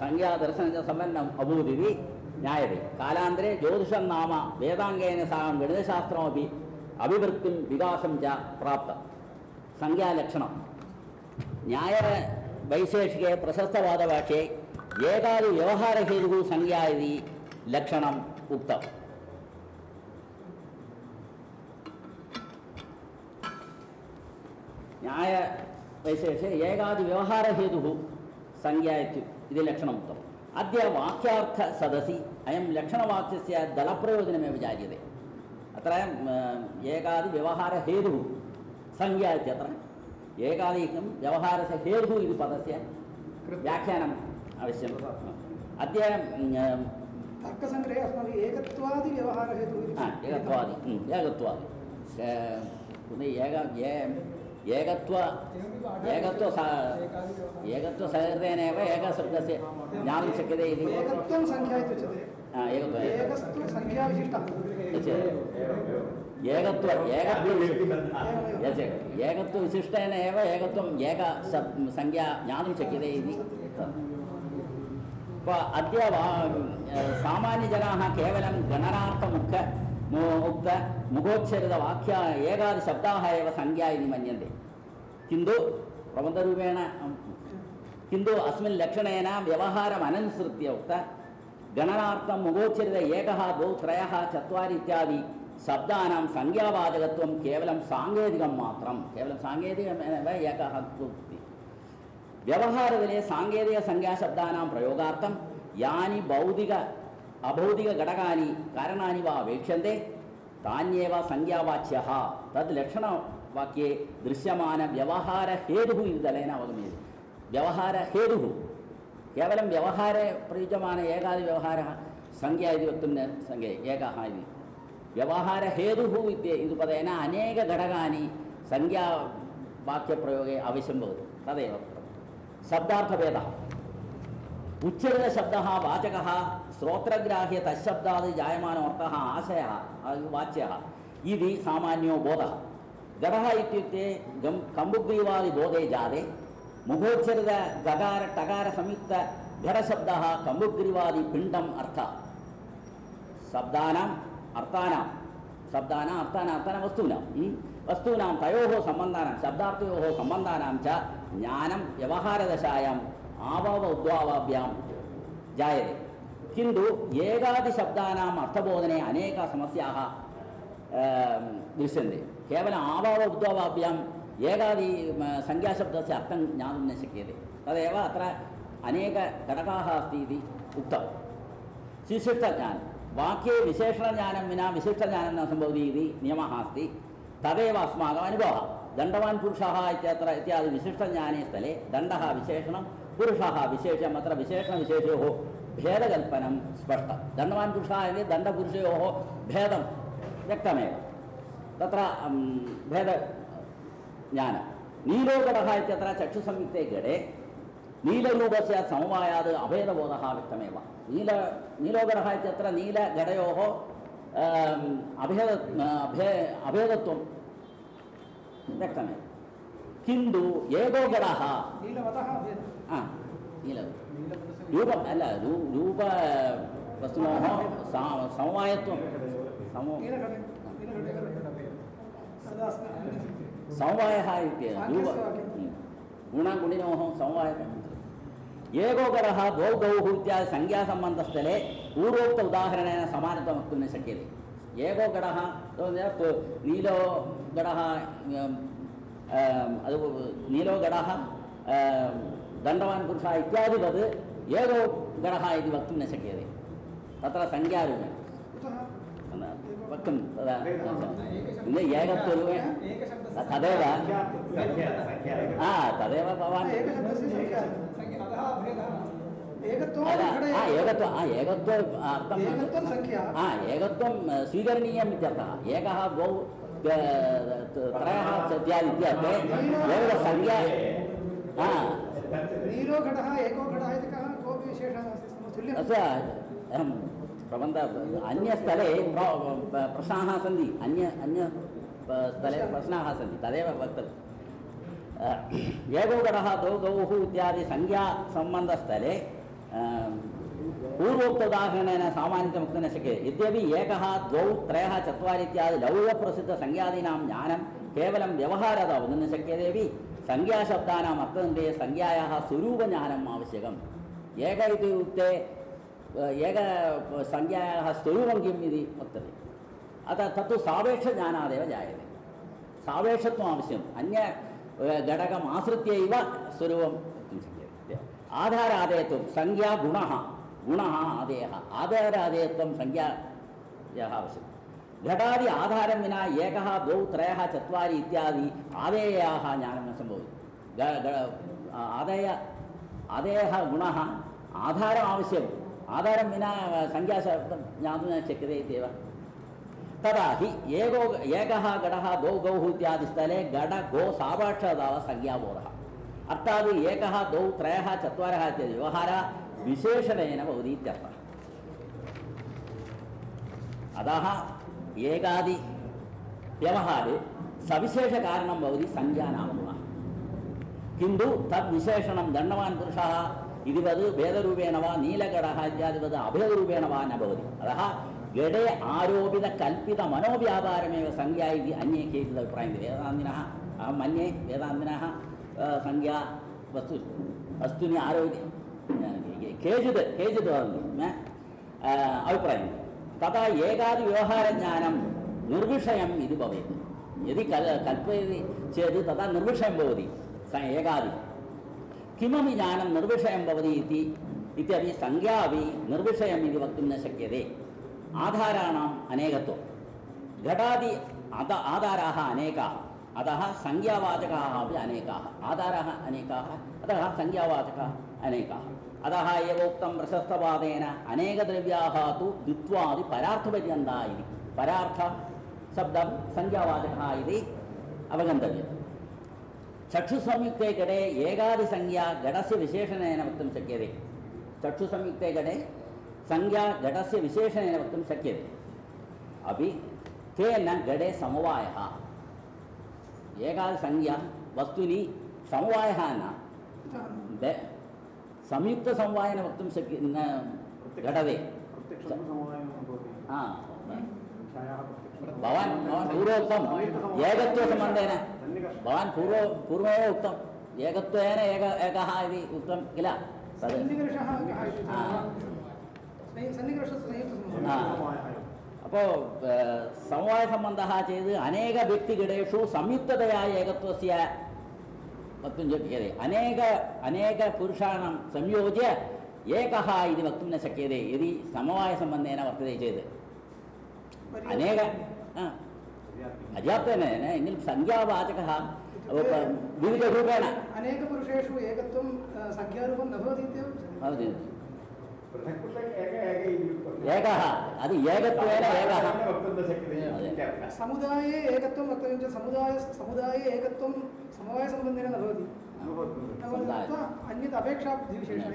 संज्ञादर्शनं च सम्पन्नम् अभूदिति ज्ञायते। कालान्तरे ज्योतिषं नाम वेदाङ्गेन सह गणितशास्त्रमपि अभिवृद्धिं विकासं च प्राप्तं। संज्ञालक्षणं न्यायवैशेषिके प्रशस्तवादभाष्ये एकादिव्यवहारहेतुः संज्ञा इति लक्षणम् उक्तम्। न्यायवैशेषे एकादिव्यवहारहेतुः संज्ञा इति लक्षणम् उक्तम्। अद्य वाक्यार्थसदसि अयं लक्षणवाक्यस्य दलप्रयोजनमेव जायते। अत्र एकादिव्यवहारहेतुः संज्ञा इत्यत्र एकादिकं व्यवहारस्य हेतुः इति पदस्य व्याख्यानम् अवश्यम्। अद्य तर्कसङ्ग्रहे अस्माभिः एकत्वादिव्यवहारहेतुः एकत्वसहृदेनैव एकशब्दस्य ज्ञातुं शक्यते इति एकत्वं संख्या इत्युच्यते। एकस्तु संख्याविशिष्टः एकत्वविशिष्टेन एव एकत्वम् एक संज्ञा ज्ञातुं शक्यते इति। अद्य सामान्यजनाः केवलं गणनार्थमुखोच्चरितवाक्य एकादिशब्दाः एव संज्ञा इति मन्यन्ते। किन्तु प्रबन्धरूपेण किन्तु अस्मिन् लक्षणेन व्यवहारम् अनुसृत्य उक्त गणनार्थं मुखोच्चरित एकः द्वौ त्रयः चत्वारि इत्यादि शब्दानां संज्ञावाचकत्वं केवलं साङ्केतिकं मात्रं, केवलं साङ्केतिकमेव एकः उक्ति। व्यवहारदिने साङ्केतिकसंज्ञाशब्दानां प्रयोगार्थं यानि भौतिक अभौतिकघटकानि कारणानि वा अपेक्षन्ते तान्येव संज्ञावाच्यः। तद् लक्षणवाक्ये दृश्यमानव्यवहारहेतुः इति दलेन अवगम्यते। व्यवहारहेतुः केवलं व्यवहारे प्रयुज्यमान एकादिव्यवहारः संज्ञा इति वक्तुं न शक्यते। एकः इति व्यवहारहेतुः इति पदेन अनेकघटकानि संज्ञावाक्यप्रयोगे अवश्यं भवति। तदेव शब्दार्थभेदः उच्चरितशब्दः वाचकः श्रोत्रग्राह्य तच्छब्दादि जायमानो अर्थः आशयः वाच्यः इति सामान्यो बोधः। घटः इत्युक्ते कम्बुग्रीवादिबोधे जाते मुखोच्चरित गकार टकार संयुक्त घटशब्दः कम्बुग्रीवादिपिण्डम् अर्थः। शब्दानाम् अर्थानां वस्तूनां तयोः सम्बन्धानां शब्दार्थयोः सम्बन्धानां च ज्ञानं व्यवहारदशायाम् आभाव उद्भावाभ्यां जायते। किन्तु एकादिशब्दानाम् अर्थबोधने अनेकाः समस्याः दृश्यन्ते। केवलम् आभाव उद्भावाभ्याम् एकादि संज्ञाशब्दस्य अर्थं ज्ञातुं न शक्यते। तदेव अत्र अनेकघटकाः अस्ति इति उक्तं। विशिष्टज्ञानं वाक्ये विशेषणज्ञानं विना विशिष्टज्ञानं न सम्भवति इति नियमः अस्ति। तदेव अस्माकम् अनुभवः। दण्डवान् पुरुषः इत्यत्र इत्यादि विशिष्टज्ञाने स्थले दण्डः विशेषणं पुरुषः विशेषम्। अत्र विशेषणविशेषयोः भेदकल्पनं स्पष्टं। दण्डवान् पुरुषः इति दण्डपुरुषयोः भेदं व्यक्तमेव तत्र भेदज्ञानं। नीलोघटः इत्यत्र चक्षुसंयुक्ते घटे नीलरूपस्य समवायात् अभेदबोधः व्यक्तमेव। नीलोघटः इत्यत्र नीलघटयोः अभेदत्वं व्यक्तमेव। किन्तु एको घटः रूपम् अल्ल रूपवस्तुनोः समवायत्वं समवायः इत्येव गुणगुणिनोः समवायः। एको घटः द्वौ गौः इत्यादि संज्ञासम्बन्धस्थले पूर्वोक्त उदाहरणेन समानत्वं वक्तुं न शक्यते। एको घटः नीलो घटः नीलो घटः दण्डवान् पुरुषः इत्यादिवत् एको घटः इति वक्तुं न शक्यते। तत्र संज्ञारूपेण वक्तुं एकत्वरूपेण तदेव तदेव भवान् एकत्वं स्वीकरणीयम् इत्यर्थः। एकः द्वौ त्रयः इत्यादि इत्यर्थे संज्ञा नीलो घटः एको घटः इति कः कोऽपि विशेषः नास्ति। प्रबन्ध अन्यस्थले प्रश्नाः सन्ति, स्थले प्रश्नाः सन्ति, तदेव वक्तव्यम्। एको घटः द्वौ गौः इत्यादि संज्ञासम्बन्धस्थले पूर्वोक्तोदाहरणेन सामान्यतः वक्तुं न शक्यते। यद्यपि एकः द्वौ त्रयः चत्वारि इत्यादि लौकिकप्रसिद्धसंज्ञादीनां ज्ञानं केवलं व्यवहारतः वक्तुं न शक्यतेपि संज्ञाशब्दानाम् अर्थनिर्णये संज्ञायाः स्वरूपज्ञानम् आवश्यकम्। एक इत्युक्ते एकसंज्ञायाः स्वरूपं किम् इति वक्तव्यम्। अतः तत्तु सापेक्षज्ञानादेव जायते। सापेक्षत्वम् आवश्यकम्। अन्य घटकम् आश्रित्यैव स्वरूपं वक्तुं शक्यते। आधारादेयत्वं संज्ञा गुणः आदेयः आधारादेयत्वं संज्ञायाः आवश्यकम्। घटादि आधारं विना एकः द्वौ त्रयः चत्वारि इत्यादि आदेयाः ज्ञानं न सम्भवति। आदेयः गुणः आधारम् आवश्यकम्। आधारं विना संज्ञाशब्दं ज्ञातुं न शक्यते इत्येव। तदा हि एकः घटः द्वौ गौः इत्यादि स्थले घट गो सापेक्षतावत् संज्ञाबोधः। अर्थात् एकः द्वौ त्रयः चत्वारः इत्यादि व्यवहारः विशेषणेन भवति इत्यर्थः। अतः एकादि व्यवहारे सविशेषकारणं भवति संज्ञानां गुणः। किन्तु तद्विशेषणं दण्डवान् पुरुषः इतिवद् भेदरूपेण वा नीलघटः इत्यादिवद् अभेदरूपेण वा न भवति। अतः घटे आरोपितकल्पितमनोव्यापारमेव संज्ञा इति अन्ये केचित् अभिप्रायन्ते। वेदान्तिनः अहं मन्ये वेदान्तिनः संज्ञा वस्तूनि आरोप्य केचित् वदन्ति अभिप्रायन्ते। तथा एकादिव्यवहारज्ञानं निर्विषयम् इति भवेत्। यदि कल्पयति चेत् तदा निर्विषयं भवति एकादि। किमपि ज्ञानं निर्विषयं भवति इत्यपि संज्ञा अपि निर्विषयम् इति वक्तुं न शक्यते। आधाराणाम् अनेकत्वं घटादि आधाराः अनेकाः, अतः संज्ञावाचकाः अपि अनेकाः। आधाराः अनेकाः, अतः संज्ञावाचकाः अनेकाः। अतः एव उक्तं प्रशस्तवादेन अनेकद्रव्याः तु द्वित्वादि परार्थपर्यन्ताः इति। परार्थशब्दं संज्ञावाचकः इति अवगन्तव्यम्। चक्षुसंयुक्ते घटे एकादिसंज्ञा घटस्य विशेषणेन वक्तुं शक्यते। चक्षुसंयुक्ते घटे संज्ञा घटस्य विशेषणेन वक्तुं शक्यते। अपि तेन घटे समवायः एकादिसंज्ञा वस्तूनि समवायः न संयुक्तसमवायेन वक्तुं शक्य न घटते। भवान् पूर्वोक्तम् एकत्वसम्बन्धेन भवान् पूर्वमेव उक्तम् एकत्वेन एकः इति उक्तं किल അപ്പോൾ സമവായസംബന്ധः चेत् अनेकव्यक्तिगणेषु संयुक्ततया एकत्वस्य वक्तुं शक्यते। अनेकपुरुषाणां संयोज्य एकः इति वक्तुं न शक्यते यदि समवायसम्बन्धेन वर्तते चेत्। अनेक अजाप्तेन संज्ञावाचकः विविधरूपेण अनेकपुरुषेषु एकत्वं संज्ञारूपं न भवति इत्येव भवति। एकः अति एकत्वेन एकः समुदाये एकत्वं वक्तव्यं चेत् समुदाये एकत्वं समवायसम्बन्धेन न भवति। अन्यत् अपेक्षाबुद्धिविशेषः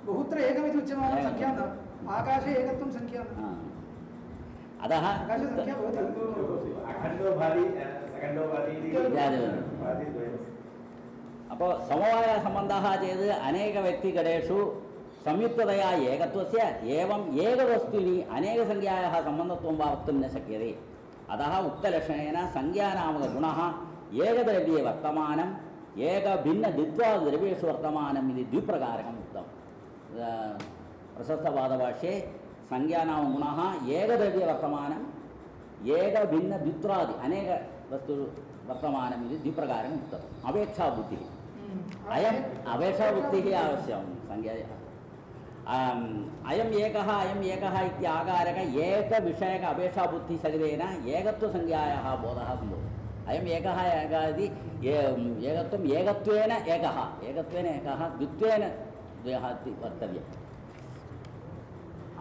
बहुत्र एकमिति उच्यमानं संख्या न। आकाशे एकत्वं संख्या न। अतः आकाशे संख्या भवति। അപ്പോൾ സമവായസംബന്ധः चेत् अनेकव्यक्तिगणेषु संयुक्ततया एकत्वस्य एवम् एकवस्तुनि अनेकसंज्ञायाः सम्बन्धत्वं वा वक्तुं न शक्यते। अतः उक्तलक्षणेन संज्ञानामकगुणः एकद्रव्ये वर्तमानम् एकभिन्नद्वित्वादिद्रव्येषु वर्तमानम् इति द्विप्रकारकम् उक्तम्। प्रशस्तवादभाष्ये संज्ञानामगुणः एकद्रव्ये वर्तमानम् एकभिन्नद्वित्वादि अनेकवस्तु वर्तमानम् इति द्विप्रकारकम् उक्तम्। अपेक्षाबुद्धिः अयम् अपेक्षाबुद्धिः आवश्यकं संज्ञायाः। अयम् एकः इति आकारक एकविषयक अपेक्षाबुद्धिसहितेन एकत्वसंज्ञायाः बोधः सम्भवति। अयम् एकः इति एकत्वम् एकत्वेन एकः द्वित्वेन द्वयः इति वक्तव्यम्।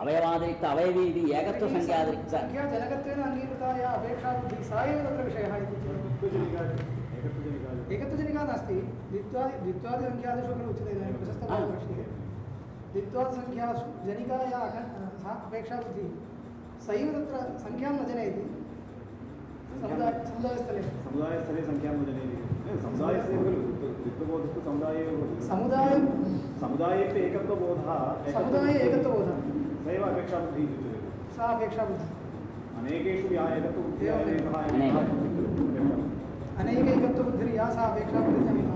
अवयवातिरिक्त अवयवी इति एकत्वसंज्ञातिरिक्त संख्याजनकत्वेन अङ्गीकृता या अपेक्षाबुद्धिः सा एव तत्र विषयः इति एकत्वजनिका नास्ति। द्वित्वादिसंख्यादिषु खलु उच्यते इदानीं प्रशस्तवादभाष्ये द्वित्वासङ्ख्यासु जनिकायाः सा अपेक्षा बुद्धिः सैव तत्र सङ्ख्यां न जनयति समुदायस्थले समुदायस्थले संख्यां न जनयति समुदायस्य खलु द्वित्वबोधस्तु समुदाये एव भवति समुदाये एकत्वबोधः समुदाये एकत्वबोधः स एव अपेक्षा बुद्धिः इत्युच्यते सा अपेक्षा बुद्धिः अनेकेषु या एकत्वबुद्धिः अनेक एकत्वबुद्धिर्या सा अपेक्षा बुद्धिः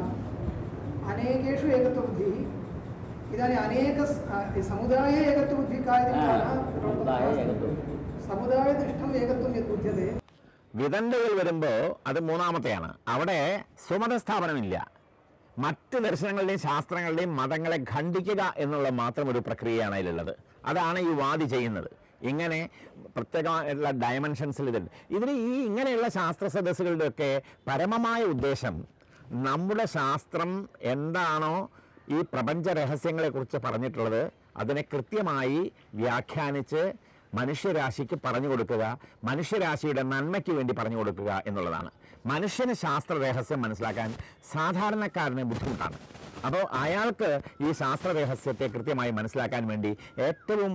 अनेकेषु एकत्वबुद्धिः इदानीम् अनेक समुदाये एकत्वबुद्धिः का इति समुदायदृष्टम् एकत्वं यद् बुध्यते വിദണ്ഡകൾ വരുമ്പോൾ അത് മൂന്നാമത്തെയാണ്. അവിടെ സുമതസ്ഥാപനമില്ല. മറ്റ് ദർശനങ്ങളുടെയും ശാസ്ത്രങ്ങളുടെയും മതങ്ങളെ ഖണ്ഡിക്കുക എന്നുള്ള മാത്രം ഒരു പ്രക്രിയയാണ് അതിലുള്ളത്. അതാണ് ഈ വാദി ചെയ്യുന്നത്. ഇങ്ങനെ പ്രത്യേകമായിട്ടുള്ള ഡയമെൻഷൻസിൽ ഇതിൽ ഇങ്ങനെയുള്ള ശാസ്ത്ര സദസ്സുകളുടെയൊക്കെ പരമമായ ഉദ്ദേശം നമ്മുടെ ശാസ്ത്രം എന്താണോ ഈ പ്രപഞ്ച രഹസ്യങ്ങളെക്കുറിച്ച് പറഞ്ഞിട്ടുള്ളത് അതിനെ കൃത്യമായി വ്യാഖ്യാനിച്ച് മനുഷ്യരാശിക്ക് പറഞ്ഞു കൊടുക്കുക, മനുഷ്യരാശിയുടെ നന്മയ്ക്ക് വേണ്ടി പറഞ്ഞു കൊടുക്കുക എന്നുള്ളതാണ്. മനുഷ്യന് ശാസ്ത്ര രഹസ്യം മനസ്സിലാക്കാൻ സാധാരണക്കാരന് ബുദ്ധിമുട്ടാണ്. അപ്പോൾ അയാൾക്ക് ഈ ശാസ്ത്ര രഹസ്യത്തെ കൃത്യമായി മനസ്സിലാക്കാൻ വേണ്ടി ഏറ്റവും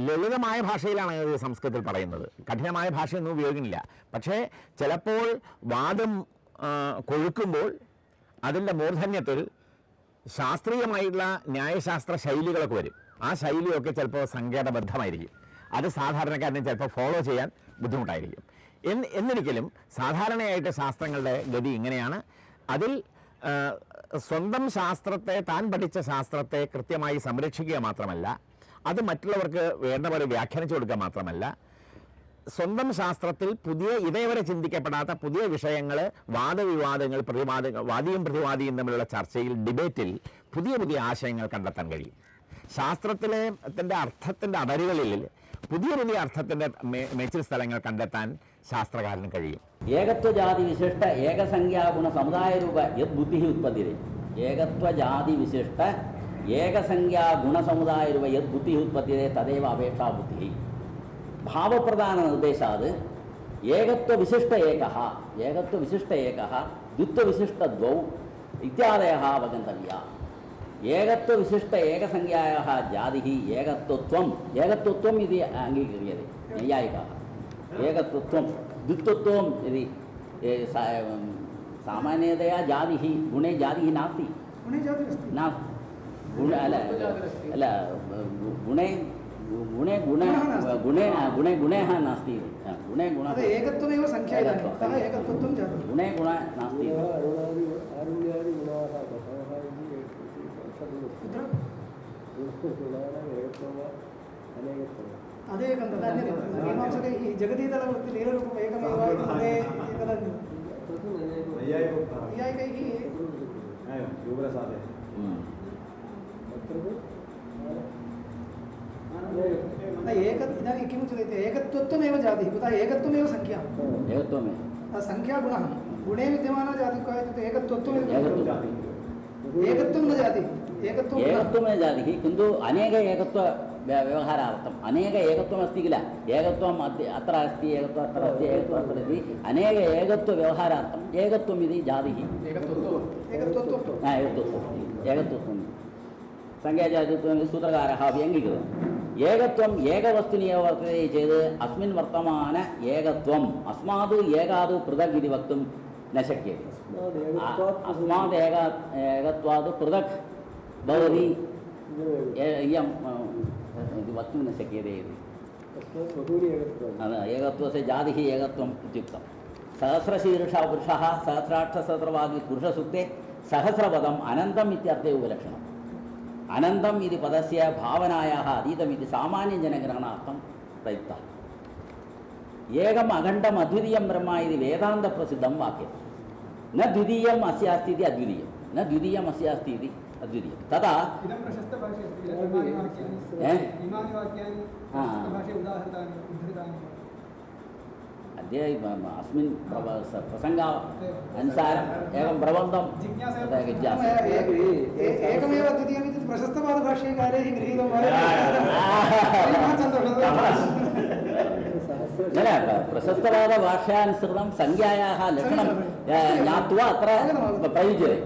ലളിതമായ ഭാഷയിലാണ് ഇത് സംസ്കൃതത്തിൽ പറയുന്നത്. കഠിനമായ ഭാഷയൊന്നും ഉപയോഗിക്കുന്നില്ല. പക്ഷേ ചിലപ്പോൾ വാദം കൊഴുക്കുമ്പോൾ അതിൻ്റെ മൂർധന്യത്തിൽ ശാസ്ത്രീയമായിട്ടുള്ള ന്യായശാസ്ത്ര ശൈലികളൊക്കെ വരും. ആ ശൈലിയൊക്കെ ചിലപ്പോൾ സങ്കേതബദ്ധമായിരിക്കും. അത് സാധാരണക്കാരനെ ചിലപ്പോൾ ഫോളോ ചെയ്യാൻ ബുദ്ധിമുട്ടായിരിക്കും. എന്നിരിക്കലും സാധാരണയായിട്ട് ശാസ്ത്രങ്ങളുടെ ഗതി ഇങ്ങനെയാണ്. അതിൽ സ്വന്തം ശാസ്ത്രത്തെ, താൻ പഠിച്ച ശാസ്ത്രത്തെ കൃത്യമായി സംരക്ഷിക്കുക മാത്രമല്ല, അത് മറ്റുള്ളവർക്ക് വേണ്ട പോലെ വ്യാഖ്യാനിച്ചു കൊടുക്കുക മാത്രമല്ല, സ്വന്തം ശാസ്ത്രത്തിൽ പുതിയ ഇതേവരെ ചിന്തിക്കപ്പെടാത്ത പുതിയ വിഷയങ്ങൾ, വാദവിവാദങ്ങൾ, വാദിയും പ്രതിവാദിയും തമ്മിലുള്ള ചർച്ചയിൽ, ഡിബേറ്റിൽ പുതിയ പുതിയ ആശയങ്ങൾ കണ്ടെത്താൻ കഴിയും. ശാസ്ത്രത്തിലെ അർത്ഥത്തിൻ്റെ അതിരുകളിൽ പുതിയ പുതിയ അർത്ഥത്തിൻ്റെ മേച്ചിൽ സ്ഥലങ്ങൾ കണ്ടെത്താൻ ശാസ്ത്രകാരന് കഴിയും. ഏകത്വജാതി വിശിഷ്ട ഏകസംഖ്യാഗുണ സമുദായരൂപ യത് ബുദ്ധി ഉത്പത്തിരെ ഏകത്വജാതി വിശിഷ്ട ഏകസംഖ്യാഗുണസമുദായരൂപ യത് ബുദ്ധി ഉത്പത്തിരെ തദൈവ അപേക്ഷാ ബുദ്ധി ഭാവപ്രധാന നിർദ്ദേശാത് ഏകത്വവിശിഷ്ട ഏകഃ ദ്വിത്വവിശിഷ്ട ദ്വൗ ഇത്യാദയഃ അവഗന്തവ്യ. ഏകത്വവിശിഷ്ട ഏകസംഖ്യായാः जातिः ഏകത്വത്വം इति अङ्गीक्रियते नैयायिकाः. ഏകത്വത്വം द्वित्वत्वम् इति सामान्यतया जातिः गुणे जातिः नास्ति. गुणे नास्ति. एकत्वमेव संख्या एकत्वत्वं जातिः. गुणे नास्ति. अदेकं तदन्यत् मीमांसकैः जगतीतलवृत्ति लीलरूपम् एकमेव इति मते तदन्यत् नैयायिकैः इदानीं किमुच्यते एकत्वत्वमेव जातिः कुतः एकत्वमेव संख्या संख्यागुणः गुणे विद्यमाना जातिः कः इत्युक्ते एकत्वत्वमेव एकत्वं न जातिः एकत्वमेव जातिः किन्तु अनेक एकत्व व्यवहारार्थम् अनेक एकत्वमस्ति किल एकत्वम् अत्र अस्ति एकत्वम् अत्र अस्ति एकत्वम् अत्र अस्ति अनेक एकत्वव्यवहारार्थम् एकत्वम् इति जातिः एकत्वत्वं संख्याजातित्वं सूत्रकारः अपि अङ्गीकृतम्. एकत्वम् एकवस्तुनि एव वर्तते चेत् अस्मिन् वर्तमान एकत्वम् अस्माद् एकाद् पृथक् इति वक्तुं न शक्यते. अस्माद् एकत्वात् पृथक् भवति इयं वक्तुं न शक्यते इति. एकत्वस्य जातिः एकत्वम् इत्युक्तं. सहस्रशीर्षः पुरुषः सहस्राक्षसहस्रवादी पुरुषसूक्ते सहस्रपदम् अनन्तम् इत्यर्थे उपलक्षणम्. अनन्तम् इति पदस्य भावनायाः अतीतमिति सामान्यजनग्रहणार्थं प्रयुक्तः. एकम् अखण्डम् अद्वितीयं ब्रह्म इति वेदान्तप्रसिद्धं वाक्यं. न द्वितीयम् अस्य अस्ति इति अद्वितीयं, न द्वितीयम् अस्य अस्ति इति अद्वितीयं. तदा इदं प्रशस्तभाषे अस्ति इमानि वाक्यानि प्रशस्तभाषे उदाहृतानि उद्धृतानि अद्य अस्मिन् प्रसङ्गानुसारम् एकं प्रबन्धं जिज्ञासा एकमेव द्वितीयमिति प्रशस्तवादभाष्यकारैः गृहीतं प्रशस्तवादभाष्यानुसृतं संज्ञायाः लक्षणं ज्ञात्वा अत्र प्रयुज्यते.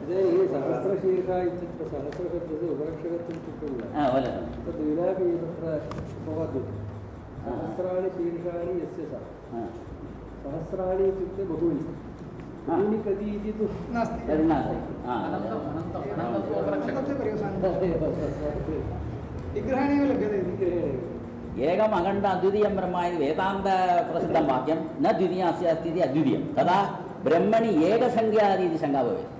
सहस्रशीर्ष इत्यत्र सहस्रशब्दस्य उपलक्षकत्वं चिन्तनं तद् विनापि तत्र भवतु सहस्राणि शीर्षाणि यस्य सः सहस्राणि इत्युक्ते बहूनि बहूनि कति इति तु नास्ति विग्रहेणैव लभ्यते एकम् अखण्ड अद्वितीयं ब्रह्म इति वेदान्तप्रसिद्धं वाक्यं न द्वितीयम् अस्य अस्ति इति अद्वितीयं तदा ब्रह्मणि एकसंज्ञादि इति शङ्का भवेत्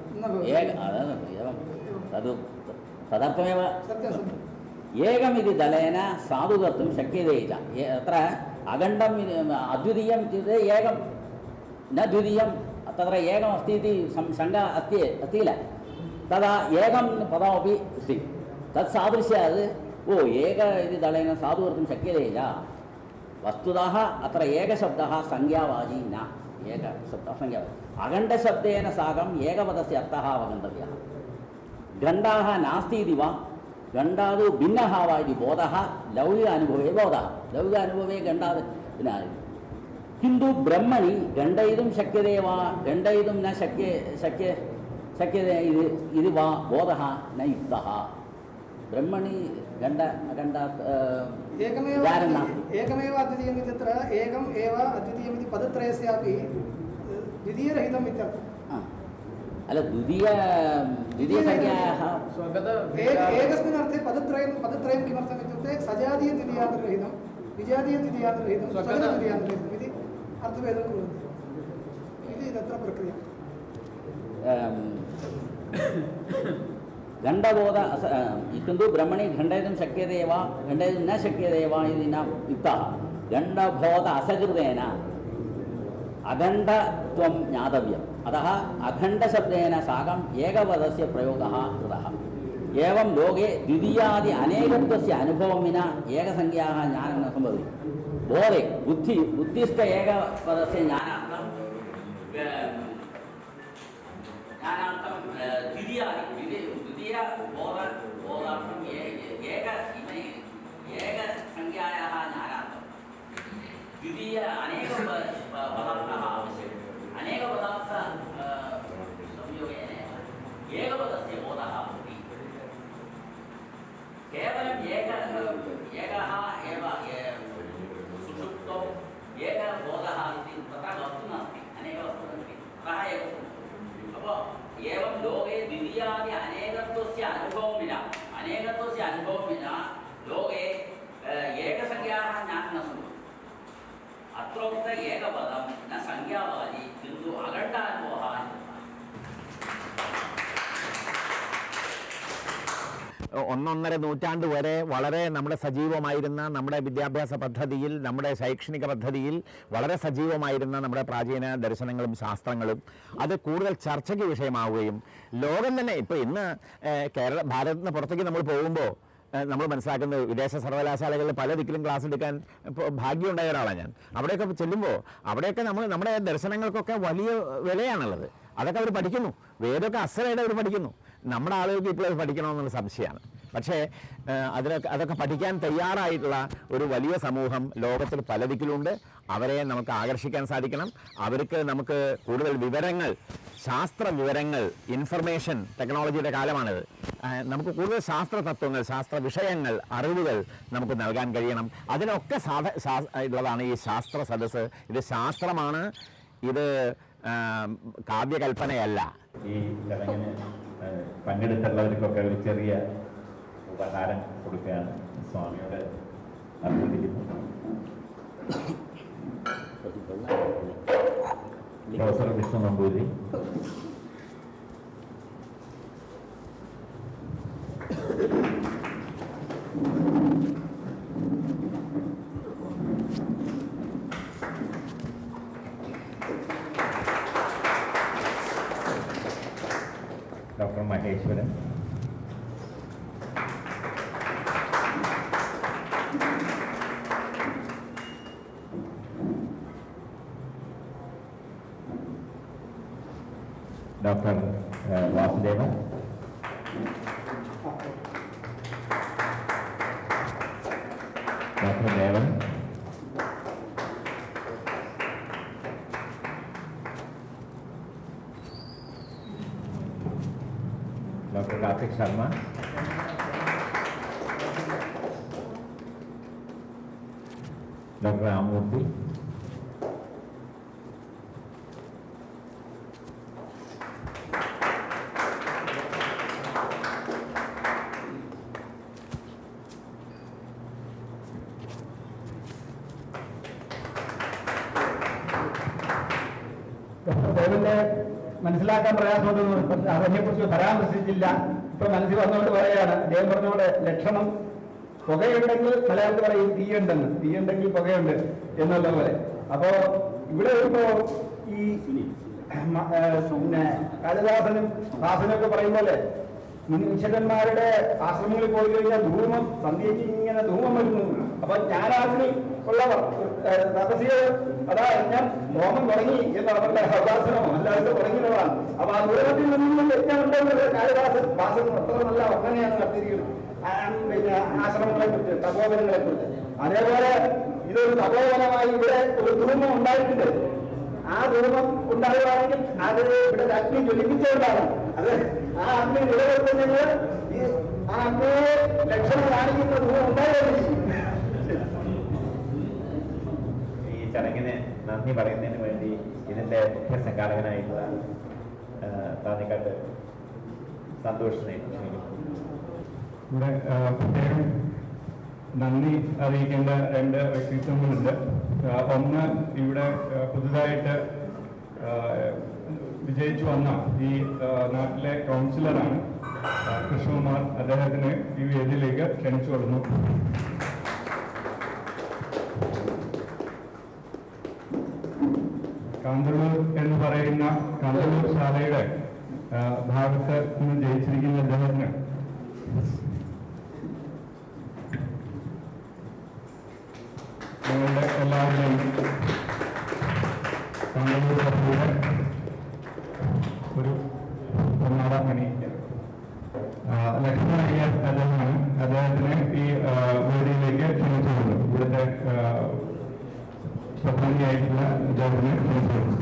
तद् तदर्थमेव एकमिति दलेन साधु कर्तुं शक्यते च अत्र अखण्डम् अद्वितीयम् इत्युक्ते एकं न द्वितीयं तत्र एकमस्ति इति शङ्का अस्ति किल तदा एकं पदमपि अस्ति तत्सादृश्यात् एक इति दलेन साधु कर्तुं शक्यते च वस्तुतः अत्र एकशब्दः संज्ञावाची न एकशब्दः संज्ञावाची अखण्डशब्देन साकम् एकपदस्य अर्थः अवगन्तव्यः गण्डाः नास्ति इति वा गण्डादौ भिन्नः वा इति बोधः लौकिक अनुभवे बोधः लौकिक अनुभवे गण्डाद् भिन्नः किन्तु ब्रह्मणि गण्डयितुं शक्यते वा गण्डयितुं न शक्यते इति वा बोधः न युक्तः ब्रह्मणि गण्ड अखण्डात् एकमेव अद्वितीयम् इत्यत्र एकम् एव अद्वितीयमिति पदत्रयस्यापि द्वितीयरहितम् इत्यर्थः अल द्वितीयसंज्ञायाः एकस्मिन् अर्थे पदत्रयं किमर्थम् इत्युक्ते सजातीयद्वितीयान्तरहितं विजातीयद्वितीयान्तरहितं स्वगतद्वितीयान्तरहितम् इति अर्थभेदं कुर्वन्ति इति तत्र प्रक्रिया गण्डबोध किन्तु ब्रह्मणि खण्डयितुं शक्यते वा खण्डयितुं न शक्यते वा इति न युक्तः गण्डबोध असकृतेन अखण्डत्वं ज्ञातव्यम् अतः अखण्डशब्देन साकम् एकपदस्य प्रयोगः कृतः एवं लोके द्वितीयादि अनेकत्वस्य अनुभवं विना एकसंज्ञाः ज्ञानं न सम्भवति बोधे बुद्धिस्थ एकपदस्य ज्ञानार्थं द्वितीयबोधार्थम् एकसंज्ञायाः ज्ञानार्थं द्वितीय अनेक पदार्थाः आवश्यकम् अनेकपदार्थ संयोगेन एकपदस्य बोधः भवति केवलम् एकः एव सुषुप्तौ एकः बोधः अस्ति तथा वस्तु नास्ति अनेकवस्तुः अस्ति अतः एव एवं लोके द्वितीयादि अनेकत्वस्य अनुभवं विना लोके एकसंज्ञाः ज्ञानं न सम्भवति अत्रोक्त एकपदं न संज्ञावादी किन्तु अखण्डानुभवः ഒന്നൊന്നര നൂറ്റാണ്ട് വരെ വളരെ നമ്മുടെ സജീവമായിരുന്ന നമ്മുടെ വിദ്യാഭ്യാസ പദ്ധതിയിൽ നമ്മുടെ ശൈക്ഷണിക പദ്ധതിയിൽ വളരെ സജീവമായിരുന്ന നമ്മുടെ പ്രാചീന ദർശനങ്ങളും ശാസ്ത്രങ്ങളും അത് കൂടുതൽ ചർച്ചയ്ക്ക് വിഷയമാവുകയും ലോകം തന്നെ ഇപ്പോൾ ഇന്ന് ഭാരതത്തിന് പുറത്തേക്ക് നമ്മൾ പോകുമ്പോൾ നമ്മൾ മനസ്സിലാക്കുന്നത് വിദേശ സർവകലാശാലകളിൽ പല ദിക്കിലും ക്ലാസ് എടുക്കാൻ ഭാഗ്യമുണ്ടായ ഒരാളാണ് ഞാൻ. അവിടെയൊക്കെ ചെല്ലുമ്പോൾ അവിടെയൊക്കെ നമ്മുടെ ദർശനങ്ങൾക്കൊക്കെ വലിയ വിലയാണുള്ളത്. അതൊക്കെ അവർ പഠിക്കുന്നു. വേദമൊക്കെ അസലായിട്ട് അവർ പഠിക്കുന്നു. നമ്മുടെ ആളുകൾക്ക് ഇപ്പോൾ അത് പഠിക്കണമെന്നുള്ള സംശയമാണ്. പക്ഷേ അതൊക്കെ പഠിക്കാൻ തയ്യാറായിട്ടുള്ള ഒരു വലിയ സമൂഹം ലോകത്തിൽ പല ദിക്കിലുണ്ട്. അവരെ നമുക്ക് ആകർഷിക്കാൻ സാധിക്കണം. അവർക്ക് നമുക്ക് കൂടുതൽ വിവരങ്ങൾ, ശാസ്ത്ര വിവരങ്ങൾ, ഇൻഫർമേഷൻ ടെക്നോളജിയുടെ കാലമാണിത്. നമുക്ക് കൂടുതൽ ശാസ്ത്ര തത്വങ്ങൾ, ശാസ്ത്ര വിഷയങ്ങൾ, അറിവുകൾ നമുക്ക് നൽകാൻ കഴിയണം. അതിനൊക്കെ ഉള്ളതാണ് ഈ ശാസ്ത്ര സദസ്സ്. ഇത് ശാസ്ത്രമാണ്, ഇത് കാവ്യകൽപ്പനയല്ല. ഈ ചടങ്ങിന് പങ്കെടുത്തുള്ളവർക്കൊക്കെ ഒരു ചെറിയ ഉപഹാരം കൊടുക്കുകയാണ്. സ്വാമിയോട് അഭ്യർത്ഥിക്കുന്നു. Professor Vishnu Namboothiri, doctor Maheswaran, doctor Vasudevan, doctor Devan, doctor Karthik Sharma, doctor Ramurthy, ദേവന്റെ മനസ്സിലാക്കാൻ പ്രയാസമുണ്ടെന്ന് അതിനെക്കുറിച്ച് പരാമർശിച്ചില്ല. ഇപ്പൊ മനസ്സിൽ വന്നുകൊണ്ട് പറയുകയാണ്. ദേവൻ പറഞ്ഞുകൊണ്ട് ലക്ഷണം പുകയുണ്ടെങ്കിൽ മലയാളത്തിൽ പറയും തീയുണ്ടെന്ന്, തീയുണ്ടെങ്കിൽ പുകയുണ്ട് എന്നുള്ള പോലെ. അപ്പോ ഇവിടെ വരുമ്പോ ഈ പിന്നെ കാളിദാസനും ദാസനൊക്കെ പറയും പോലെ മുനീശ്വരന്മാരുടെ ആശ്രമങ്ങളിൽ പോയി കഴിഞ്ഞാൽ ധൂമം, സന്ധ്യയ്ക്ക് ഇങ്ങനെ ധൂമം വരുന്നു. അപ്പൊ ജ്ഞാനാഗ്നി ഉള്ളവർ തപസ്യ അതാ ഞാൻ ഹോമം തുടങ്ങി എന്ന് അവരുടെ അവകാശനമോ അല്ലാതെ തുടങ്ങിയതാണ്. അപ്പൊ ആ ദൂരത്തിൽ നിന്നും യജ്ഞമുണ്ടെന്നത് കാളിദാസൻ വാസൻ അത്ര നല്ല വർണ്ണനയാണ് നടത്തിയിരിക്കുന്നത്. പിന്നെ ആശ്രമങ്ങളെ കുറിച്ച്, തപോവനങ്ങളെ കുറിച്ച്. അതേപോലെ ഇതൊരു തപോവനമായി ഇവിടെ ഒരു ധൂമം ഉണ്ടായിട്ടുണ്ട്. ആ ധൂമം ഉണ്ടാകുകയാണെങ്കിൽ അത് ഇവിടെ അഗ്നി ജ്വലിപ്പിച്ചുകൊണ്ടാണ്. അത് ആ അഗ്നി നിലനിർത്തുന്നത് ആ അഗ്നിയെ ലക്ഷണം കാണിക്കുന്ന ധൂമം ഉണ്ടായിരിക്കും. ഈ ചടങ്ങിന് നന്ദി പറയുന്നതിന് വേണ്ടി ഇതിന്റെ മുഖ്യ സംഘാടകനായിട്ടുള്ള താന്നിക്കാട്ട് സന്തോഷിനെ ഇവിടെ പ്രത്യേകം നന്ദി അറിയിക്കേണ്ട രണ്ട് വ്യക്തിത്വങ്ങളുണ്ട്. ഒന്ന് ഇവിടെ പുതുതായിട്ട് വിജയിച്ചു വന്ന ഈ നാട്ടിലെ കൗൺസിലറാണ് കൃഷ്ണകുമാർ. അദ്ദേഹത്തിന് ഈ വേദിയിലേക്ക് ക്ഷണിച്ചു കൊടുക്കുന്നു. കാന്തളൂർ എന്ന് പറയുന്ന കാന്തളൂർ ശാലയുടെ ഭാഗത്ത് നിന്ന് ജയിച്ചിരിക്കുന്ന അദ്ദേഹത്തിന് നിങ്ങളുടെ എല്ലാവരുടെയും കാന്തളൂർ സഭയുടെ ഒരു പൊന്നാട അണിയിക്കുക. ലക്ഷ്മണയ്യ അദ്ദേഹമാണ്. അദ്ദേഹത്തിന് ഈ വേദിയിലേക്ക് ക്ഷണിച്ചു കൊടുക്കുന്നു. ഇവിടുത്തെ പ്രധാനിയായിട്ടുള്ള അദ്ദേഹത്തിന് ക്ഷണിച്ചു കൊടുക്കുന്നു.